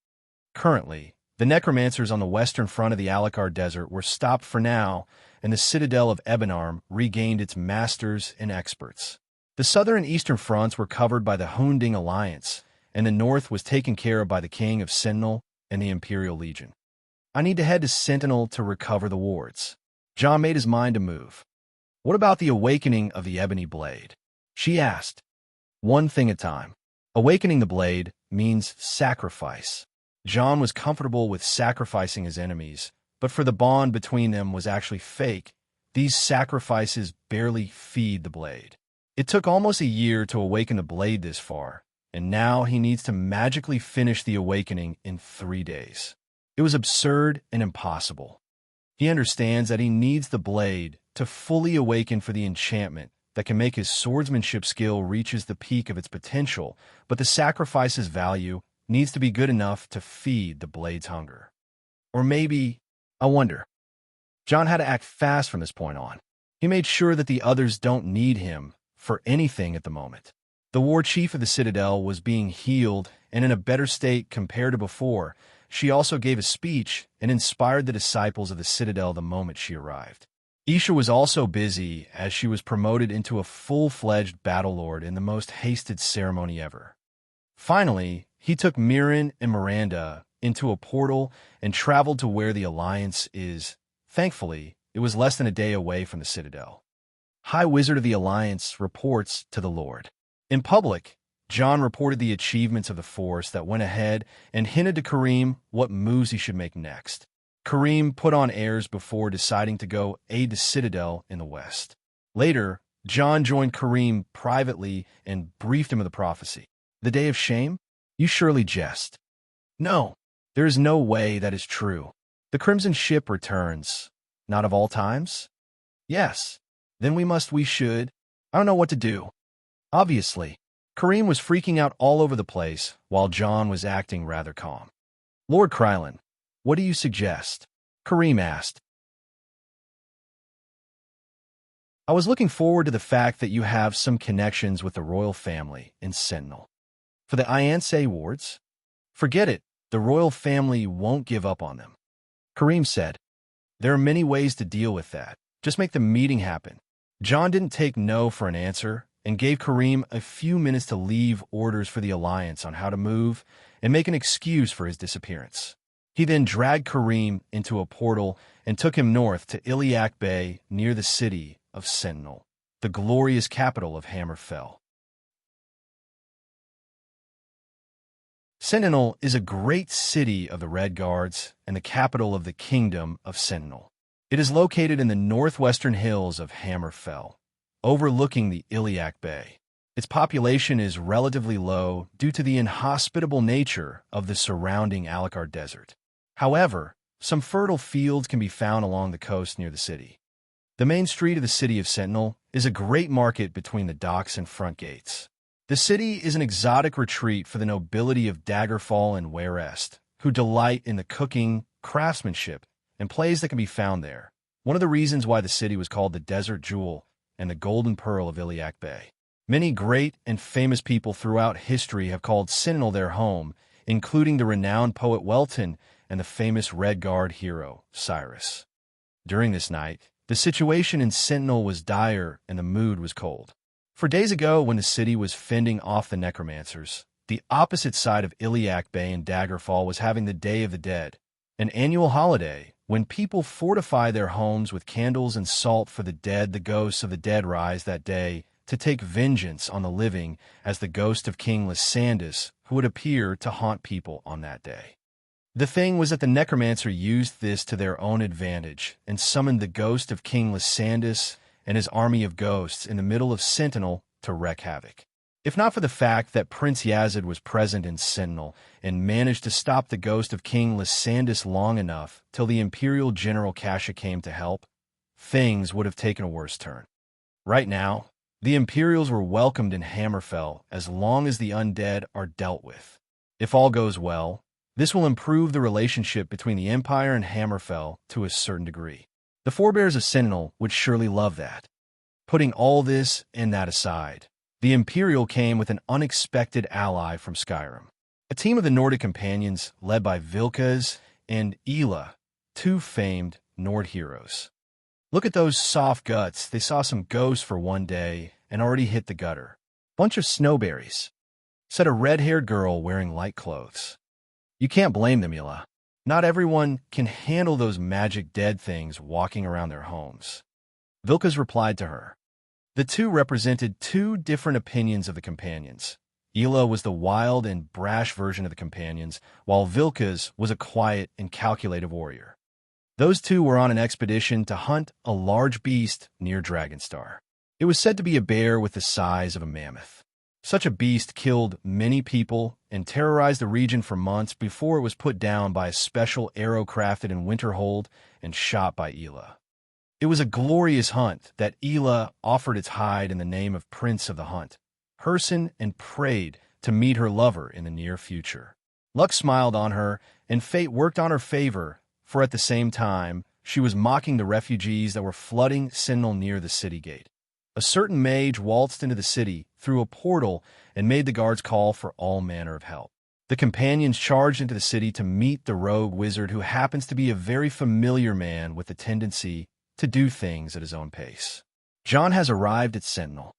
Currently, the necromancers on the western front of the Alikar Desert were stopped for now, and the citadel of Ebenarm regained its masters and experts. The southern and eastern fronts were covered by the Hunding Alliance, and the north was taken care of by the King of Sentinel and the Imperial Legion. I need to head to Sentinel to recover the wards. John made his mind to move. What about the awakening of the ebony blade? She asked. One thing at a time. Awakening the blade means sacrifice. John was comfortable with sacrificing his enemies, but for the bond between them was actually fake. These sacrifices barely feed the blade. It took almost a year to awaken the blade this far, and now he needs to magically finish the awakening in 3 days. It was absurd and impossible. He understands that he needs the blade to fully awaken for the enchantment that can make his swordsmanship skill reaches the peak of its potential, but the sacrifice's value needs to be good enough to feed the blade's hunger. Or maybe, I wonder. John had to act fast from this point on. He made sure that the others don't need him for anything at the moment. The war chief of the Citadel was being healed and in a better state compared to before. She also gave a speech and inspired the disciples of the Citadel the moment she arrived. Isha was also busy as she was promoted into a full-fledged battle lord in the most hasted ceremony ever. Finally, he took Mirren and Miranda into a portal and traveled to where the Alliance is. Thankfully, it was less than a day away from the Citadel. High Wizard of the Alliance reports to the Lord. In public, John reported the achievements of the force that went ahead and hinted to Kareem what moves he should make next. Kareem put on airs before deciding to go aid the Citadel in the west. Later, John joined Kareem privately and briefed him of the prophecy. The day of shame? You surely jest. No, there is no way that is true. The Crimson Ship returns. Not of all times? Yes. Then we should. I don't know what to do. Obviously, Kareem was freaking out all over the place while John was acting rather calm. Lord Krylin, what do you suggest? Kareem asked. I was looking forward to the fact that you have some connections with the royal family in Sentinel. For the Iansei wards? Forget it. The royal family won't give up on them. Kareem said, "There are many ways to deal with that. Just make the meeting happen." John didn't take no for an answer and gave Kareem a few minutes to leave orders for the Alliance on how to move and make an excuse for his disappearance. He then dragged Kareem into a portal and took him north to Iliac Bay near the city of Sentinel, the glorious capital of Hammerfell. Sentinel is a great city of the Red Guards and the capital of the Kingdom of Sentinel. It is located in the northwestern hills of Hammerfell, overlooking the Iliac Bay. Its population is relatively low due to the inhospitable nature of the surrounding Alucard Desert. However, some fertile fields can be found along the coast near the city. The main street of the city of Sentinel is a great market between the docks and front gates. The city is an exotic retreat for the nobility of Daggerfall and Warest, who delight in the cooking, craftsmanship, and plays that can be found there. One of the reasons why the city was called the Desert Jewel and the Golden Pearl of Iliac Bay. Many great and famous people throughout history have called Sentinel their home, including the renowned poet Welton and the famous Red Guard hero, Cyrus. During this night, the situation in Sentinel was dire and the mood was cold. For days ago, when the city was fending off the necromancers, the opposite side of Iliac Bay and Daggerfall was having the Day of the Dead, an annual holiday when people fortify their homes with candles and salt for the dead. The ghosts of the dead rise that day to take vengeance on the living as the ghost of King Lysandus, who would appear to haunt people on that day. The thing was that the necromancer used this to their own advantage and summoned the ghost of King Lysandus and his army of ghosts in the middle of Sentinel to wreak havoc. If not for the fact that Prince Yazid was present in Sentinel and managed to stop the ghost of King Lysandus long enough till the Imperial General Kasha came to help, things would have taken a worse turn. Right now, the Imperials were welcomed in Hammerfell as long as the undead are dealt with. If all goes well, this will improve the relationship between the Empire and Hammerfell to a certain degree. The forebears of Sentinel would surely love that. Putting all this and that aside, the Imperial came with an unexpected ally from Skyrim. A team of the Nordic companions led by Vilkas and Ela, two famed Nord heroes. Look at those soft guts. They saw some ghosts for one day and already hit the gutter. Bunch of snowberries, said a red-haired girl wearing light clothes. You can't blame them, Ela. Not everyone can handle those magic dead things walking around their homes. Vilkas replied to her. The two represented two different opinions of the companions. Ela was the wild and brash version of the companions, while Vilkas was a quiet and calculative warrior. Those two were on an expedition to hunt a large beast near Dragonstar. It was said to be a bear with the size of a mammoth. Such a beast killed many people and terrorized the region for months before it was put down by a special arrow crafted in Winterhold and shot by Ela. It was a glorious hunt that Ela offered its hide in the name of Prince of the Hunt, Herson, and prayed to meet her lover in the near future. Luck smiled on her, and fate worked on her favor, for at the same time, she was mocking the refugees that were flooding Sentinel near the city gate. A certain mage waltzed into the city through a portal and made the guards call for all manner of help. The companions charged into the city to meet the rogue wizard, who happens to be a very familiar man with a tendency to do things at his own pace. John has arrived at Sentinel.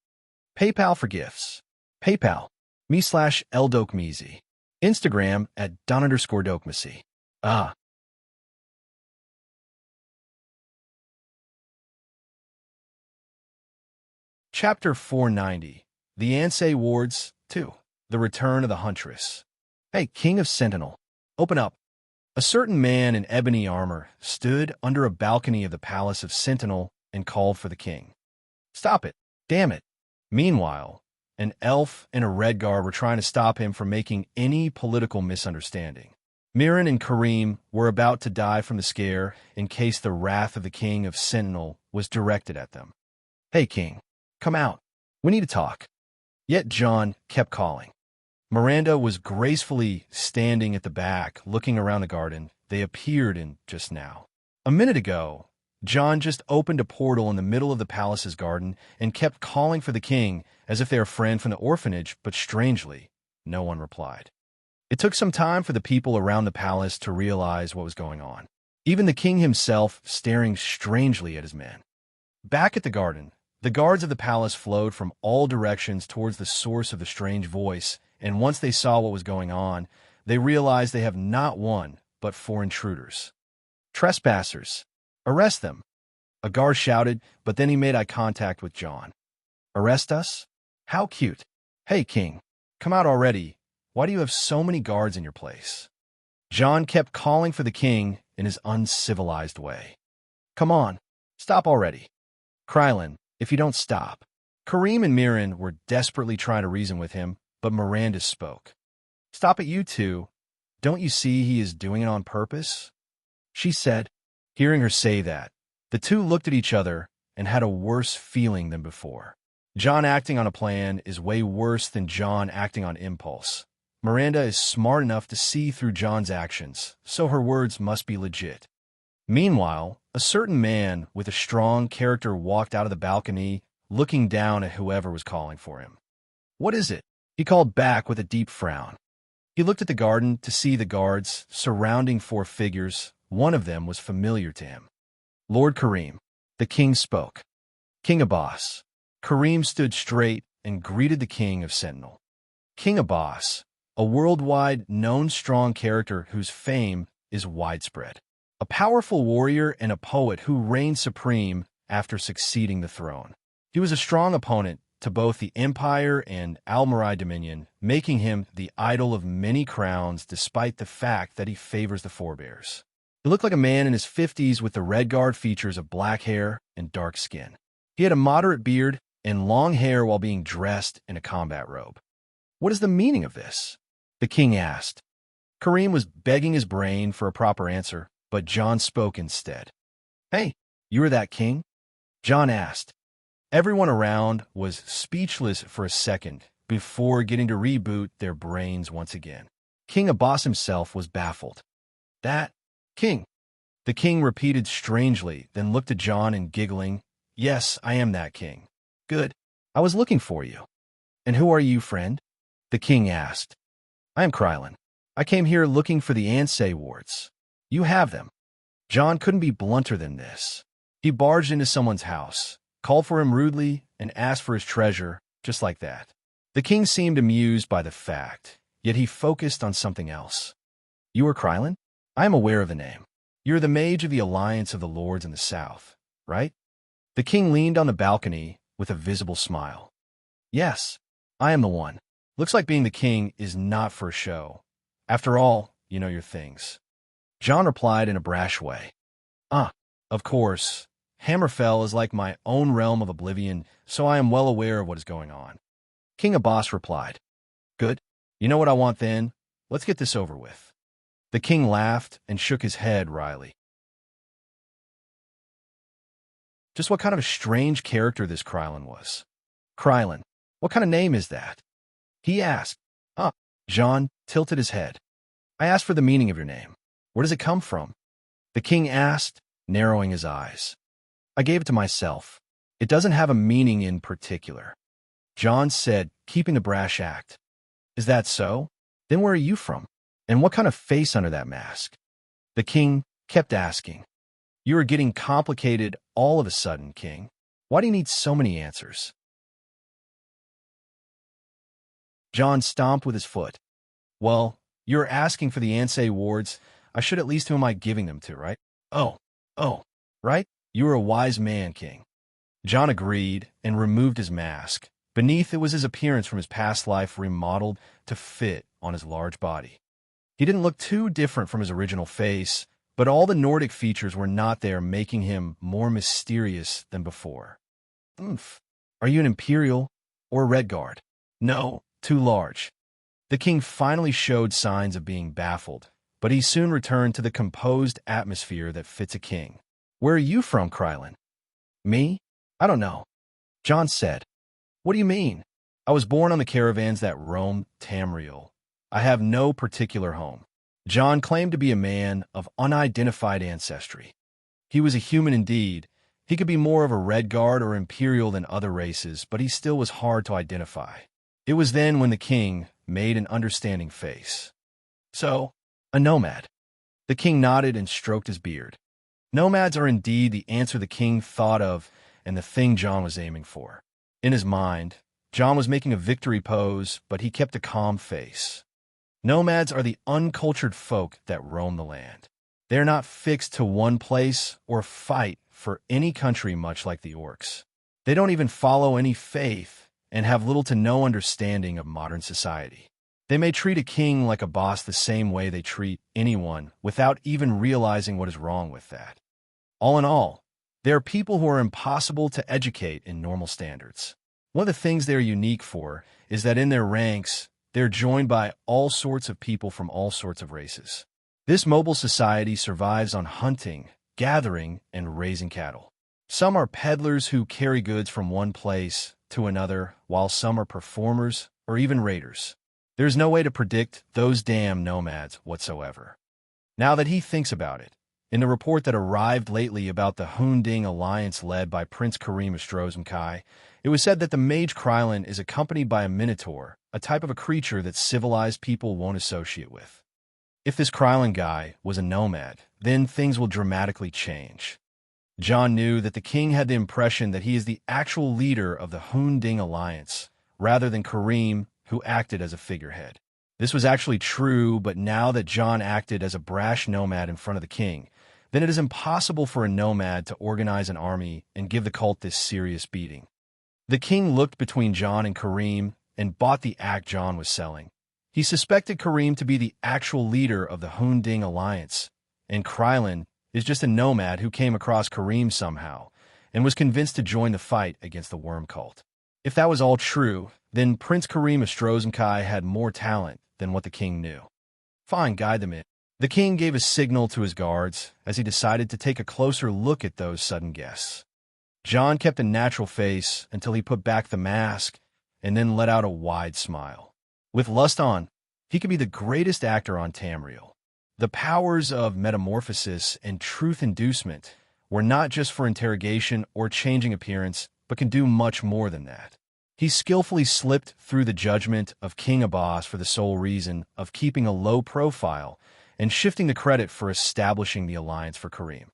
PayPal for gifts. PayPal, me/Eldokmezi. Instagram at Don_Dokmesi. Chapter 490. The Ansay Wards 2. The Return of the Huntress. Hey, King of Sentinel, open up. A certain man in ebony armor stood under a balcony of the Palace of Sentinel and called for the king. Stop it! Damn it! Meanwhile, an elf and a red guard were trying to stop him from making any political misunderstanding. Mirren and Kareem were about to die from the scare in case the wrath of the King of Sentinel was directed at them. Hey, King, come out. We need to talk. Yet John kept calling. Miranda was gracefully standing at the back, looking around the garden they appeared in just now. A minute ago, John just opened a portal in the middle of the palace's garden and kept calling for the king as if they were a friend from the orphanage, but strangely, no one replied. It took some time for the people around the palace to realize what was going on. Even the king himself staring strangely at his men. Back at the garden, the guards of the palace flowed from all directions towards the source of the strange voice, and once they saw what was going on, they realized they have not one, but 4 intruders. Trespassers! Arrest them! A guard shouted, but then he made eye contact with John. Arrest us? How cute. Hey, king, come out already. Why do you have so many guards in your place? John kept calling for the king in his uncivilized way. Come on, stop already. Krylin, if you don't stop. Kareem and Mirren were desperately trying to reason with him, but Miranda spoke. Stop it, you two. Don't you see he is doing it on purpose? She said. Hearing her say that, the two looked at each other and had a worse feeling than before. John acting on a plan is way worse than John acting on impulse. Miranda is smart enough to see through John's actions, so her words must be legit. Meanwhile, a certain man with a strong character walked out of the balcony, looking down at whoever was calling for him. What is it? He called back with a deep frown. He looked at the garden to see the guards surrounding 4 figures. One of them was familiar to him. Lord Kareem. The king spoke. King Abbas. Kareem stood straight and greeted the king of Sentinel. King Abbas, a worldwide known strong character whose fame is widespread. A powerful warrior and a poet who reigned supreme after succeeding the throne. He was a strong opponent to both the Empire and Almorai Dominion, making him the idol of many crowns despite the fact that he favors the forebears. He looked like a man in his 50s with the Redguard features of black hair and dark skin. He had a moderate beard and long hair while being dressed in a combat robe. What is the meaning of this? The king asked. Kareem was begging his brain for a proper answer, but John spoke instead. Hey, you are that king? John asked. Everyone around was speechless for a second before getting to reboot their brains once again. King Abbas himself was baffled. That king? The king repeated strangely, then looked at John and giggling. Yes, I am that king. Good. I was looking for you. And who are you, friend? The king asked. I am Krylin. I came here looking for the Ansei wards. You have them. John couldn't be blunter than this. He barged into someone's house, called for him rudely, and asked for his treasure, just like that. The king seemed amused by the fact, yet he focused on something else. You are Krylin? I am aware of the name. You're the mage of the Alliance of the Lords in the South, right? The king leaned on the balcony with a visible smile. Yes, I am the one. Looks like being the king is not for a show. After all, you know your things. John replied in a brash way. Of course. Hammerfell is like my own realm of oblivion, so I am well aware of what is going on. King Abbas replied. Good. You know what I want then? Let's get this over with. The king laughed and shook his head wryly. Just what kind of a strange character this Krylin was. Krylin, what kind of name is that? He asked. John tilted his head. I asked for the meaning of your name. Where does it come from? The king asked, narrowing his eyes. I gave it to myself. It doesn't have a meaning in particular. John said, keeping the brash act. Is that so? Then where are you from? And what kind of face under that mask? The king kept asking. You are getting complicated all of a sudden, king. Why do you need so many answers? John stomped with his foot. Well, you're asking for the Ansei wards. I should at least who am I giving them to, right? Oh, right? You are a wise man, king. John agreed and removed his mask. Beneath it was his appearance from his past life remodeled to fit on his large body. He didn't look too different from his original face, but all the Nordic features were not there, making him more mysterious than before. Are you an Imperial or a Redguard? No, too large. The king finally showed signs of being baffled, but he soon returned to the composed atmosphere that fits a king. Where are you from, Krylin? Me? I don't know. John said. What do you mean? I was born on the caravans that roam Tamriel. I have no particular home. John claimed to be a man of unidentified ancestry. He was a human indeed. He could be more of a Redguard or Imperial than other races, but he still was hard to identify. It was then when the king made an understanding face. So, a nomad. The king nodded and stroked his beard. Nomads are indeed the answer the king thought of and the thing John was aiming for. In his mind, John was making a victory pose, but he kept a calm face. Nomads are the uncultured folk that roam the land. They are not fixed to one place or fight for any country, much like the orcs. They don't even follow any faith and have little to no understanding of modern society. They may treat a king like a boss the same way they treat anyone without even realizing what is wrong with that. All in all, they are people who are impossible to educate in normal standards. One of the things they are unique for is that in their ranks, they're joined by all sorts of people from all sorts of races. This mobile society survives on hunting, gathering, and raising cattle. Some are peddlers who carry goods from one place to another, while some are performers or even raiders. There's no way to predict those damn nomads whatsoever. Now that he thinks about it, in the report that arrived lately about the Hunding alliance led by Prince Karim of Strozmkai, it was said that the mage Krylin is accompanied by a minotaur, a type of a creature that civilized people won't associate with. If this Krylin guy was a nomad, then things will dramatically change. John knew that the king had the impression that he is the actual leader of the Hunding alliance, rather than Karim, who acted as a figurehead. This was actually true, but now that John acted as a brash nomad in front of the king, then it is impossible for a nomad to organize an army and give the cult this serious beating. The king looked between John and Karim and bought the act John was selling. He suspected Karim to be the actual leader of the Hunding alliance, and Krylin is just a nomad who came across Karim somehow and was convinced to join the fight against the worm cult. If that was all true, then Prince Karim of Strozmkai had more talent than what the king knew. Fine, guide them in. The king gave a signal to his guards as he decided to take a closer look at those sudden guests. John kept a natural face until he put back the mask and then let out a wide smile. With lust on, he could be the greatest actor on Tamriel. The powers of metamorphosis and truth inducement were not just for interrogation or changing appearance, but can do much more than that. He skillfully slipped through the judgment of King Abbas for the sole reason of keeping a low profile and shifting the credit for establishing the alliance for Karim.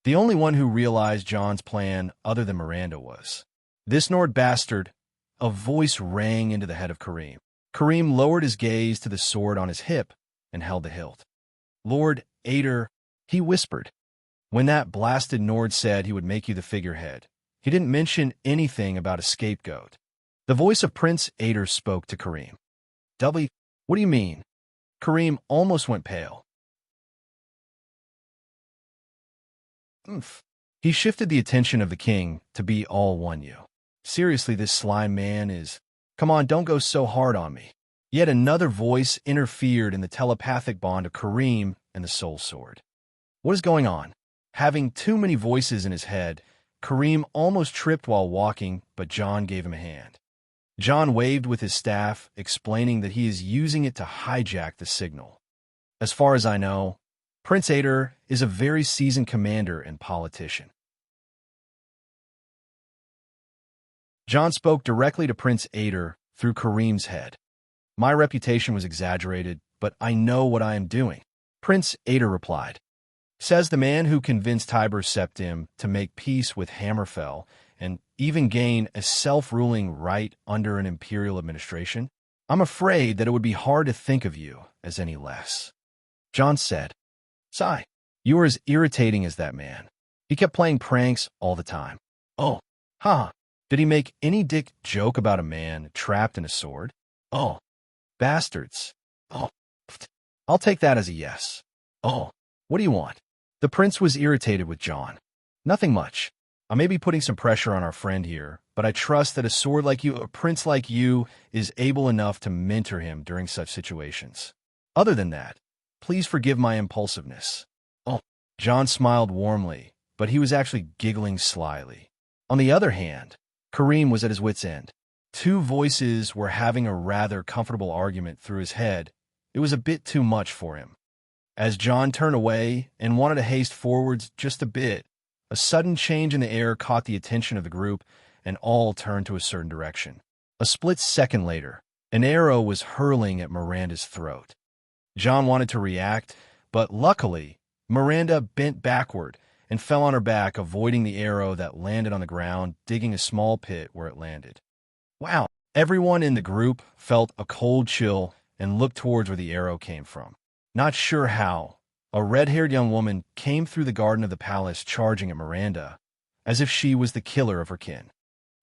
The only one who realized John's plan other than Miranda was this Nord bastard. A voice rang into the head of Karim. Karim lowered his gaze to the sword on his hip and held the hilt. Lord Ader, he whispered. When that blasted Nord said he would make you the figurehead, he didn't mention anything about a scapegoat. The voice of Prince Ader spoke to Karim. W, what do you mean? Karim almost went pale. He shifted the attention of the king to be all one you. Seriously, this slime man is... Come on, don't go so hard on me. Yet another voice interfered in the telepathic bond of Karim and the soul sword. What is going on? Having too many voices in his head, Karim almost tripped while walking, but John gave him a hand. John waved with his staff, explaining that he is using it to hijack the signal. As far as I know, Prince Ader is a very seasoned commander and politician. John spoke directly to Prince Ader through Karim's head. My reputation was exaggerated, but I know what I am doing. Prince Ader replied. Says the man who convinced Tiber Septim to make peace with Hammerfell and even gain a self-ruling right under an imperial administration. I'm afraid that it would be hard to think of you as any less. John said, Sigh, you are as irritating as that man. He kept playing pranks all the time. Oh, huh. Did he make any dick joke about a man trapped in a sword? Oh, bastards. Oh, I'll take that as a yes. Oh, what do you want? The prince was irritated with John. Nothing much. I may be putting some pressure on our friend here, but I trust that a sword like you, a prince like you, is able enough to mentor him during such situations. Other than that, please forgive my impulsiveness. Oh, John smiled warmly, but he was actually giggling slyly. On the other hand, Karim was at his wit's end. Two voices were having a rather comfortable argument through his head. It was a bit too much for him. As John turned away and wanted to haste forwards just a bit, a sudden change in the air caught the attention of the group, and all turned to a certain direction. A split second later, an arrow was hurling at Miranda's throat. John wanted to react, but luckily, Miranda bent backward and fell on her back, avoiding the arrow that landed on the ground, digging a small pit where it landed. Wow! Everyone in the group felt a cold chill and looked towards where the arrow came from. Not sure how, a red-haired young woman came through the garden of the palace charging at Miranda, as if she was the killer of her kin.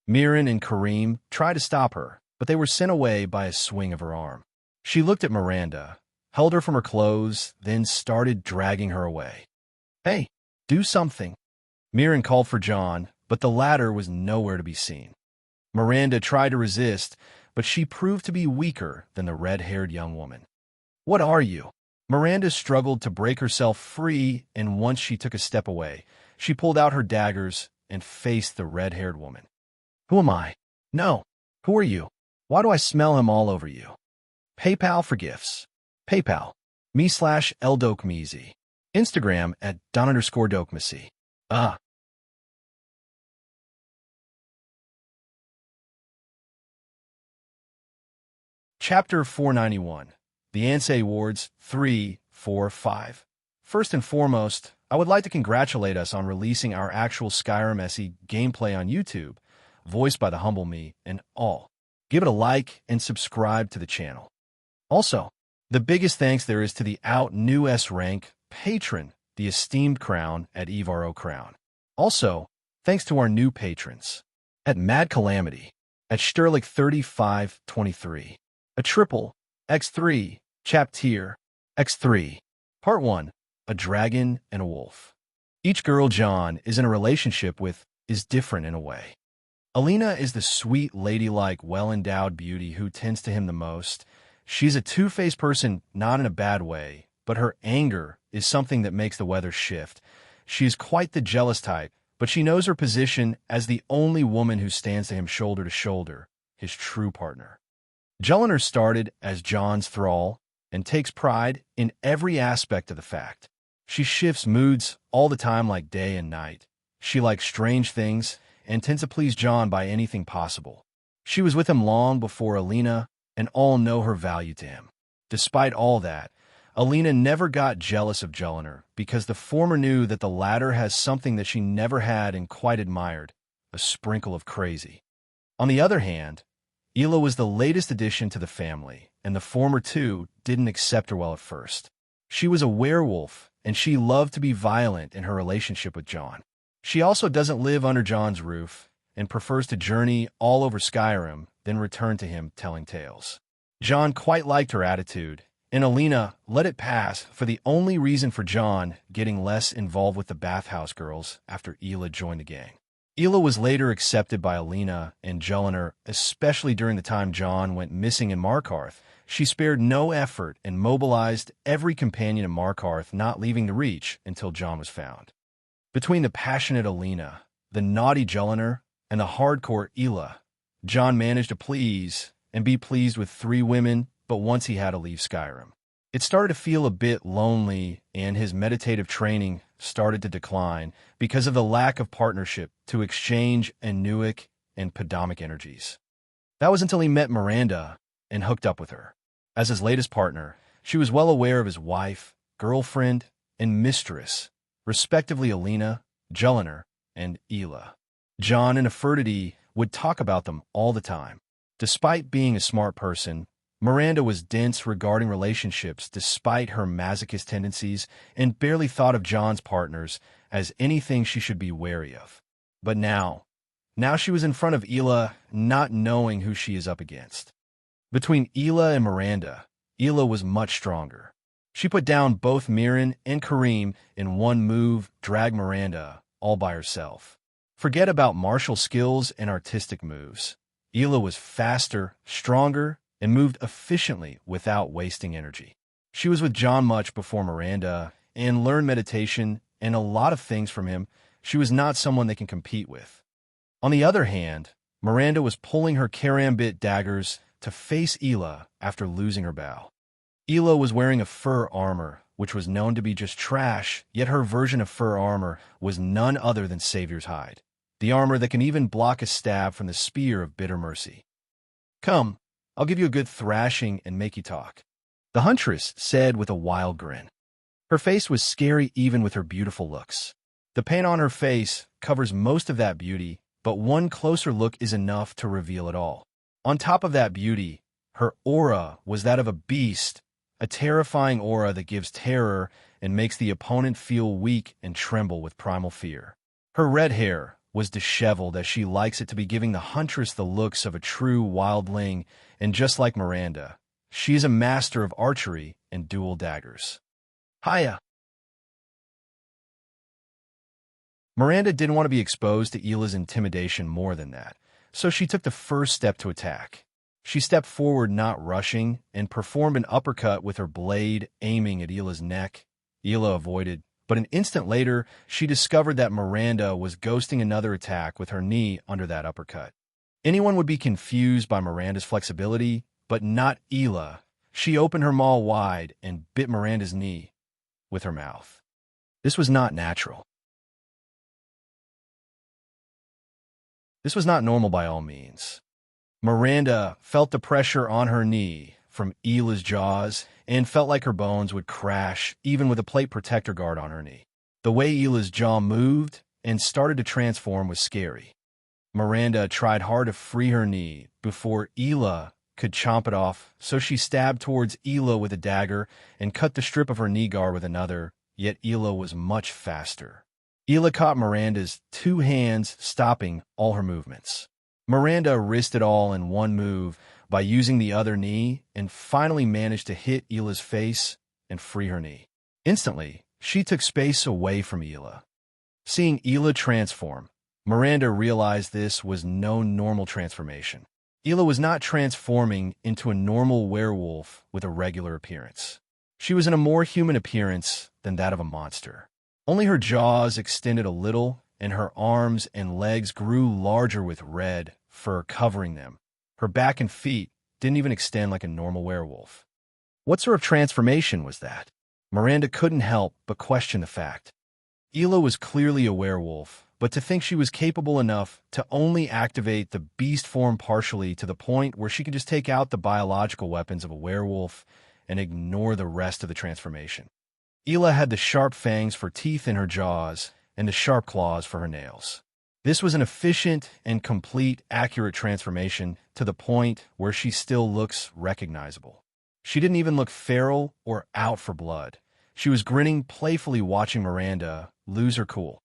Miran and Kareem tried to stop her, but they were sent away by a swing of her arm. She looked at Miranda, held her from her clothes, then started dragging her away. "Hey, do something." Miran called for John, but the latter was nowhere to be seen. Miranda tried to resist, but she proved to be weaker than the red-haired young woman. "What are you?" Miranda struggled to break herself free, and once she took a step away, she pulled out her daggers and faced the red-haired woman. "Who am I?" "No. Who are you? Why do I smell him all over you?" PayPal for gifts. PayPal. me/Eldokmezi. Instagram at @Don_Dokmesi. Chapter 491. The Ansei Awards 3, 4, 5. First and foremost, I would like to congratulate us on releasing our actual Skyrim SE gameplay on YouTube, voiced by the humble me and all. Give it a like and subscribe to the channel. Also, the biggest thanks there is to the new S-rank patron, the esteemed Crown at Evaro Crown. Also, thanks to our new patrons. At Mad Calamity, at Sterling 3523, a triple, X3, Chapter, X3. Part 1, a dragon and a wolf. Each girl John is in a relationship with is different in a way. Alina is the sweet, ladylike, well-endowed beauty who tends to him the most. She's a two-faced person, not in a bad way, but her anger is something that makes the weather shift. She is quite the jealous type, but she knows her position as the only woman who stands to him shoulder to shoulder, his true partner. Jellinar started as John's thrall and takes pride in every aspect of the fact. She shifts moods all the time like day and night. She likes strange things and tends to please John by anything possible. She was with him long before Alina, and all know her value to him. Despite all that, Alina never got jealous of Jellinar because the former knew that the latter has something that she never had and quite admired, a sprinkle of crazy. On the other hand, Ela was the latest addition to the family, and the former two didn't accept her well at first. She was a werewolf, and she loved to be violent in her relationship with John. She also doesn't live under John's roof and prefers to journey all over Skyrim, then return to him telling tales. John quite liked her attitude, and Alina let it pass for the only reason for John getting less involved with the bathhouse girls after Ela joined the gang. Ela was later accepted by Alina and Jellinar, especially during the time John went missing in Markarth. She spared no effort and mobilized every companion in Markarth, not leaving the Reach until John was found. Between the passionate Alina, the naughty Jellinar, and the hardcore Ela, John managed to please and be pleased with 3 women, but once he had to leave Skyrim. It started to feel a bit lonely, and his meditative training started to decline because of the lack of partnership to exchange Enuic and Podomic energies. That was until he met Miranda and hooked up with her. As his latest partner, she was well aware of his wife, girlfriend, and mistress, respectively Alina, Jellinar, and Ela. John and Nefertiti would talk about them all the time. Despite being a smart person, Miranda was dense regarding relationships despite her masochist tendencies and barely thought of John's partners as anything she should be wary of. But now she was in front of Ela, not knowing who she is up against. Between Ela and Miranda, Ela was much stronger. She put down both Miran and Kareem in one move, dragged Miranda all by herself. Forget about martial skills and artistic moves. Ela was faster, stronger, and moved efficiently without wasting energy. She was with John much before Miranda and learned meditation and a lot of things from him. She was not someone they can compete with. On the other hand, Miranda was pulling her karambit daggers to face Ela after losing her bow. Ela was wearing a fur armor, which was known to be just trash, yet her version of fur armor was none other than Savior's hide, the armor that can even block a stab from the spear of bitter mercy. "Come, I'll give you a good thrashing and make you talk." the huntress said with a wild grin. Her face was scary even with her beautiful looks. The paint on her face covers most of that beauty, but one closer look is enough to reveal it all. On top of that beauty, her aura was that of a beast, a terrifying aura that gives terror and makes the opponent feel weak and tremble with primal fear. Her red hair was disheveled as she likes it to be, giving the huntress the looks of a true wildling, and just like Miranda, she is a master of archery and dual daggers. Hiya! Miranda didn't want to be exposed to Hila's intimidation more than that, so she took the first step to attack. She stepped forward, not rushing, and performed an uppercut with her blade aiming at Hila's neck. Hila avoided, but an instant later, she discovered that Miranda was ghosting another attack with her knee under that uppercut. Anyone would be confused by Miranda's flexibility, but not Hila. She opened her maw wide and bit Miranda's knee with her mouth. This was not natural. This was not normal by all means. Miranda felt the pressure on her knee from Hila's jaws and felt like her bones would crash even with a plate protector guard on her knee. The way Hila's jaw moved and started to transform was scary. Miranda tried hard to free her knee before Hila could chomp it off, so she stabbed towards Hila with a dagger and cut the strip of her knee guard with another, yet Hila was much faster. Hila caught Miranda's two hands, stopping all her movements. Miranda risked it all in one move by using the other knee and finally managed to hit Hila's face and free her knee. Instantly, she took space away from Hila. Seeing Hila transform, Miranda realized this was no normal transformation. Hila was not transforming into a normal werewolf with a regular appearance. She was in a more human appearance than that of a monster. Only her jaws extended a little, and her arms and legs grew larger with red fur covering them. Her back and feet didn't even extend like a normal werewolf. What sort of transformation was that? Miranda couldn't help but question the fact. Hila was clearly a werewolf, but to think she was capable enough to only activate the beast form partially to the point where she could just take out the biological weapons of a werewolf and ignore the rest of the transformation. Hila had the sharp fangs for teeth in her jaws and the sharp claws for her nails. This was an efficient and complete, accurate transformation to the point where she still looks recognizable. She didn't even look feral or out for blood. She was grinning playfully, watching Miranda lose her cool.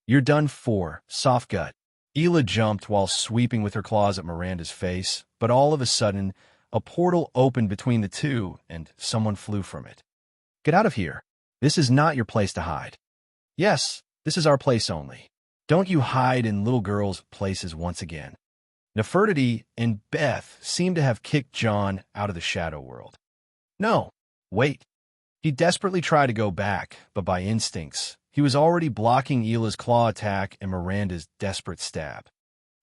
"You're done for, soft gut." Hila jumped while sweeping with her claws at Miranda's face, but all of a sudden, a portal opened between the two and someone flew from it. "Get out of here. This is not your place to hide." "Yes, this is our place only. Don't you hide in little girls' places once again." Nefertiti and Beth seemed to have kicked John out of the shadow world. "No, wait." He desperately tried to go back, but by instincts, he was already blocking Hila's claw attack and Miranda's desperate stab.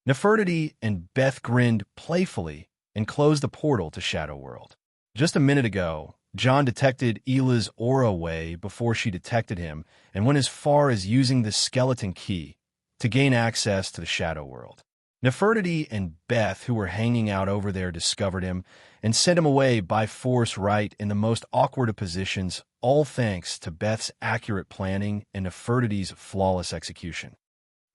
Nefertiti and Beth grinned playfully and closed the portal to Shadow World. Just a minute ago, John detected Hila's aura way before she detected him and went as far as using the skeleton key to gain access to the Shadow World. Nefertiti and Beth, who were hanging out over there, discovered him and sent him away by force right in the most awkward of positions, all thanks to Beth's accurate planning and Nefertiti's flawless execution.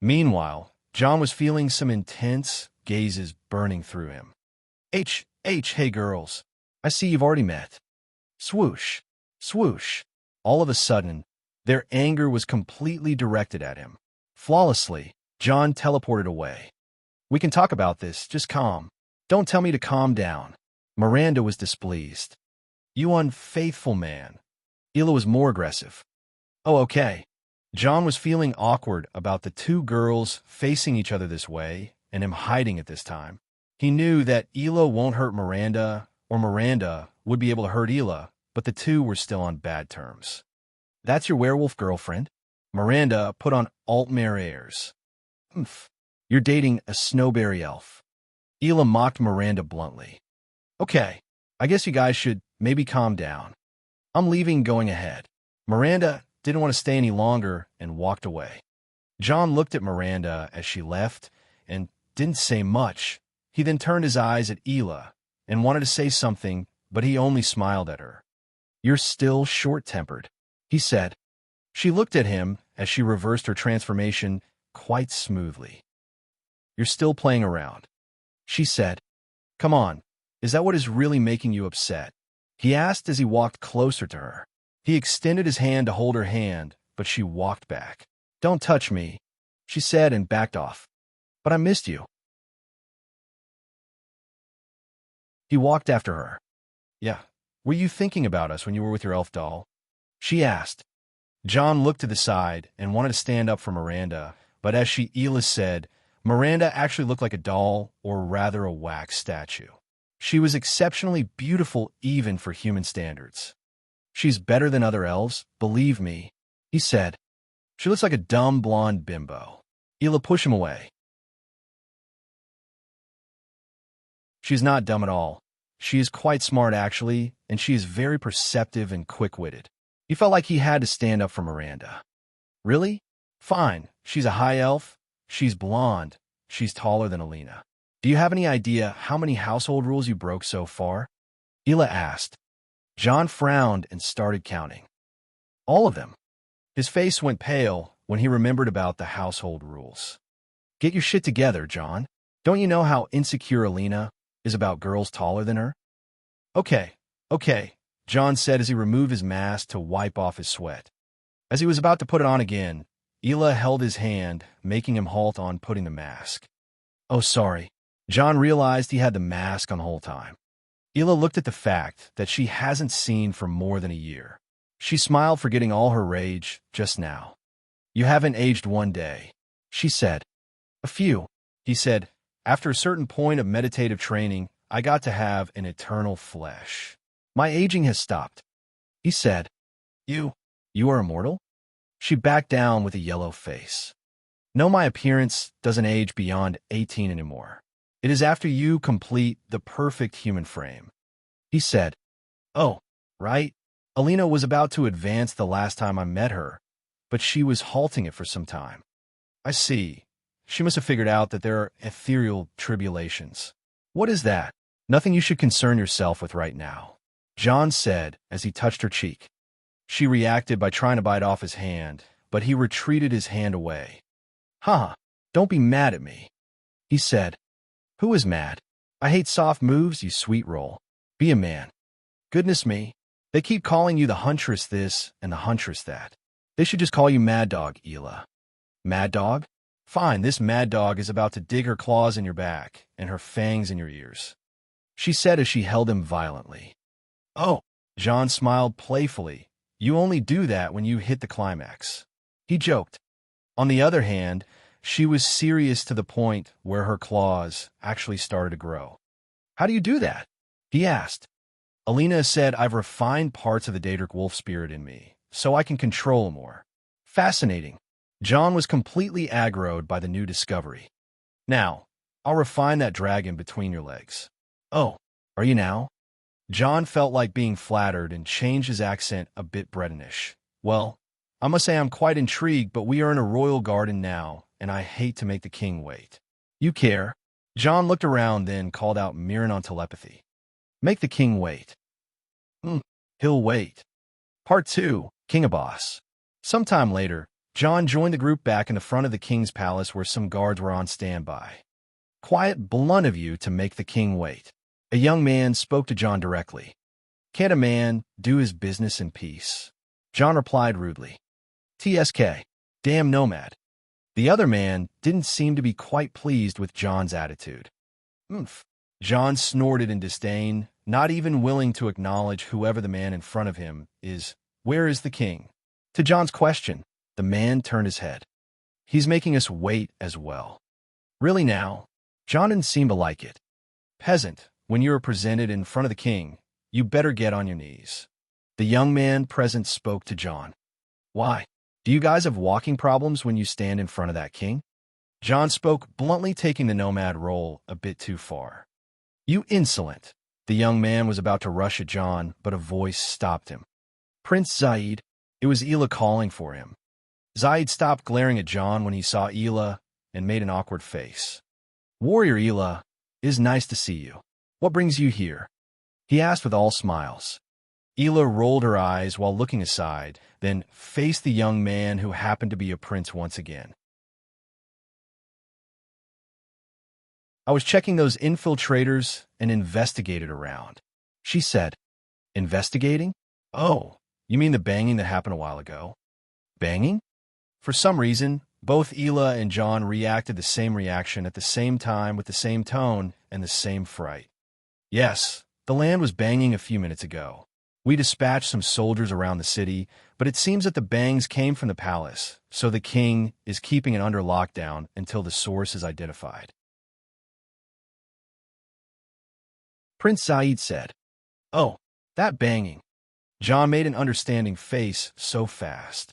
Meanwhile, John was feeling some intense gazes burning through him. Hey girls, I see you've already met." Swoosh, swoosh. All of a sudden, their anger was completely directed at him. Flawlessly, John teleported away. "We can talk about this, just calm. Don't tell me to calm down." Miranda was displeased. "You unfaithful man." Hila was more aggressive. "Oh, okay." John was feeling awkward about the two girls facing each other this way and him hiding at this time. He knew that Hila won't hurt Miranda, or Miranda would be able to hurt Hila, but the two were still on bad terms. "That's your werewolf girlfriend?" Miranda put on alt-mare airs. "Oomph. You're dating a snowberry elf." Hila mocked Miranda bluntly. "Okay, I guess you guys should maybe calm down. I'm leaving, going ahead." Miranda didn't want to stay any longer and walked away. John looked at Miranda as she left and didn't say much. He then turned his eyes at Hila and wanted to say something, but he only smiled at her. You're still short-tempered, he said. She looked at him as she reversed her transformation quite smoothly. You're still playing around, she said. Come on, is that what is really making you upset? He asked as he walked closer to her. He extended his hand to hold her hand, but she walked back. Don't touch me, she said and backed off. But I missed you. He walked after her. Yeah, were you thinking about us when you were with your elf doll? She asked. John looked to the side and wanted to stand up for Miranda, but as Ela said, Miranda actually looked like a doll, or rather a wax statue. She was exceptionally beautiful even for human standards. She's better than other elves, believe me, he said. She looks like a dumb blonde bimbo. Ela pushed him away. She's not dumb at all. She is quite smart, actually, and she is very perceptive and quick-witted. He felt like he had to stand up for Miranda. Really? Fine. She's a high elf. She's blonde. She's taller than Alina. Do you have any idea how many household rules you broke so far? Ela asked. John frowned and started counting. All of them. His face went pale when he remembered about the household rules. Get your shit together, John. Don't you know how insecure Alina is about girls taller than her? Okay, John said as he removed his mask to wipe off his sweat. As he was about to put it on again, Ela held his hand, making him halt on putting the mask. Oh, sorry. John realized he had the mask on the whole time. Ela looked at the fact that she hasn't seen for more than a year. She smiled, forgetting all her rage just now. You haven't aged one day, she said. A few, he said. After a certain point of meditative training, I got to have an eternal flesh. My aging has stopped, he said. You are immortal? She backed down with a yellow face. No, my appearance doesn't age beyond 18 anymore. It is after you complete the perfect human frame, he said. Oh, right. Alina was about to advance the last time I met her, but she was halting it for some time. I see. She must have figured out that there are ethereal tribulations. What is that? Nothing you should concern yourself with right now, John said as he touched her cheek. She reacted by trying to bite off his hand, but he retreated his hand away. Don't be mad at me, he said. Who is mad? I hate soft moves, you sweet roll. Be a man. Goodness me. They keep calling you the huntress this and the huntress that. They should just call you Mad Dog, Ela. Mad Dog? Fine, this Mad Dog is about to dig her claws in your back and her fangs in your ears, she said as she held him violently. Oh, John smiled playfully. You only do that when you hit the climax, he joked. On the other hand, she was serious to the point where her claws actually started to grow. How do you do that? He asked. Alina said, I've refined parts of the Daedric wolf spirit in me, so I can control more. Fascinating. John was completely aggroed by the new discovery. Now, I'll refine that dragon between your legs. Oh, are you now? John felt like being flattered and changed his accent a bit Bretonish. Well, I must say I'm quite intrigued, but we are in a royal garden now, and I hate to make the king wait. You care? John looked around, then called out Mirren on telepathy. Make the king wait. He'll wait. Part 2, Kingabos. Sometime later, John joined the group back in the front of the king's palace where some guards were on standby. Quiet, blunt of you to make the king wait. A young man spoke to John directly. Can't a man do his business in peace? John replied rudely. TSK. Damn nomad. The other man didn't seem to be quite pleased with John's attitude. John snorted in disdain, not even willing to acknowledge whoever the man in front of him is. Where is the king? To John's question, the man turned his head. He's making us wait as well. Really now? John didn't seem to like it. Peasant, when you are presented in front of the king, you better get on your knees. The young man present spoke to John. Why? Do you guys have walking problems when you stand in front of that king? John spoke bluntly, taking the nomad role a bit too far. You insolent. The young man was about to rush at John, but a voice stopped him. Prince Zaid. It was Ela calling for him. Zaid stopped glaring at John when he saw Ela and made an awkward face. Warrior Ela, it is nice to see you. What brings you here? He asked with all smiles. Ela rolled her eyes while looking aside, then faced the young man who happened to be a prince once again. I was checking those infiltrators and investigated around. She said, investigating? Oh, you mean the banging that happened a while ago? Banging? For some reason, both Ela and John reacted the same reaction at the same time with the same tone and the same fright. Yes, the land was banging a few minutes ago. We dispatched some soldiers around the city, but it seems that the bangs came from the palace, so the king is keeping it under lockdown until the source is identified. Prince Saeed said, "Oh, that banging." John made an understanding face so fast.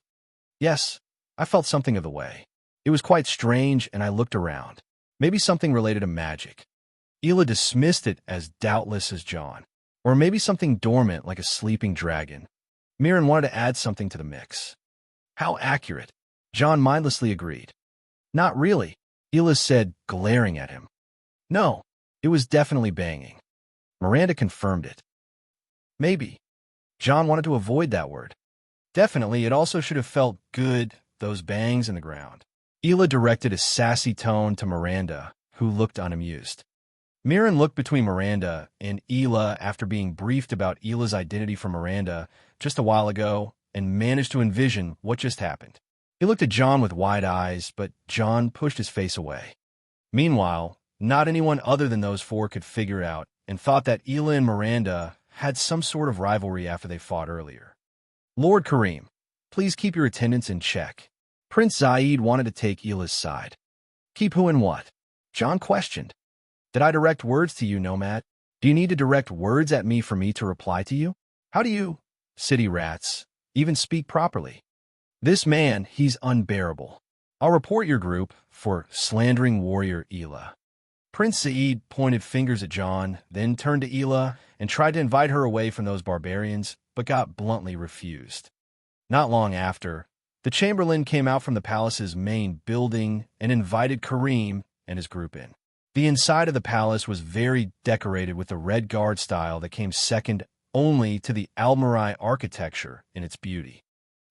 Yes, I felt something of the way. It was quite strange, and I looked around. Maybe something related to magic. Ela dismissed it as doubtless as John. Or maybe something dormant like a sleeping dragon. Mirren wanted to add something to the mix. How accurate. John mindlessly agreed. Not really, Ela said, glaring at him. No, it was definitely banging. Miranda confirmed it. Maybe. John wanted to avoid that word. Definitely, it also should have felt good, those bangs in the ground. Ela directed a sassy tone to Miranda, who looked unamused. Mirren looked between Miranda and Ela after being briefed about Ela's identity from Miranda just a while ago and managed to envision what just happened. He looked at John with wide eyes, but John pushed his face away. Meanwhile, not anyone other than those four could figure out and thought that Ela and Miranda had some sort of rivalry after they fought earlier. Lord Kareem, please keep your attendance in check. Prince Saeed wanted to take Ela's side. Keep who and what? John questioned. Did I direct words to you, Nomad? Do you need to direct words at me for me to reply to you? How do you, city rats, even speak properly? This man, he's unbearable. I'll report your group for slandering warrior Ela. Prince Saeed pointed fingers at John, then turned to Ela and tried to invite her away from those barbarians, but got bluntly refused. Not long after, the Chamberlain came out from the palace's main building and invited Kareem and his group in. The inside of the palace was very decorated with the Red Guard style that came second only to the Almorai architecture in its beauty.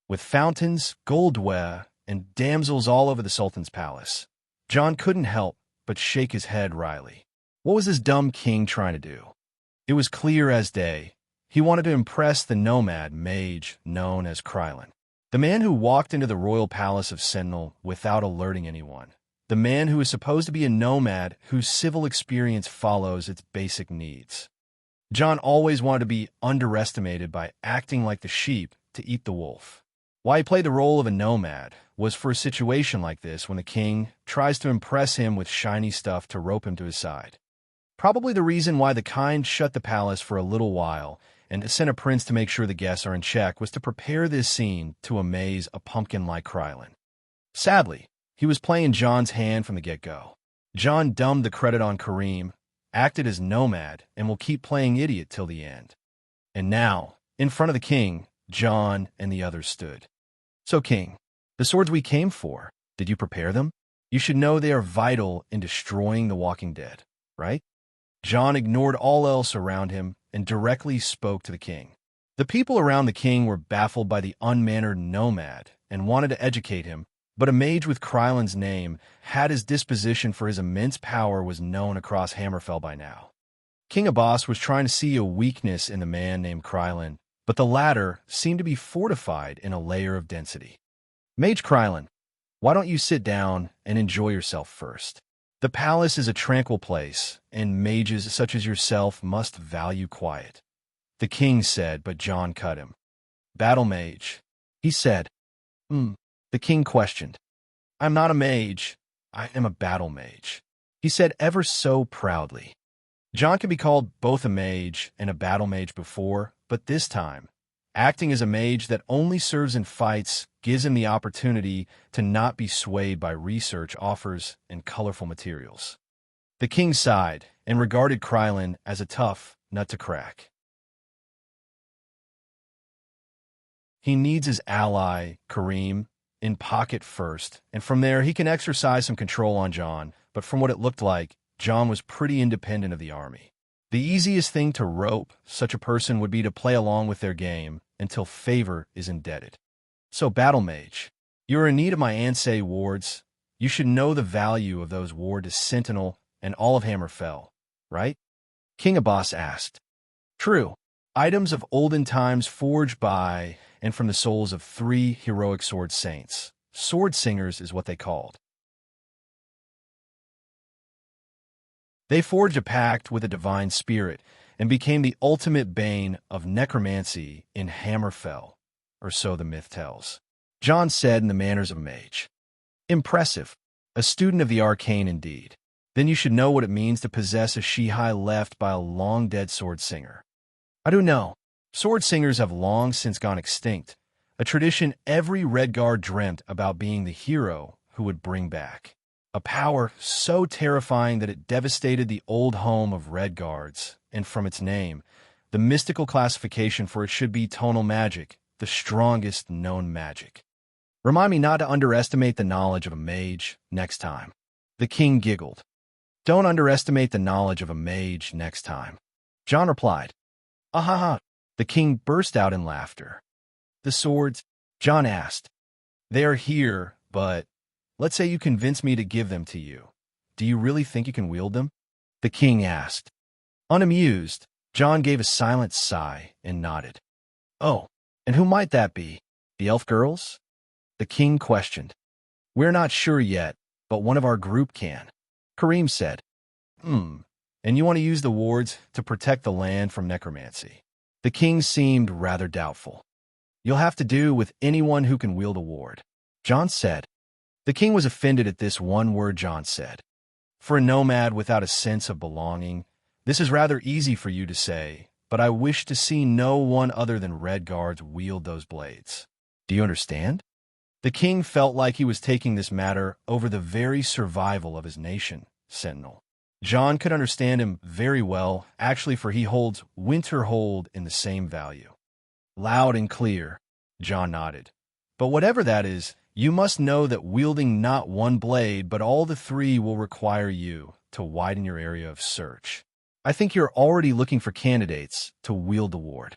With fountains, goldware, and damsels all over the Sultan's palace, John couldn't help but shake his head wryly. What was this dumb king trying to do? It was clear as day. He wanted to impress the nomad mage known as Krylin, the man who walked into the royal palace of Sentinel without alerting anyone. The man who is supposed to be a nomad whose civil experience follows its basic needs. John always wanted to be underestimated by acting like the sheep to eat the wolf. Why he played the role of a nomad was for a situation like this when the king tries to impress him with shiny stuff to rope him to his side. Probably the reason why the kind shut the palace for a little while and sent a prince to make sure the guests are in check was to prepare this scene to amaze a pumpkin like Krylin. Sadly, he was playing John's hand from the get-go. John dumped the credit on Kareem, acted as nomad, and will keep playing idiot till the end. And now, in front of the king, John and the others stood. So, king, the swords we came for, did you prepare them? You should know they are vital in destroying the Walking Dead, right? John ignored all else around him and directly spoke to the king. The people around the king were baffled by the unmannered nomad and wanted to educate him, but a mage with Krylin's name had his disposition for his immense power was known across Hammerfell by now. King Abbas was trying to see a weakness in the man named Krylin, but the latter seemed to be fortified in a layer of density. Mage Krylin, why don't you sit down and enjoy yourself first? The palace is a tranquil place, and mages such as yourself must value quiet. The king said, but John cut him. Battle mage, he said. The king questioned. I'm not a mage. I am a battle mage, he said ever so proudly. John could be called both a mage and a battle mage before, but this time, acting as a mage that only serves in fights gives him the opportunity to not be swayed by research offers and colorful materials. The king sighed and regarded Krylin as a tough nut to crack. He needs his ally, Kareem, in pocket first, and from there he can exercise some control on John, but from what it looked like, John was pretty independent of the army. The easiest thing to rope such a person would be to play along with their game until favor is indebted. So, Battle Mage, you are in need of my Ansei wards. You should know the value of those wards to Sentinel and all of Hammerfell, right? King Abbas asked. True. Items of olden times forged by and from the souls of 3 heroic sword saints. Sword singers is what they called. They forged a pact with a divine spirit and became the ultimate bane of necromancy in Hammerfell, or so the myth tells. John said in the manners of a mage. Impressive. A student of the arcane indeed. Then you should know what it means to possess a Shihai left by a long-dead sword singer. I do know. Sword singers have long since gone extinct, a tradition every Redguard dreamt about being the hero who would bring back. A power so terrifying that it devastated the old home of Redguards, and from its name, the mystical classification for it should be tonal magic, the strongest known magic. Remind me not to underestimate the knowledge of a mage next time. The king giggled. Don't underestimate the knowledge of a mage next time. John replied. Ahaha. The king burst out in laughter. The swords? John asked. They are here, but let's say you convince me to give them to you. Do you really think you can wield them? The king asked. Unamused, John gave a silent sigh and nodded. Oh, and who might that be? The elf girls? The king questioned. We're not sure yet, but one of our group can. Kareem said. And you want to use the wards to protect the land from necromancy? The king seemed rather doubtful. You'll have to do with anyone who can wield a ward, John said. The king was offended at this one word John said. For a nomad without a sense of belonging, this is rather easy for you to say, but I wish to see no one other than Redguards wield those blades. Do you understand? The king felt like he was taking this matter over the very survival of his nation, Sentinel. John could understand him very well, actually, for he holds Winterhold in the same value. Loud and clear, John nodded. But whatever that is, you must know that wielding not one blade, but all the 3 will require you to widen your area of search. I think you're already looking for candidates to wield the ward.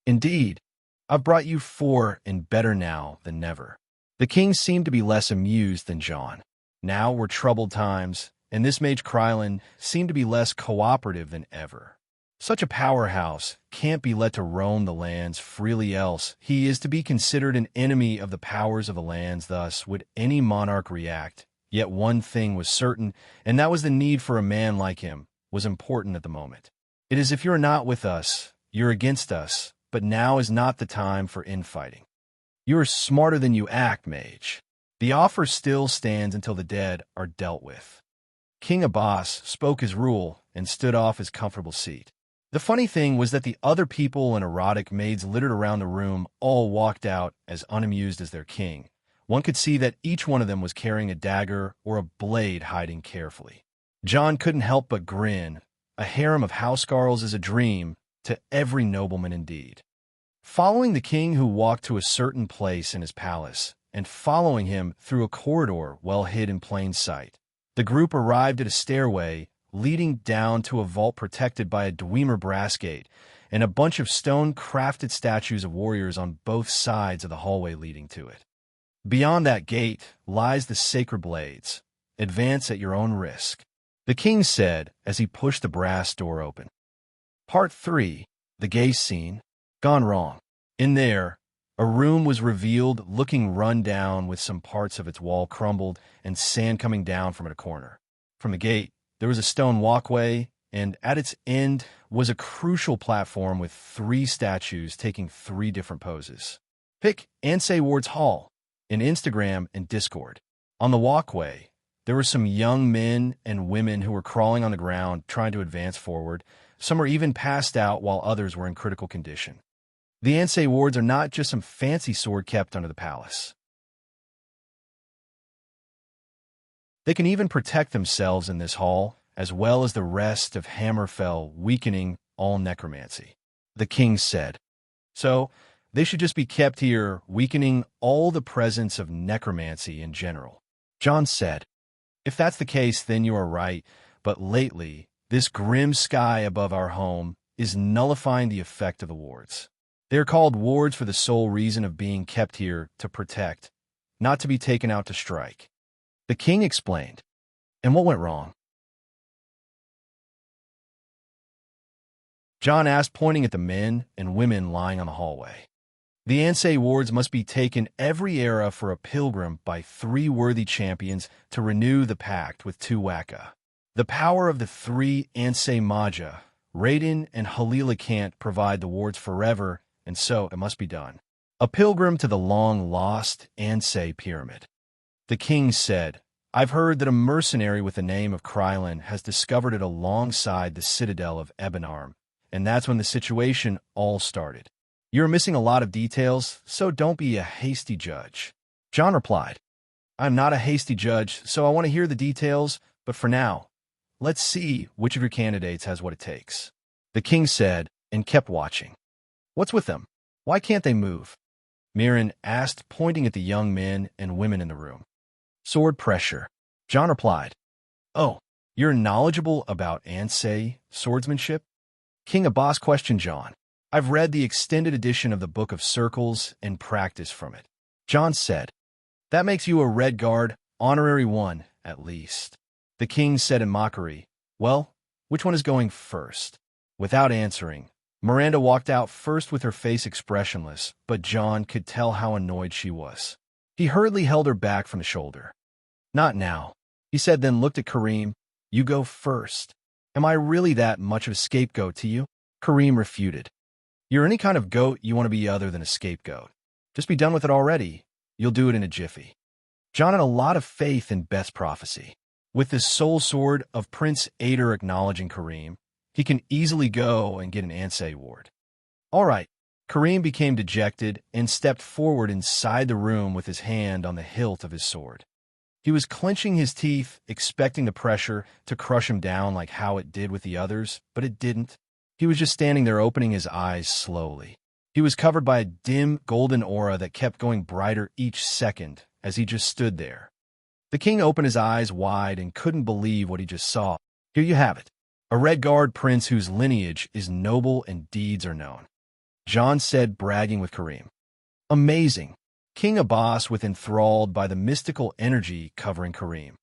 Indeed, I've brought you 4 and better now than never. The king seemed to be less amused than John. Now were troubled times, and this mage Krylin seemed to be less cooperative than ever. Such a powerhouse can't be let to roam the lands freely, else he is to be considered an enemy of the powers of the lands. Thus would any monarch react. Yet one thing was certain, and that was the need for a man like him was important at the moment. It is if you're not with us, you're against us, but now is not the time for infighting. You are smarter than you act, mage. The offer still stands until the dead are dealt with. King Abbas spoke his rule and stood off his comfortable seat. The funny thing was that the other people and erotic maids littered around the room all walked out as unamused as their king. One could see that each one of them was carrying a dagger or a blade hiding carefully. John couldn't help but grin. A harem of housecarls is a dream to every nobleman indeed. Following the king, who walked to a certain place in his palace, and following him through a corridor well hid in plain sight, the group arrived at a stairway leading down to a vault protected by a Dwemer brass gate and a bunch of stone-crafted statues of warriors on both sides of the hallway leading to it. Beyond that gate lies the sacred blades. Advance at your own risk, the king said as he pushed the brass door open. Part 3. The gay scene. Gone wrong. In there, a room was revealed looking run down with some parts of its wall crumbled and sand coming down from a corner. From the gate, there was a stone walkway, and at its end was a crucial platform with 3 statues taking 3 different poses. Pick Ansei Ward's Hall in Instagram and Discord. On the walkway, there were some young men and women who were crawling on the ground trying to advance forward. Some were even passed out while others were in critical condition. The Ansei wards are not just some fancy sword kept under the palace. They can even protect themselves in this hall, as well as the rest of Hammerfell, weakening all necromancy, the king said. So, they should just be kept here, weakening all the presence of necromancy in general, John said. If that's the case, then you are right, but lately, This grim sky above our home is nullifying the effect of the wards. They are called wards for the sole reason of being kept here to protect, not to be taken out to strike. The king explained. And what went wrong? John asked, pointing at the men and women lying on the hallway. The Ansei wards must be taken every era for a pilgrim by 3 worthy champions to renew the pact with Tuwaka. The power of the 3 Ansei Maja, Raiden and Halila can't provide the wards forever, and so it must be done. A pilgrim to the long-lost Ansei pyramid. The king said, I've heard that a mercenary with the name of Krylin has discovered it alongside the citadel of Ebonarm, and that's when the situation all started. You're missing a lot of details, so don't be a hasty judge. John replied, I'm not a hasty judge, so I want to hear the details, but for now, let's see which of your candidates has what it takes. The king said, and kept watching. What's with them? Why can't they move? Mirren asked, pointing at the young men and women in the room. Sword pressure. John replied, Oh, you're knowledgeable about Ansei swordsmanship? King Abbas questioned John. I've read the extended edition of the Book of Circles and practiced from it. John said, That makes you a Red Guard, honorary 1, at least. The king said in mockery, Well, which one is going first? Without answering, Miranda walked out first with her face expressionless, but John could tell how annoyed she was. He hurriedly held her back from the shoulder. Not now, he said, then looked at Kareem. You go first. Am I really that much of a scapegoat to you? Kareem refuted. You're any kind of goat you want to be other than a scapegoat. Just be done with it already. You'll do it in a jiffy. John had a lot of faith in Beth's prophecy. With the soul sword of Prince Ader acknowledging Kareem, he can easily go and get an Ansei ward. All right. Kareem became dejected and stepped forward inside the room with his hand on the hilt of his sword. He was clenching his teeth, expecting the pressure to crush him down like how it did with the others, but it didn't. He was just standing there opening his eyes slowly. He was covered by a dim golden aura that kept going brighter each second as he just stood there. The king opened his eyes wide and couldn't believe what he just saw. Here you have it. A Red Guard prince whose lineage is noble and deeds are known. John said, bragging with Kareem. Amazing. King Abbas was enthralled by the mystical energy covering Kareem.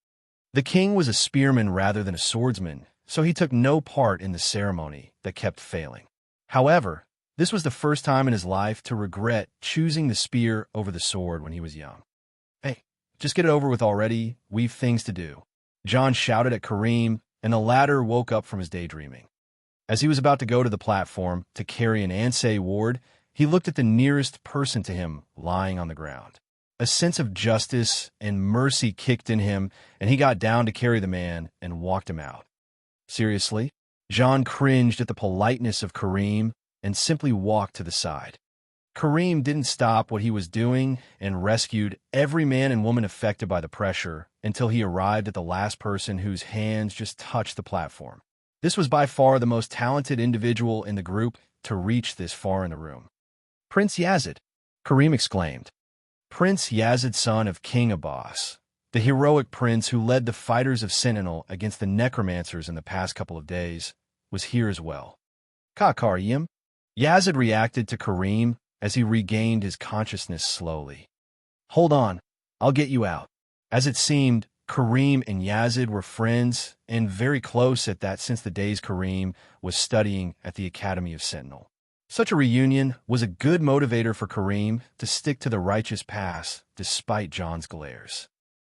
The king was a spearman rather than a swordsman, so he took no part in the ceremony that kept failing. However, this was the first time in his life to regret choosing the spear over the sword when he was young. Hey, just get it over with already. We've things to do. John shouted at Kareem, and the latter woke up from his daydreaming. As he was about to go to the platform to carry an Ansei ward, he looked at the nearest person to him lying on the ground. A sense of justice and mercy kicked in him, and he got down to carry the man and walked him out. Seriously? John cringed at the politeness of Kareem and simply walked to the side. Kareem didn't stop what he was doing and rescued every man and woman affected by the pressure until he arrived at the last person whose hands just touched the platform. This was by far the most talented individual in the group to reach this far in the room. Prince Yazid, Kareem exclaimed. Prince Yazid, son of King Abbas, the heroic prince who led the fighters of Sentinel against the necromancers in the past couple of days, was here as well. Kakariyim? Yazid reacted to Kareem as he regained his consciousness slowly. Hold on, I'll get you out. As it seemed, Kareem and Yazid were friends and very close at that since the days Kareem was studying at the Academy of Sentinel. Such a reunion was a good motivator for Kareem to stick to the righteous path despite John's glares.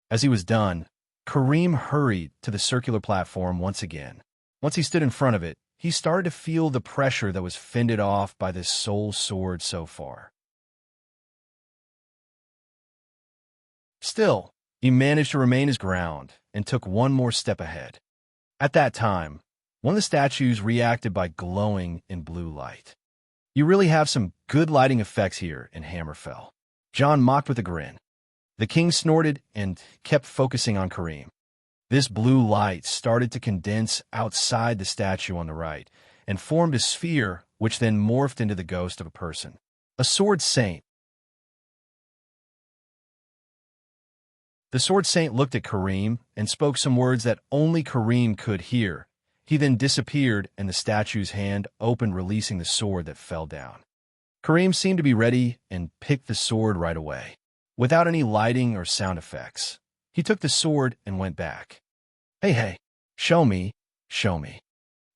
As he was done, Kareem hurried to the circular platform once again. Once he stood in front of it, he started to feel the pressure that was fended off by this soul sword so far. Still, he managed to remain his ground and took one more step ahead. At that time, one of the statues reacted by glowing in blue light. You really have some good lighting effects here in Hammerfell. John mocked with a grin. The king snorted and kept focusing on Kareem. This blue light started to condense outside the statue on the right and formed a sphere which then morphed into the ghost of a person. A sword saint. The sword saint looked at Kareem and spoke some words that only Kareem could hear, He then disappeared, and the statue's hand opened, releasing the sword that fell down. Kareem seemed to be ready and picked the sword right away. Without any lighting or sound effects, he took the sword and went back. Hey, show me, show me.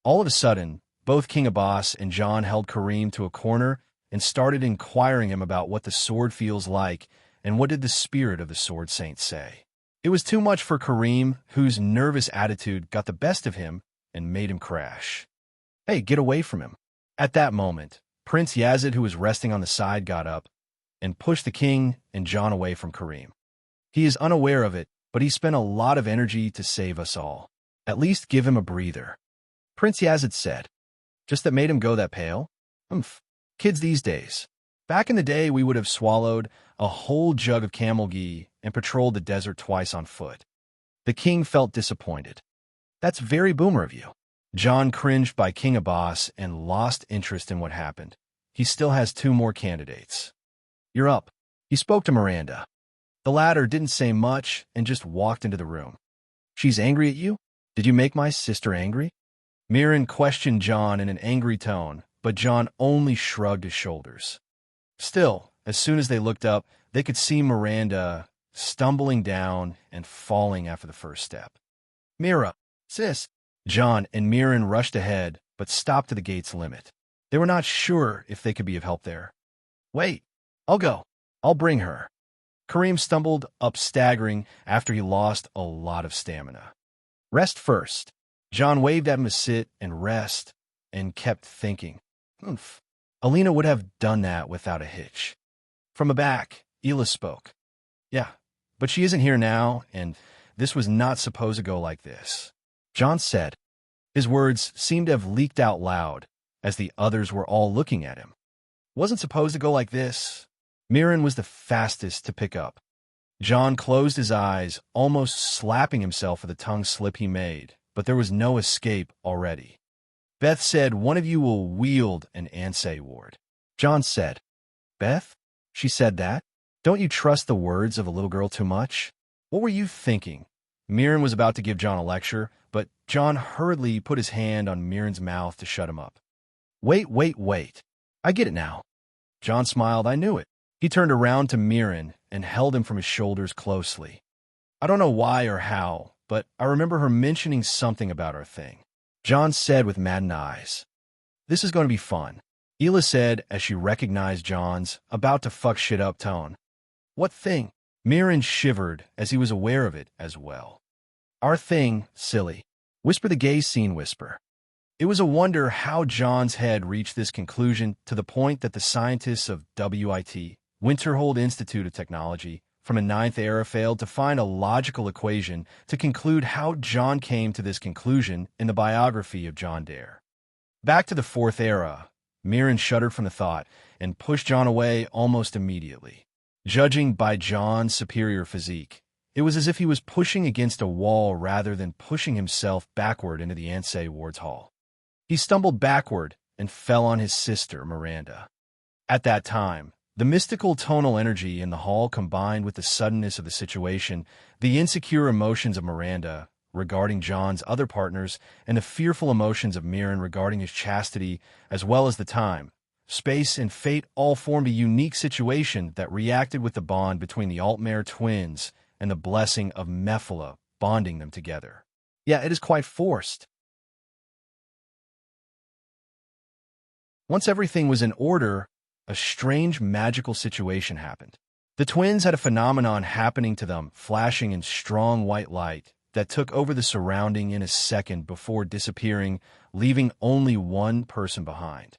All of a sudden, both King Abbas and John held Kareem to a corner and started inquiring him about what the sword feels like and what did the spirit of the sword saint say. It was too much for Kareem, whose nervous attitude got the best of him and made him crash. Hey, get away from him. At that moment, Prince Yazid, who was resting on the side, got up and pushed the king and John away from Kareem. He is unaware of it, but he spent a lot of energy to save us all. At least give him a breather. Prince Yazid said. Just that made him go that pale? Humph. Kids these days. Back in the day, we would have swallowed a whole jug of camel ghee and patrolled the desert twice on foot. The king felt disappointed. That's very boomer of you. John cringed by King Abbas and lost interest in what happened. He still has 2 more candidates. You're up. He spoke to Miranda. The latter didn't say much and just walked into the room. She's angry at you? Did you make my sister angry? Miran questioned John in an angry tone, but John only shrugged his shoulders. Still, as soon as they looked up, they could see Miranda stumbling down and falling after the first step. Mira, sis. John and Miran rushed ahead, but stopped to the gate's limit. They were not sure if they could be of help there. Wait, I'll go. I'll bring her. Kareem stumbled up, staggering after he lost a lot of stamina. Rest first. John waved at him to sit and rest and kept thinking. Oomph. Alina would have done that without a hitch. From the back, Ela spoke. Yeah, but she isn't here now, and this was not supposed to go like this. John said. His words seemed to have leaked out loud, as the others were all looking at him. Wasn't supposed to go like this. Miran was the fastest to pick up. John closed his eyes, almost slapping himself for the tongue slip he made, but there was no escape already. Beth said, one of you will wield an Ansei ward. John said, Beth? She said that? Don't you trust the words of a little girl too much? What were you thinking? Miran was about to give John a lecture, but John hurriedly put his hand on Miran's mouth to shut him up. Wait. I get it now. John smiled. I knew it. He turned around to Miran and held him from his shoulders closely. I don't know why or how, but I remember her mentioning something about our thing. John said with maddened eyes. This is going to be fun. Ela said as she recognized John's about to fuck shit up tone. What thing? Miran shivered as he was aware of it as well. Our thing, silly. Whisper the gay scene whisper. It was a wonder how John's head reached this conclusion, to the point that the scientists of WIT, Winterhold Institute of Technology, from a 9th era failed to find a logical equation to conclude how John came to this conclusion in the biography of John Dare. Back to the 4th era, Miran shuddered from the thought and pushed John away almost immediately. Judging by John's superior physique, it was as if he was pushing against a wall rather than pushing himself backward into the Ansei ward's hall. He stumbled backward and fell on his sister, Miranda. At that time, the mystical tonal energy in the hall combined with the suddenness of the situation, the insecure emotions of Miranda regarding John's other partners, and the fearful emotions of Miran regarding his chastity, as well as the time, space, and fate all formed a unique situation that reacted with the bond between the Altmare twins and the blessing of Mephala bonding them together. Yeah, it is quite forced. Once everything was in order, a strange magical situation happened. The twins had a phenomenon happening to them, flashing in strong white light that took over the surrounding in a second before disappearing, leaving only one person behind.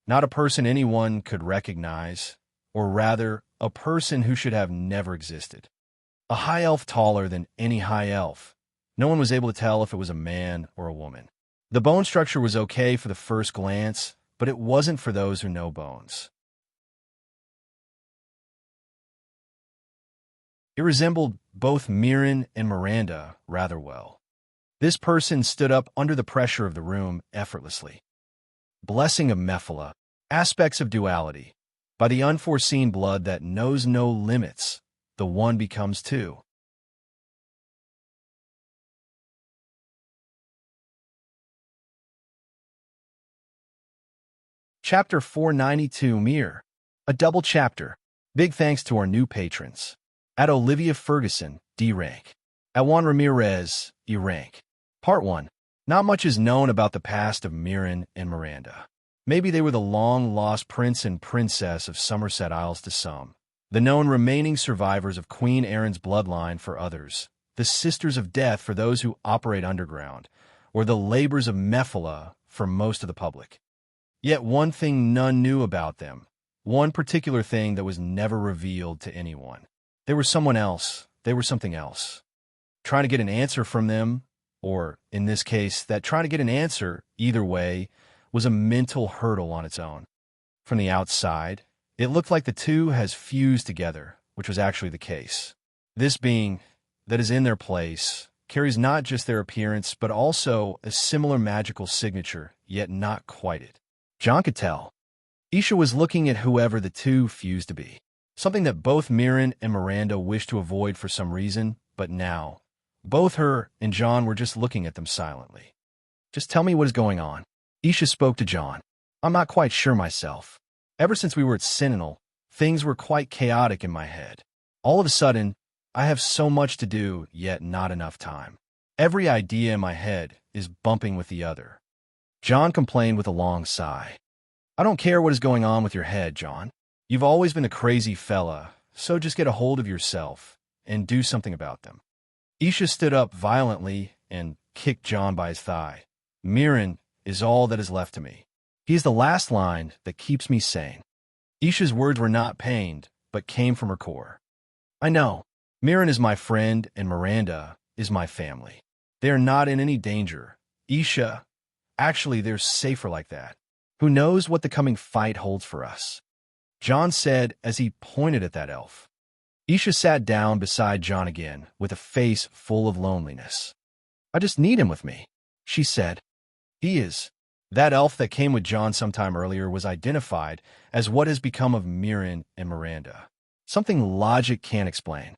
Not a person anyone could recognize, or rather, a person who should have never existed. A high elf taller than any high elf. No one was able to tell if it was a man or a woman. The bone structure was okay for the first glance, but it wasn't for those who know bones. It resembled both Miran and Miranda rather well. This person stood up under the pressure of the room effortlessly. Blessing of Mephala, aspects of duality. By the unforeseen blood that knows no limits, the one becomes two. Chapter 492, Mir. A double chapter. Big thanks to our new patrons. At Olivia Ferguson, D rank. At Juan Ramirez, E rank. Part 1. Not much is known about the past of Mirren and Miranda. Maybe they were the long-lost prince and princess of Somerset Isles to some, the known remaining survivors of Queen Erin's bloodline for others, the Sisters of Death for those who operate underground, or the labors of Mephala for most of the public. Yet one thing none knew about them, one particular thing that was never revealed to anyone. They were someone else, they were something else. Trying to get an answer from them, or in this case, that trying to get an answer, either way, was a mental hurdle on its own. From the outside, it looked like the two has fused together, which was actually the case. This being that is in their place carries not just their appearance, but also a similar magical signature, yet not quite it. John could tell. Isha was looking at whoever the two fused to be, something that both Mirren and Miranda wished to avoid for some reason, but now, both her and John were just looking at them silently. Just tell me what is going on. Isha spoke to John. I'm not quite sure myself. Ever since we were at Sentinel, things were quite chaotic in my head. All of a sudden, I have so much to do, yet not enough time. Every idea in my head is bumping with the other. John complained with a long sigh. I don't care what is going on with your head, John. You've always been a crazy fella, so just get a hold of yourself and do something about them. Isha stood up violently and kicked John by his thigh. Mirren is all that is left to me. He is the last line that keeps me sane. Isha's words were not pained, but came from her core. I know. Mirren is my friend, and Miranda is my family. They are not in any danger. Isha, actually, they're safer like that. Who knows what the coming fight holds for us? John said as he pointed at that elf. Isha sat down beside John again, with a face full of loneliness. I just need him with me, she said. He is. That elf that came with John sometime earlier was identified as what has become of Mirren and Miranda. Something logic can't explain.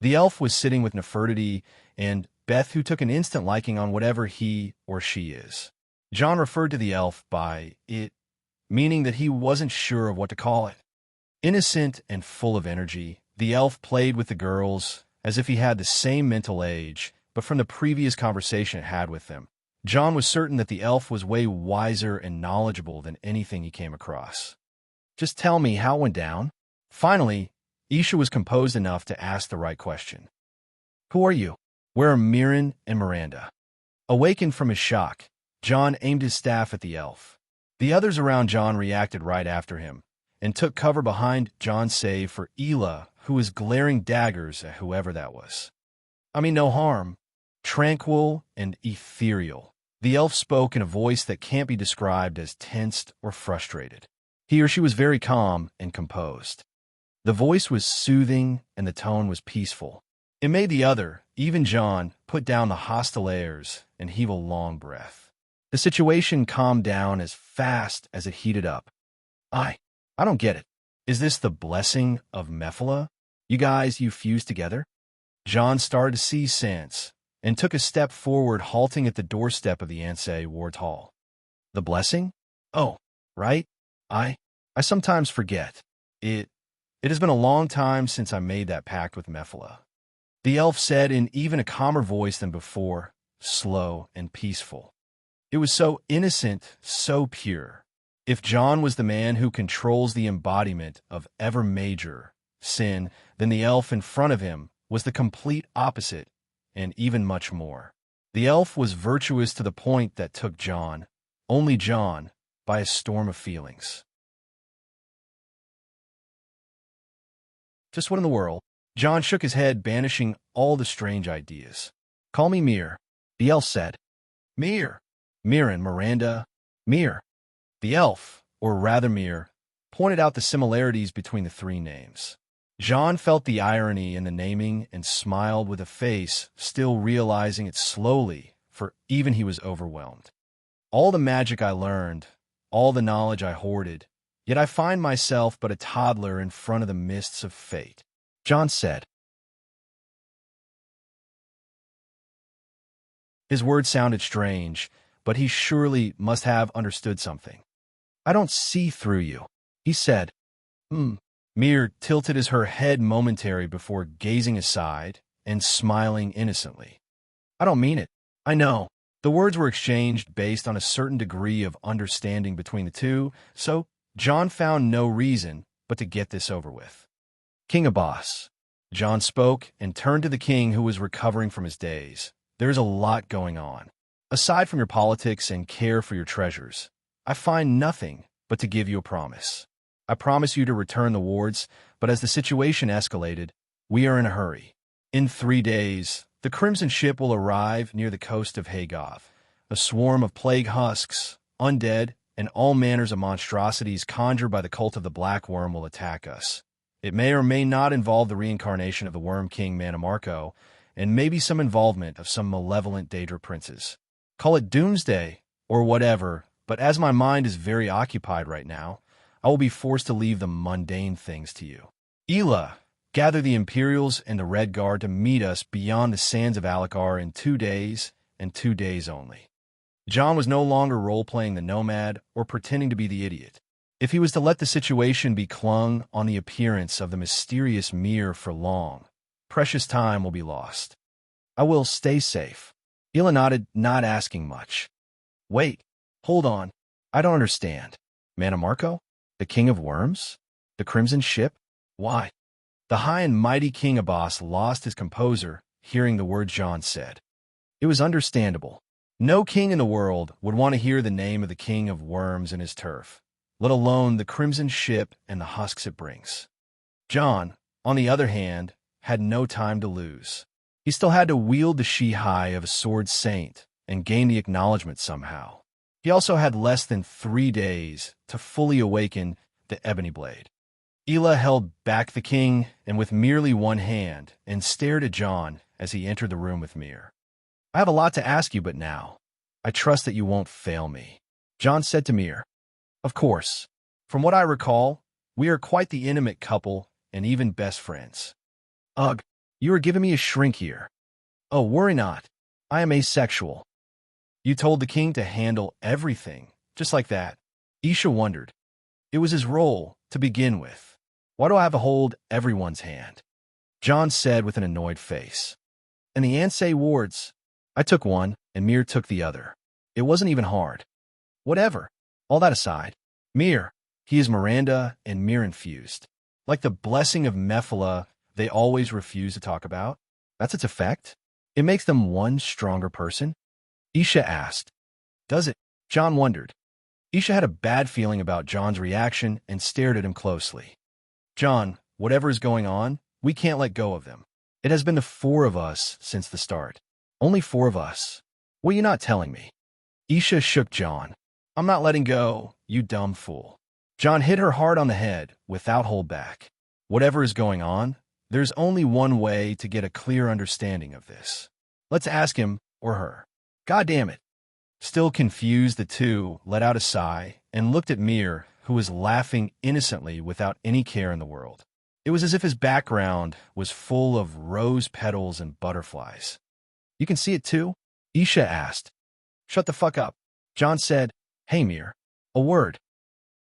The elf was sitting with Nefertiti and Beth, who took an instant liking on whatever he or she is. John referred to the elf by it, meaning that he wasn't sure of what to call it. Innocent and full of energy, the elf played with the girls as if he had the same mental age, but from the previous conversation it had with them, John was certain that the elf was way wiser and knowledgeable than anything he came across. Just tell me how it went down. Finally, Isha was composed enough to ask the right question. Who are you? Where are Mirren and Miranda? Awakened from his shock, John aimed his staff at the elf. The others around John reacted right after him, and took cover behind John save for Ela, who was glaring daggers at whoever that was. I mean no harm. Tranquil and ethereal. The elf spoke in a voice that can't be described as tensed or frustrated. He or she was very calm and composed. The voice was soothing and the tone was peaceful. It made the other, even John, put down the hostile airs and heave a long breath. The situation calmed down as fast as it heated up. I don't get it. Is this the blessing of Mephala? You fused together? John started to see sense and took a step forward, halting at the doorstep of the Ansei Ward Hall. The blessing? Oh, right. I sometimes forget. It has been a long time since I made that pact with Mephala. The elf said in even a calmer voice than before, slow and peaceful. It was so innocent, so pure. If John was the man who controls the embodiment of ever major sin, then the elf in front of him was the complete opposite, and even much more. The elf was virtuous to the point that took John, only John, by a storm of feelings. Just what in the world? John shook his head, banishing all the strange ideas. Call me Mir, the elf said. Mir. Mirren, Miranda, Mir. The elf, or rather Mir, pointed out the similarities between the three names. John felt the irony in the naming and smiled with a face, still realizing it slowly, for even he was overwhelmed. All the magic I learned, all the knowledge I hoarded, yet I find myself but a toddler in front of the mists of fate, John said. His words sounded strange, but he surely must have understood something. I don't see through you, he said. Mir tilted as her head momentary before gazing aside and smiling innocently. I don't mean it. I know. The words were exchanged based on a certain degree of understanding between the two, so John found no reason but to get this over with. King Abbas. John spoke and turned to the king who was recovering from his daze. There's a lot going on. Aside from your politics and care for your treasures, I find nothing but to give you a promise. I promise you to return the wards, but as the situation escalated, we are in a hurry. In 3 days, the Crimson Ship will arrive near the coast of Hagov. A swarm of plague husks, undead, and all manners of monstrosities conjured by the cult of the Black Worm will attack us. It may or may not involve the reincarnation of the Worm King Mannimarco, and maybe some involvement of some malevolent Daedra princes. Call it doomsday, or whatever, but as my mind is very occupied right now, I will be forced to leave the mundane things to you. Ela, gather the Imperials and the Red Guard to meet us beyond the sands of Alakar in 2 days, and 2 days only. John was no longer role-playing the nomad or pretending to be the idiot. If he was to let the situation be clung on the appearance of the mysterious Mir for long, precious time will be lost. I will stay safe. Ela nodded, not asking much. Wait, hold on. I don't understand. Mannimarco? The King of Worms? The Crimson Ship? Why? The high and mighty King Abbas lost his composure, hearing the words John said. It was understandable. No king in the world would want to hear the name of the King of Worms in his turf, let alone the Crimson Ship and the husks it brings. John, on the other hand, had no time to lose. He still had to wield the Shihai of a sword saint and gain the acknowledgement somehow. He also had less than 3 days to fully awaken the Ebony Blade. Ela held back the king and with merely one hand and stared at John as he entered the room with Mir. I have a lot to ask you, but now, I trust that you won't fail me, John said to Mir. Of course. From what I recall, we are quite the intimate couple and even best friends. Ugh, you are giving me a shrink here. Oh, worry not. I am asexual. You told the king to handle everything, just like that. Isha wondered. It was his role, to begin with. Why do I have to hold everyone's hand? John said with an annoyed face. And the Ansei wards, I took one, and Mir took the other. It wasn't even hard. Whatever. All that aside, Mir, he is Miranda and Mir infused. Like the blessing of Mephala they always refuse to talk about. That's its effect? It makes them one stronger person? Isha asked. Does it? John wondered. Isha had a bad feeling about John's reaction and stared at him closely. John, whatever is going on, we can't let go of them. It has been the 4 of us since the start. Only 4 of us. What are you not telling me? Isha shook John. I'm not letting go, you dumb fool. John hit her hard on the head, without holdback. Whatever is going on, there's only one way to get a clear understanding of this. Let's ask him, or her. God damn it. Still confused, the two let out a sigh and looked at Mir, who was laughing innocently without any care in the world. It was as if his background was full of rose petals and butterflies. You can see it too? Isha asked. Shut the fuck up. John said, Hey Mir, a word.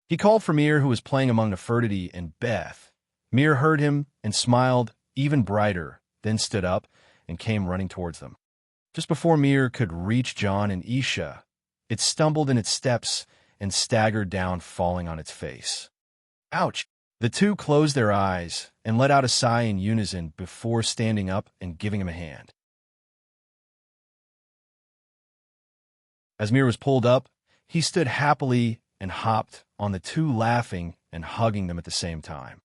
He called for Mir, who was playing among Nefertiti and Beth. Mir heard him and smiled even brighter, then stood up and came running towards them. Just before Mir could reach John and Isha, it stumbled in its steps and staggered down, falling on its face. Ouch! The two closed their eyes and let out a sigh in unison before standing up and giving him a hand. As Mir was pulled up, he stood happily and hopped on the two, laughing and hugging them at the same time.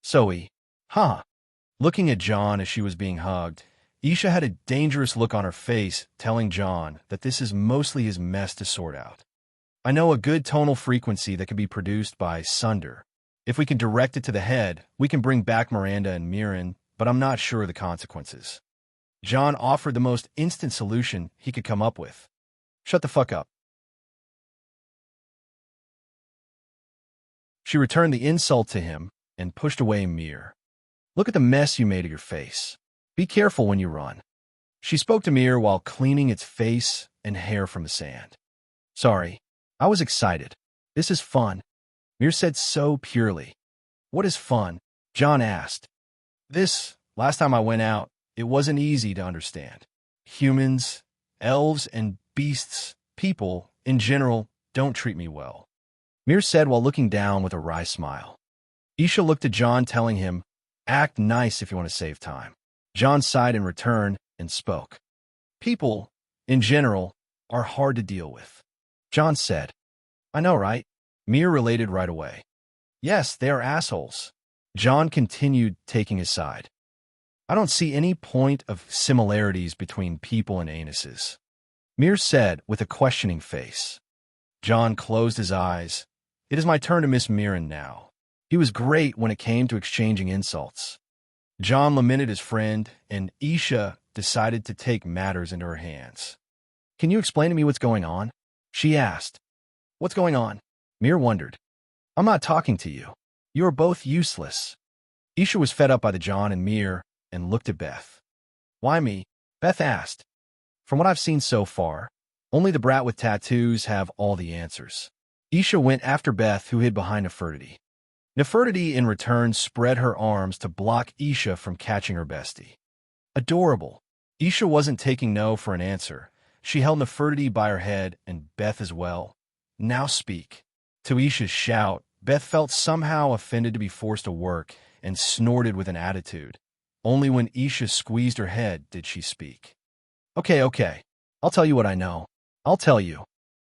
Zoe, huh? Looking at John as she was being hugged, Isha had a dangerous look on her face, telling John that this is mostly his mess to sort out. I know a good tonal frequency that can be produced by Sunder. If we can direct it to the head, we can bring back Miranda and Mirren, but I'm not sure of the consequences. John offered the most instant solution he could come up with. Shut the fuck up. She returned the insult to him and pushed away Mir. Look at the mess you made of your face. Be careful when you run. She spoke to Mir while cleaning its face and hair from the sand. Sorry, I was excited. This is fun, Mir said so purely. What is fun? John asked. Last time I went out, it wasn't easy to understand. Humans, elves, and beasts, people, in general, don't treat me well, Mir said while looking down with a wry smile. Isha looked at John, telling him, act nice if you want to save time. John sighed in return and spoke. People, in general, are hard to deal with. John said, I know, right? Mir related right away. Yes, they are assholes. John continued, taking his side. I don't see any point of similarities between people and anuses, Mir said with a questioning face. John closed his eyes. It is my turn to miss Mirren now. He was great when it came to exchanging insults. John lamented his friend, and Isha decided to take matters into her hands. Can you explain to me what's going on? She asked. What's going on? Mir wondered. I'm not talking to you. You are both useless. Isha was fed up by the John and Mir and looked at Beth. Why me? Beth asked. From what I've seen so far, only the brat with tattoos have all the answers. Isha went after Beth, who hid behind Nefertiti. Nefertiti, in return, spread her arms to block Isha from catching her bestie. Adorable. Isha wasn't taking no for an answer. She held Nefertiti by her head and Beth as well. Now speak. To Isha's shout, Beth felt somehow offended to be forced to work and snorted with an attitude. Only when Isha squeezed her head did she speak. Okay. I'll tell you what I know. I'll tell you.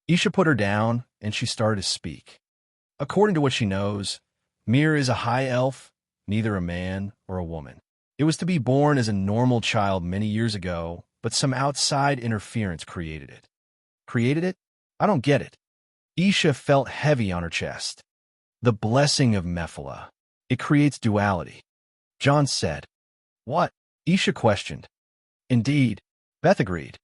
Isha put her down, and she started to speak. According to what she knows, Mir is a high elf, neither a man or a woman. It was to be born as a normal child many years ago, but some outside interference created it. Created it? I don't get it. Isha felt heavy on her chest. The blessing of Mephala. It creates duality. John said. What? Isha questioned. Indeed. Beth agreed.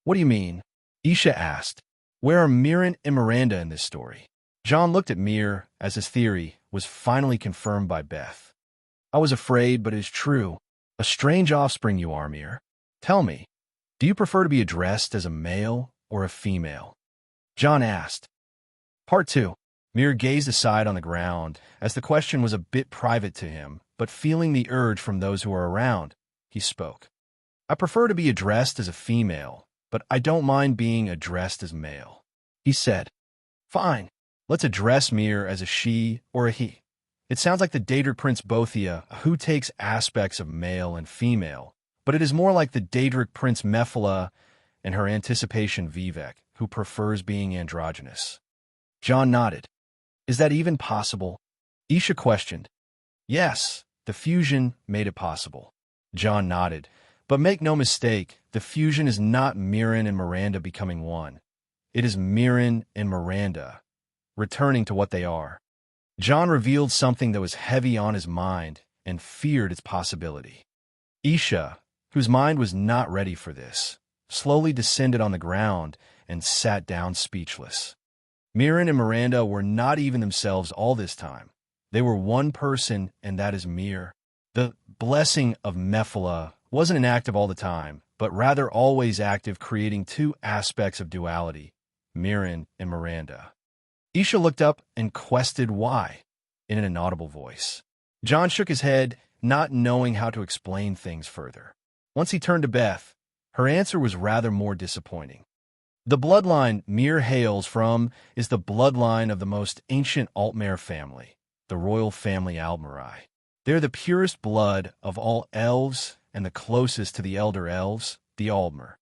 What do you mean? Isha asked. Where are Mirren and Miranda in this story? John looked at Mir as his theory was finally confirmed by Beth. I was afraid, but it is true. A strange offspring you are, Mir. Tell me, do you prefer to be addressed as a male or a female? John asked. Part 2. Mir gazed aside on the ground, as the question was a bit private to him, but feeling the urge from those who were around, he spoke. I prefer to be addressed as a female, but I don't mind being addressed as male. He said. Fine. Let's address Mir as a she or a he. It sounds like the Daedric Prince Bothia, who takes aspects of male and female, but it is more like the Daedric Prince Mephala and her anticipation Vivek, who prefers being androgynous. John nodded. Is that even possible? Isha questioned. Yes, the fusion made it possible. John nodded. But make no mistake, the fusion is not Mirren and Miranda becoming one. It is Mirren and Miranda, returning to what they are. John revealed something that was heavy on his mind and feared its possibility. Isha, whose mind was not ready for this, slowly descended on the ground and sat down speechless. Mirren and Miranda were not even themselves all this time. They were one person, and that is Mir. The blessing of Mephala wasn't inactive all the time, but rather always active, creating two aspects of duality, Mirren and Miranda. Isha looked up and questioned why, in an inaudible voice. John shook his head, not knowing how to explain things further. Once he turned to Beth, her answer was rather more disappointing. The bloodline Mir hails from is the bloodline of the most ancient Altmare family, the royal family Almarai. They're the purest blood of all elves and the closest to the elder elves, the Aldmer.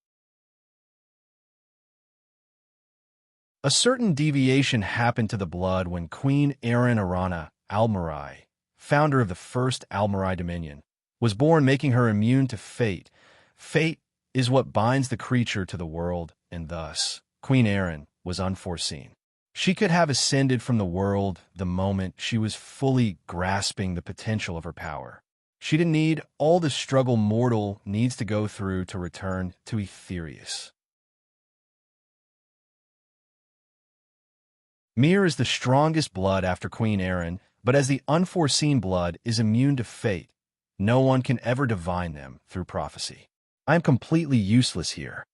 A certain deviation happened to the blood when Queen Erin Arana Almarai, founder of the first Almarai Dominion, was born, making her immune to fate. Fate is what binds the creature to the world, and thus, Queen Erin was unforeseen. She could have ascended from the world the moment she was fully grasping the potential of her power. She didn't need all the struggle mortal needs to go through to return to Aetherius. Mir is the strongest blood after Queen Erin, but as the unforeseen blood is immune to fate, no one can ever divine them through prophecy. I am completely useless here.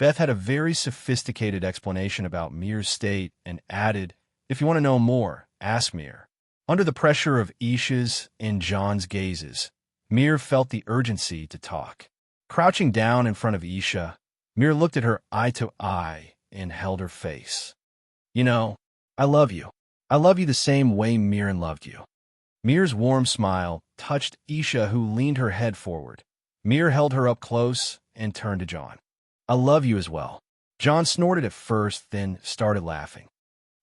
Beth had a very sophisticated explanation about Mir's state and added, If you want to know more, ask Mir. Under the pressure of Isha's and John's gazes, Mir felt the urgency to talk. Crouching down in front of Isha, Mir looked at her eye to eye and held her face. You know, I love you. I love you the same way Mirren loved you. Mir's warm smile touched Isha, who leaned her head forward. Mir held her up close and turned to John. I love you as well. John snorted at first, then started laughing.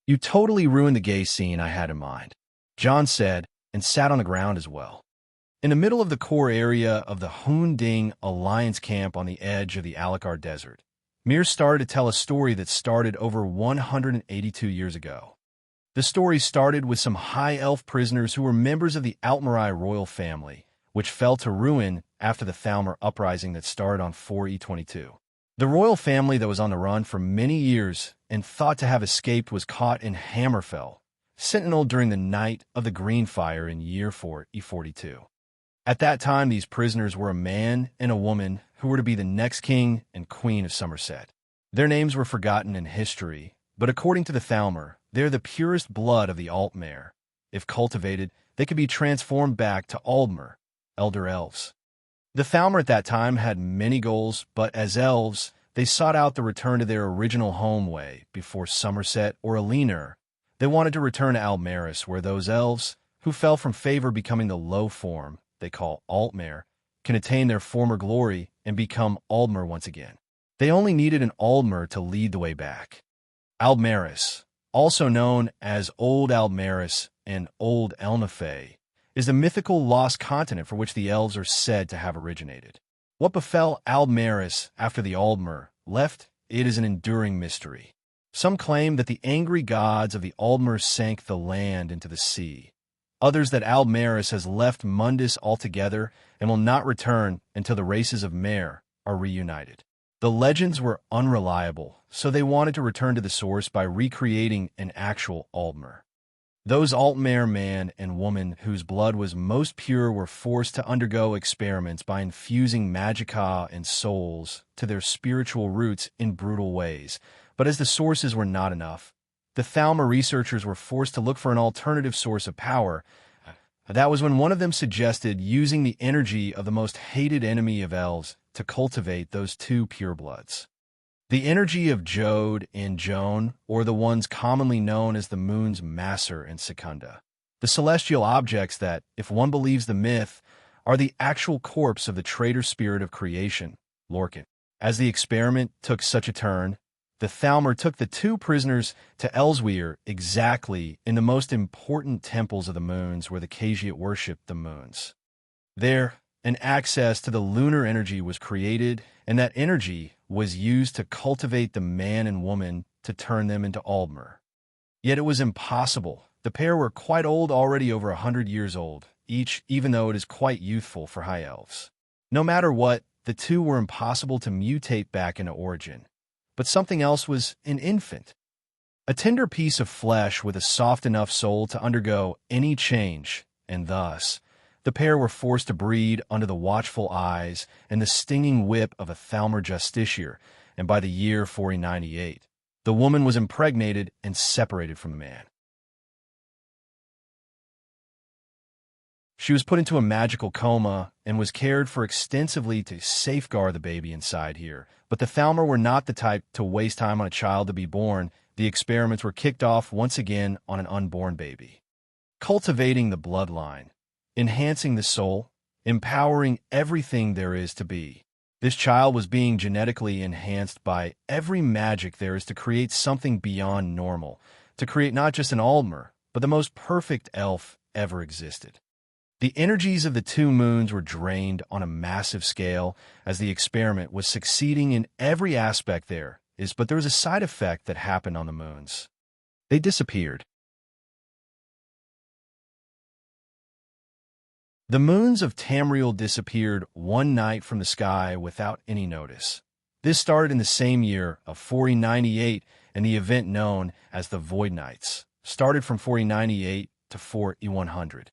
You totally ruined the gay scene I had in mind, John said, and sat on the ground as well. In the middle of the core area of the Hunding Alliance camp on the edge of the Alakar Desert, Mir started to tell a story that started over 182 years ago. The story started with some high elf prisoners who were members of the Altmarai royal family, which fell to ruin after the Thalmor uprising that started on 4E22. The royal family that was on the run for many years and thought to have escaped was caught in Hammerfell, sentinel during the night of the Green Fire in year 4E42. At that time, these prisoners were a man and a woman who were to be the next king and queen of Somerset. Their names were forgotten in history, but according to the Thalmor, they're the purest blood of the Altmare. If cultivated, they could be transformed back to Aldmer, elder elves. The Thalmor at that time had many goals, but as elves, they sought out the return to their original home way before Somerset or Alinur. They wanted to return to Almaris, where those elves, who fell from favor becoming the low form they call Altmare, can attain their former glory and become Aldmer once again. They only needed an Aldmer to lead the way back. Aldmaris, also known as Old Aldmaris and Old Elnafay, is the mythical lost continent for which the elves are said to have originated. What befell Aldmaris after the Aldmer left it is an enduring mystery. Some claim that the angry gods of the Aldmer sank the land into the sea. Others that Aldmaris has left Mundus altogether and will not return until the races of Mare are reunited. The legends were unreliable, so they wanted to return to the source by recreating an actual Aldmer. Those Altmare man and woman whose blood was most pure were forced to undergo experiments by infusing magica and souls to their spiritual roots in brutal ways. But as the sources were not enough, the Thalmor researchers were forced to look for an alternative source of power. That was when one of them suggested using the energy of the most hated enemy of elves to cultivate those two purebloods. The energy of Jode and Joan, or the ones commonly known as the moon's Masser and Secunda. The celestial objects that, if one believes the myth, are the actual corpse of the traitor spirit of creation, Lorcan. As the experiment took such a turn, the Thalmor took the two prisoners to Elsweir, exactly in the most important temples of the moons where the Khajiit worshipped the moons. There, an access to the lunar energy was created, and that energy was used to cultivate the man and woman to turn them into Aldmer. Yet it was impossible. The pair were quite old, already over 100 years old, each, even though it is quite youthful for high elves. No matter what, the two were impossible to mutate back into origin. But something else was an infant. A tender piece of flesh with a soft enough soul to undergo any change, and thus, the pair were forced to breed under the watchful eyes and the stinging whip of a Thalmor justiciar, and by the year 498, the woman was impregnated and separated from the man. She was put into a magical coma and was cared for extensively to safeguard the baby inside here, but the Thalmor were not the type to waste time on a child to be born. The experiments were kicked off once again on an unborn baby. Cultivating the bloodline, enhancing the soul, empowering everything there is to be. This child was being genetically enhanced by every magic there is to create something beyond normal, to create not just an Aldmer, but the most perfect elf ever existed. The energies of the two moons were drained on a massive scale as the experiment was succeeding in every aspect but there was a side effect that happened on the moons. They disappeared. The moons of Tamriel disappeared one night from the sky without any notice. This started in the same year of 498, and the event known as the Void Nights started from 498 to 4E100.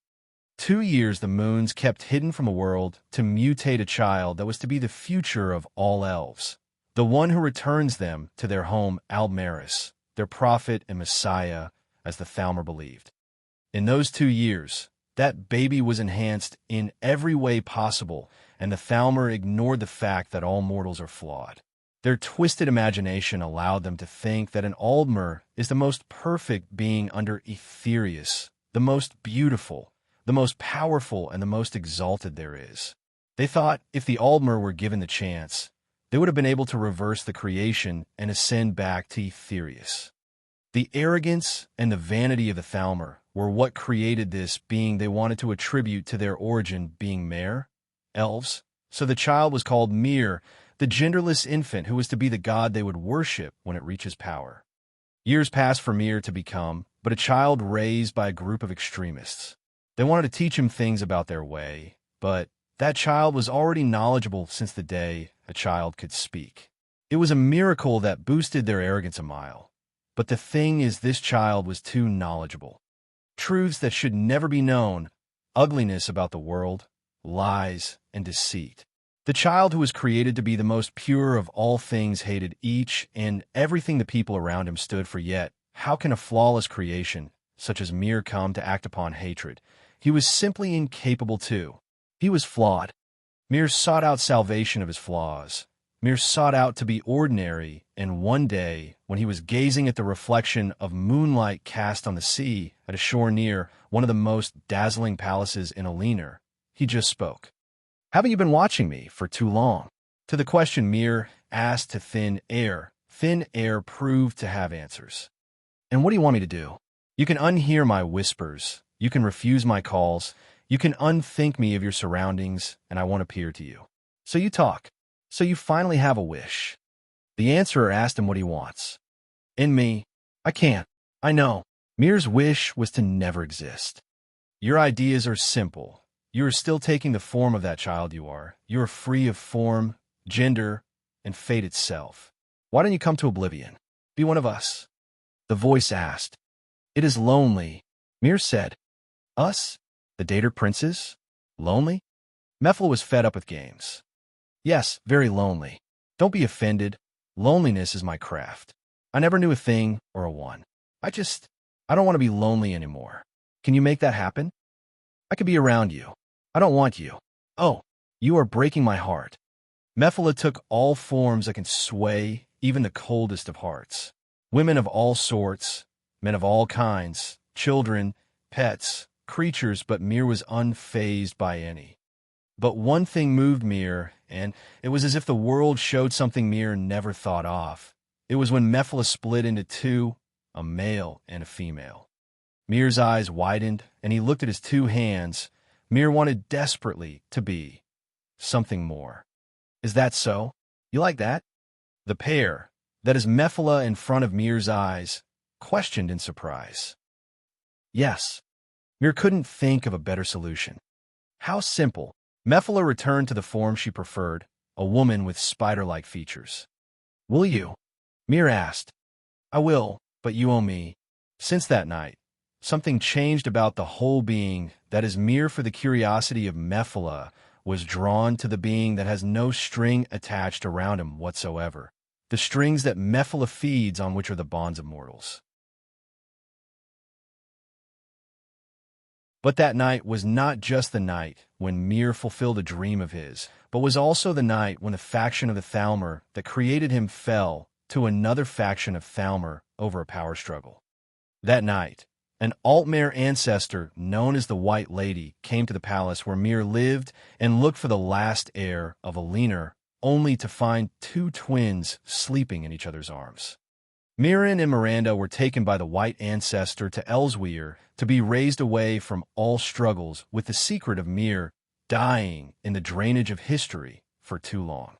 2 years the moons kept hidden from the world to mutate a child that was to be the future of all elves, the one who returns them to their home Aldmaris, their prophet and messiah, as the Thalmor believed. In those 2 years, that baby was enhanced in every way possible, and the Thalmor ignored the fact that all mortals are flawed. Their twisted imagination allowed them to think that an Aldmer is the most perfect being under Aetherius, the most beautiful, the most powerful, and the most exalted there is. They thought if the Aldmer were given the chance, they would have been able to reverse the creation and ascend back to Aetherius. The arrogance and the vanity of the Thalmor were what created this being they wanted to attribute to their origin being Mer, elves, so the child was called Mir, the genderless infant who was to be the god they would worship when it reaches power. Years passed for Mir to become, but a child raised by a group of extremists. They wanted to teach him things about their way, but that child was already knowledgeable since the day a child could speak. It was a miracle that boosted their arrogance a mile. But the thing is, this child was too knowledgeable. Truths that should never be known, ugliness about the world, lies, and deceit. The child who was created to be the most pure of all things hated each and everything the people around him stood for, yet how can a flawless creation, such as Mir, come to act upon hatred? He was simply incapable too. He was flawed. Mir sought out salvation of his flaws. Mir sought out to be ordinary, and one day, when he was gazing at the reflection of moonlight cast on the sea at a shore near one of the most dazzling palaces in Alinar, he just spoke. "Haven't you been watching me for too long?" To the question Mir asked to thin air proved to have answers. "And what do you want me to do? You can unhear my whispers, you can refuse my calls, you can unthink me of your surroundings, and I won't appear to you. So you talk. So you finally have a wish." The answerer asked him what he wants. "In me, I can't. I know." Mir's wish was to never exist. "Your ideas are simple. You are still taking the form of that child you are. You are free of form, gender, and fate itself. Why don't you come to oblivion? Be one of us." The voice asked. "It is lonely." Mir said. "Us? The Dater princes? Lonely?" Mephill was fed up with games. "Yes, very lonely. Don't be offended. Loneliness is my craft. I never knew a thing or a one. I don't want to be lonely anymore. Can you make that happen? I could be around you. I don't want you. Oh, you are breaking my heart." Mephill took all forms that can sway even the coldest of hearts. Women of all sorts, men of all kinds, children, pets, creatures, but Mir was unfazed by any. But one thing moved Mir, and it was as if the world showed something Mir never thought of. It was when Mephill split into two, a male and a female. Mir's eyes widened, and he looked at his two hands. Mir wanted desperately to be something more. "Is that so? You like that?" The pair, that is Mephill in front of Mir's eyes, questioned in surprise. Yes. Mir couldn't think of a better solution. How simple. Mephill returned to the form she preferred, a woman with spider-like features. "Will you?" Mir asked. "I will, but you owe me." Since that night, something changed about the whole being. That is, Mir, for the curiosity of Mephill, was drawn to the being that has no string attached around him whatsoever. The strings that Mephill feeds on, which are the bonds of mortals. But that night was not just the night when Mir fulfilled a dream of his, but was also the night when the faction of the Thalmor that created him fell to another faction of Thalmor over a power struggle. That night, an Altmare ancestor known as the White Lady came to the palace where Mir lived and looked for the last heir of Alinar, only to find two twins sleeping in each other's arms. Mirren and Miranda were taken by the White Ancestor to Elsewhere to be raised away from all struggles, with the secret of Mir dying in the drainage of history for too long.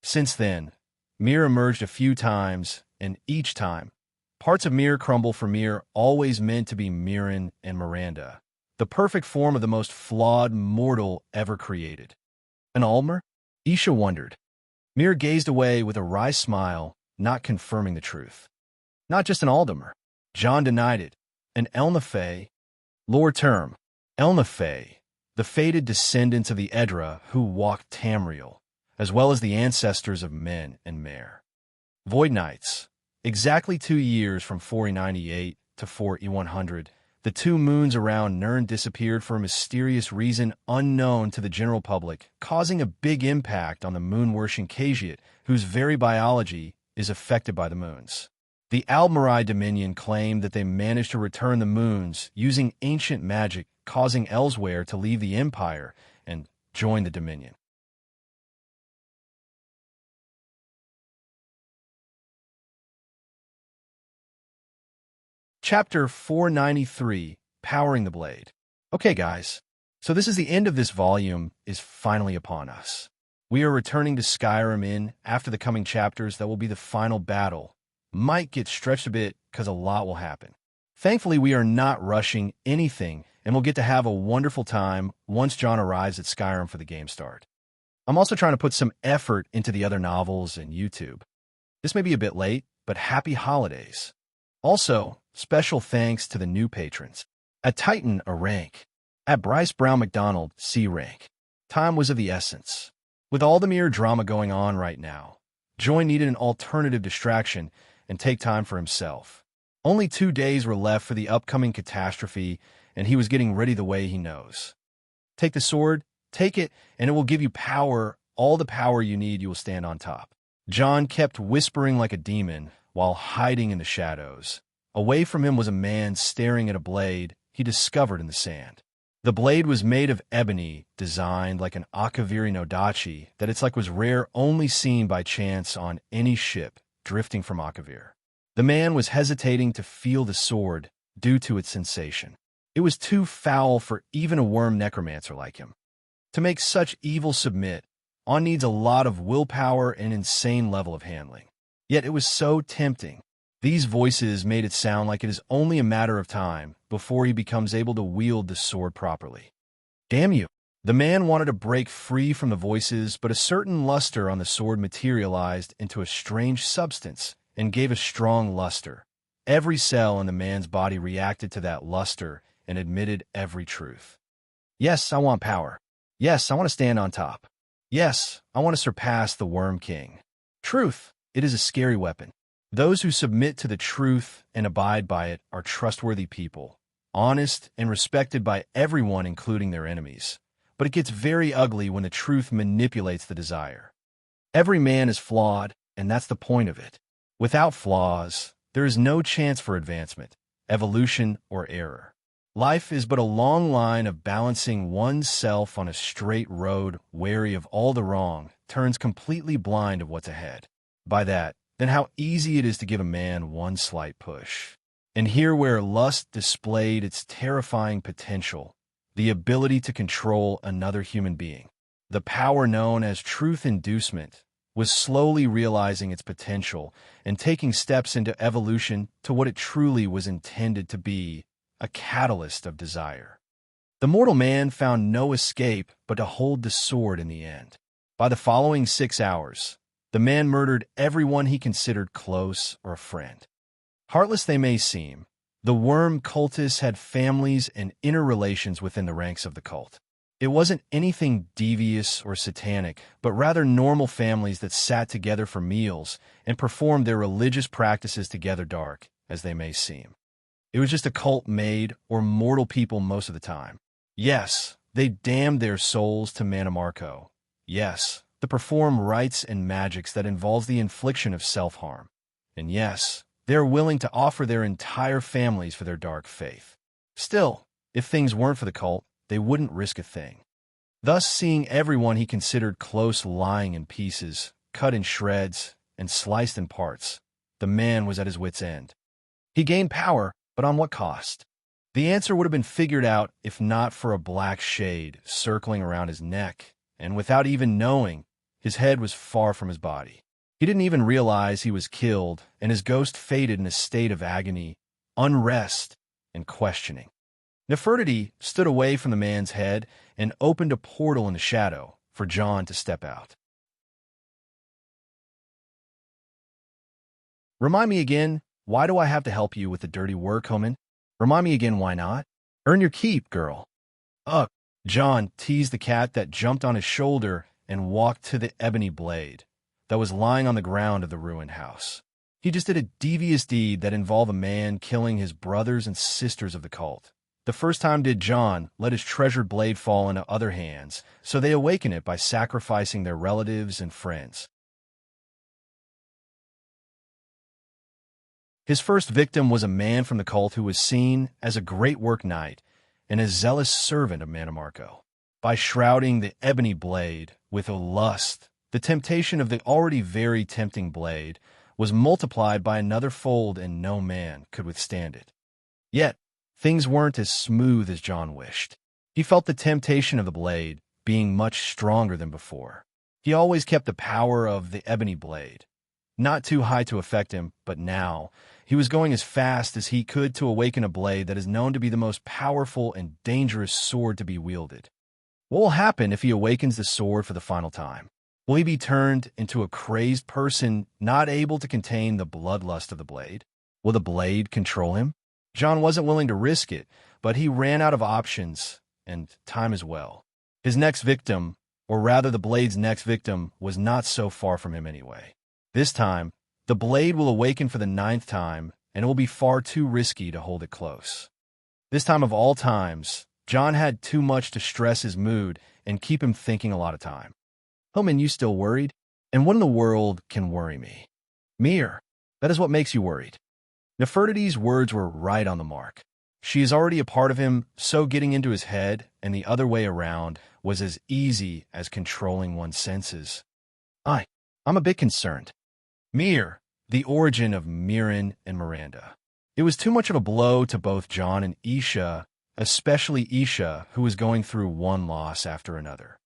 Since then, Mir emerged a few times, and each time, parts of Mir crumble for Mir, always meant to be Mirren and Miranda, the perfect form of the most flawed mortal ever created. An Almer? Isha wondered. Mir gazed away with a wry smile, not confirming the truth. Not just an Aldamer. John denied it. An Elnafay. Lore term. Elnafay, the fated descendants of the Edra who walked Tamriel, as well as the ancestors of men and Mare. Void Nights. Exactly 2 years from 498 to 4100, the two moons around Nirn disappeared for a mysterious reason unknown to the general public, causing a big impact on the moon-worshipping Khajiit, whose very biology is affected by the moons. The Almarai Dominion claimed that they managed to return the moons using ancient magic, causing Elsewhere to leave the Empire and join the Dominion. Chapter 493, Powering the Blade. Okay, guys, so this is the end of this volume is finally upon us. We are returning to Skyrim after the coming chapters that will be the final battle. Might get stretched a bit because a lot will happen. Thankfully, we are not rushing anything, and we'll get to have a wonderful time once John arrives at Skyrim for the game start. I'm also trying to put some effort into the other novels and YouTube. This may be a bit late, but happy holidays. Also, special thanks to the new patrons. At Titan, a rank. At Bryce Brown McDonald, C rank. Time was of the essence. With all the mere drama going on right now, Joy needed an alternative distraction and take time for himself. Only 2 days were left for the upcoming catastrophe, and he was getting ready the way he knows. Take the sword, take it, and it will give you power. All the power you need, you will stand on top. John kept whispering like a demon while hiding in the shadows. Away from him was a man staring at a blade he discovered in the sand. The blade was made of ebony, designed like an Akaviri no Dachi, that its like was rare, only seen by chance on any ship drifting from Akavir. The man was hesitating to feel the sword due to its sensation. It was too foul for even a worm necromancer like him. To make such evil submit, one needs a lot of willpower and insane level of handling. Yet it was so tempting. These voices made it sound like it is only a matter of time before he becomes able to wield the sword properly. Damn you! The man wanted to break free from the voices, but a certain luster on the sword materialized into a strange substance and gave a strong luster. Every cell in the man's body reacted to that luster and admitted every truth. Yes, I want power. Yes, I want to stand on top. Yes, I want to surpass the Worm King. Truth, it is a scary weapon. Those who submit to the truth and abide by it are trustworthy people, honest and respected by everyone, including their enemies. But it gets very ugly when the truth manipulates the desire. Every man is flawed, and that's the point of it. Without flaws, there is no chance for advancement, evolution, or error. Life is but a long line of balancing oneself on a straight road, wary of all the wrong, turns completely blind of what's ahead. By that, then how easy it is to give a man one slight push. And here where lust displayed its terrifying potential, the ability to control another human being. The power known as truth inducement was slowly realizing its potential and taking steps into evolution to what it truly was intended to be, a catalyst of desire. The mortal man found no escape but to hold the sword in the end. By the following 6 hours, the man murdered everyone he considered close or a friend. Heartless they may seem, the worm cultists had families and inner relations within the ranks of the cult. It wasn't anything devious or satanic, but rather normal families that sat together for meals and performed their religious practices together, dark as they may seem. It was just a cult made or mortal people most of the time. Yes, they damned their souls to Manamarco. Yes, to perform rites and magics that involves the infliction of self-harm. And yes, they are willing to offer their entire families for their dark faith. Still, if things weren't for the cult, they wouldn't risk a thing. Thus, seeing everyone he considered close lying in pieces, cut in shreds, and sliced in parts, the man was at his wit's end. He gained power, but on what cost? The answer would have been figured out if not for a black shade circling around his neck, and without even knowing, his head was far from his body. He didn't even realize he was killed, and his ghost faded in a state of agony, unrest, and questioning. Nefertiti stood away from the man's head and opened a portal in the shadow for John to step out. Remind me again, why do I have to help you with the dirty work, Homan? Remind me again, why not? Earn your keep, girl. Ugh. John teased the cat that jumped on his shoulder and walked to the ebony blade. that was lying on the ground of the ruined house. He just did a devious deed that involved a man killing his brothers and sisters of the cult. The first time did John let his treasured blade fall into other hands, so they awaken it by sacrificing their relatives and friends. His first victim was a man from the cult who was seen as a great work knight and a zealous servant of Mannimarco. By shrouding the ebony blade with a lust, the temptation of the already very tempting blade was multiplied by another fold, and no man could withstand it. Yet, things weren't as smooth as John wished. He felt the temptation of the blade being much stronger than before. He always kept the power of the ebony blade, not too high to affect him, but now he was going as fast as he could to awaken a blade that is known to be the most powerful and dangerous sword to be wielded. What will happen if he awakens the sword for the final time? Will he be turned into a crazed person, not able to contain the bloodlust of the blade? Will the blade control him? John wasn't willing to risk it, but he ran out of options, and time as well. His next victim, or rather the blade's next victim, was not so far from him anyway. This time, the blade will awaken for the 9th time, and it will be far too risky to hold it close. This time of all times, John had too much to stress his mood and keep him thinking a lot of time. Hillman, you still worried? And what in the world can worry me? Mir, that is what makes you worried. Nefertiti's words were right on the mark. She is already a part of him, so getting into his head and the other way around was as easy as controlling one's senses. I'm a bit concerned. Mir, the origin of Mirin and Miranda. It was too much of a blow to both John and Isha, especially Isha, who was going through one loss after another.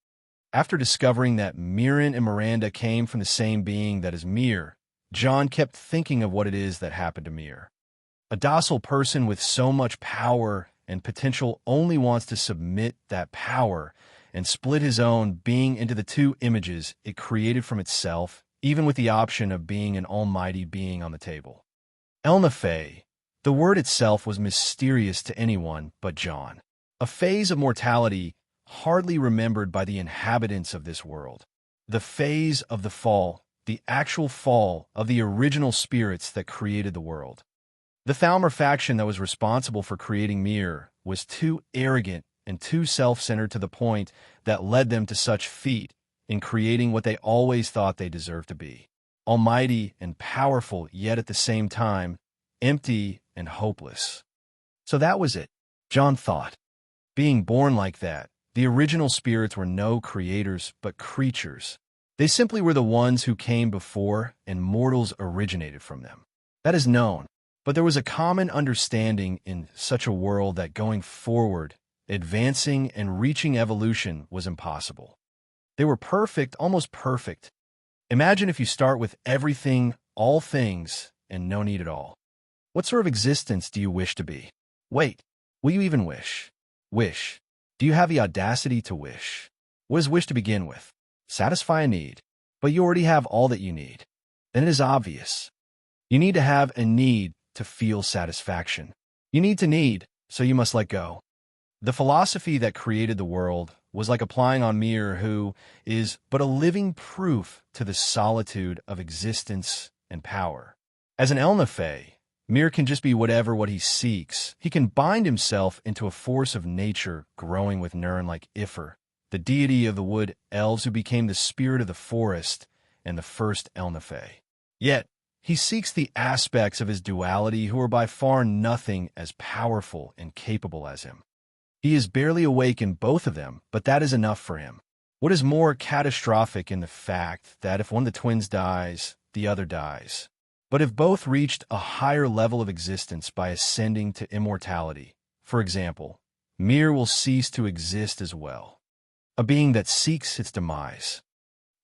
After discovering that Mirin and Miranda came from the same being that is Mir, John kept thinking of what it is that happened to Mir. A docile person with so much power and potential only wants to submit that power and split his own being into the two images it created from itself, even with the option of being an almighty being on the table. Elna-Fae, the word itself was mysterious to anyone but John. A phase of mortality hardly remembered by the inhabitants of this world. The phase of the fall, the actual fall of the original spirits that created the world. The Thalmor faction that was responsible for creating Mir was too arrogant and too self-centered to the point that led them to such feat in creating what they always thought they deserved to be. Almighty and powerful, yet at the same time, empty and hopeless. So that was it, John thought. Being born like that, the original spirits were no creators but creatures. They simply were the ones who came before, and mortals originated from them. That is known, but there was a common understanding in such a world that going forward, advancing and reaching evolution was impossible. They were perfect, almost perfect. Imagine if you start with everything, all things, and no need at all. What sort of existence do you wish to be? Wait, will you even wish? Wish. Do you have the audacity to wish? What is wish to begin with? Satisfy a need. But you already have all that you need. Then it is obvious. You need to have a need to feel satisfaction. You need to need, so you must let go. The philosophy that created the world was like applying on Mir, who is but a living proof to the solitude of existence and power. As an Elna-Fae, Mir can just be what he seeks. He can bind himself into a force of nature growing with Nirn like Ifer, the deity of the wood elves who became the spirit of the forest and the first Elna-Fae. Yet, he seeks the aspects of his duality who are by far nothing as powerful and capable as him. He is barely awake in both of them, but that is enough for him. What is more catastrophic in the fact that if one of the twins dies, the other dies. But if both reached a higher level of existence by ascending to immortality, for example, Mir will cease to exist as well. A being that seeks its demise.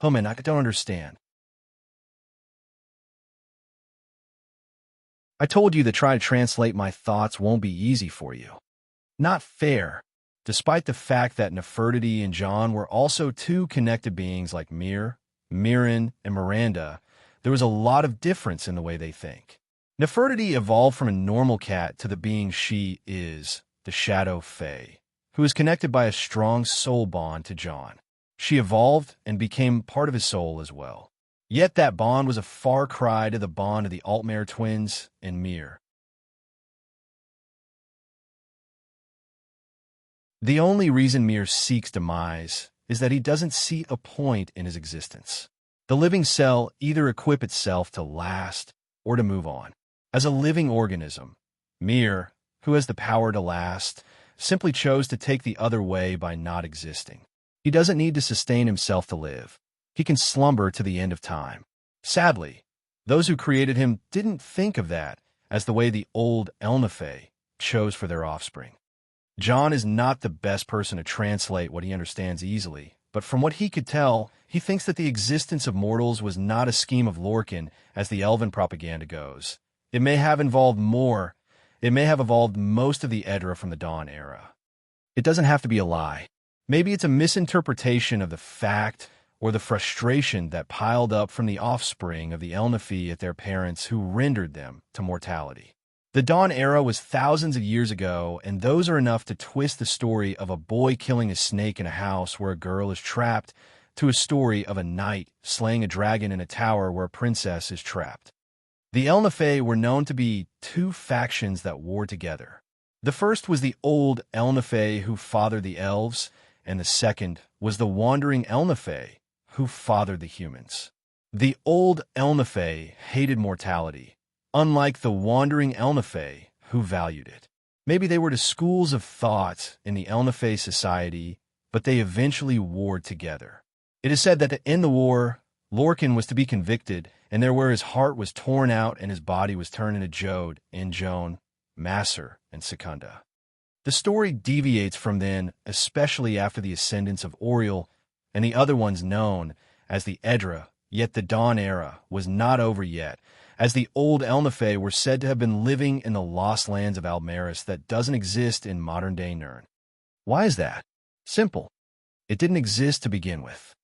Homan, I don't understand. I told you that trying to translate my thoughts won't be easy for you. Not fair, despite the fact that Nefertiti and John were also two connected beings like Mir, Mirin, and Miranda. There was a lot of difference in the way they think. Nefertiti evolved from a normal cat to the being she is, the Shadow Fae, who is connected by a strong soul bond to John. She evolved and became part of his soul as well. Yet that bond was a far cry to the bond of the Altmaier twins and Mir. The only reason Mir seeks demise is that he doesn't see a point in his existence. The living cell either equip itself to last or to move on. As a living organism, Mir, who has the power to last, simply chose to take the other way by not existing. He doesn't need to sustain himself to live. He can slumber to the end of time. Sadly, those who created him didn't think of that as the way the old Elnathay chose for their offspring. John is not the best person to translate what he understands easily, but from what he could tell, he thinks that the existence of mortals was not a scheme of Lorcan as the elven propaganda goes. It may have involved more. It may have evolved most of the Edra from the Dawn era. It doesn't have to be a lie. Maybe it's a misinterpretation of the fact or the frustration that piled up from the offspring of the Elnathay at their parents who rendered them to mortality. The Dawn era was thousands of years ago, and those are enough to twist the story of a boy killing a snake in a house where a girl is trapped to a story of a knight slaying a dragon in a tower where a princess is trapped. The Elnathay were known to be two factions that warred together. The first was the old Elnathay who fathered the elves, and the second was the wandering Elnathay who fathered the humans. The old Elnathay hated mortality, unlike the wandering Elnathay who valued it. Maybe they were the schools of thought in the Elnathay society, but they eventually warred together. It is said that to end the war, Lorcan was to be convicted, and there where his heart was torn out and his body was turned into Jode, Joan, Masser, and Secunda. The story deviates from then, especially after the ascendance of Oriel and the other ones known as the Edra, yet the Dawn era was not over yet, as the old Elnathay were said to have been living in the lost lands of Aldmaris that doesn't exist in modern-day Nirn. Why is that? Simple. It didn't exist to begin with.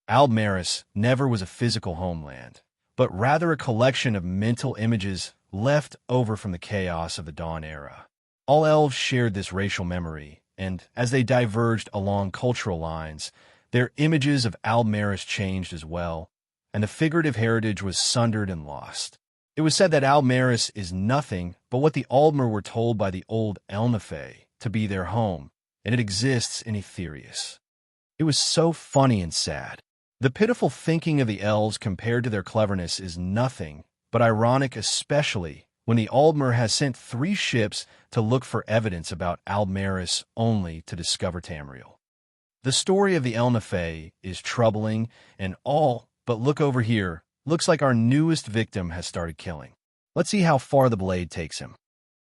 Aldmaris never was a physical homeland, but rather a collection of mental images left over from the chaos of the Dawn era. All elves shared this racial memory, and as they diverged along cultural lines, their images of Aldmaris changed as well, and the figurative heritage was sundered and lost. It was said that Aldmaris is nothing but what the Aldmer were told by the old Elnathay to be their home, and it exists in Etherius. It was so funny and sad. The pitiful thinking of the elves compared to their cleverness is nothing but ironic, especially when the Aldmer has sent 3 ships to look for evidence about Aldmaris only to discover Tamriel. The story of the Elnathay is troubling, and all but look over here, looks like our newest victim has started killing. Let's see how far the blade takes him.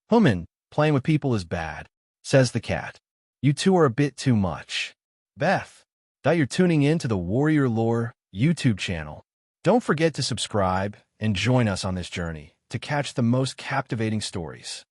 Human, playing with people is bad, says the cat. You two are a bit too much. Beth, that you're tuning in to the Warrior Lore YouTube channel. Don't forget to subscribe and join us on this journey to catch the most captivating stories.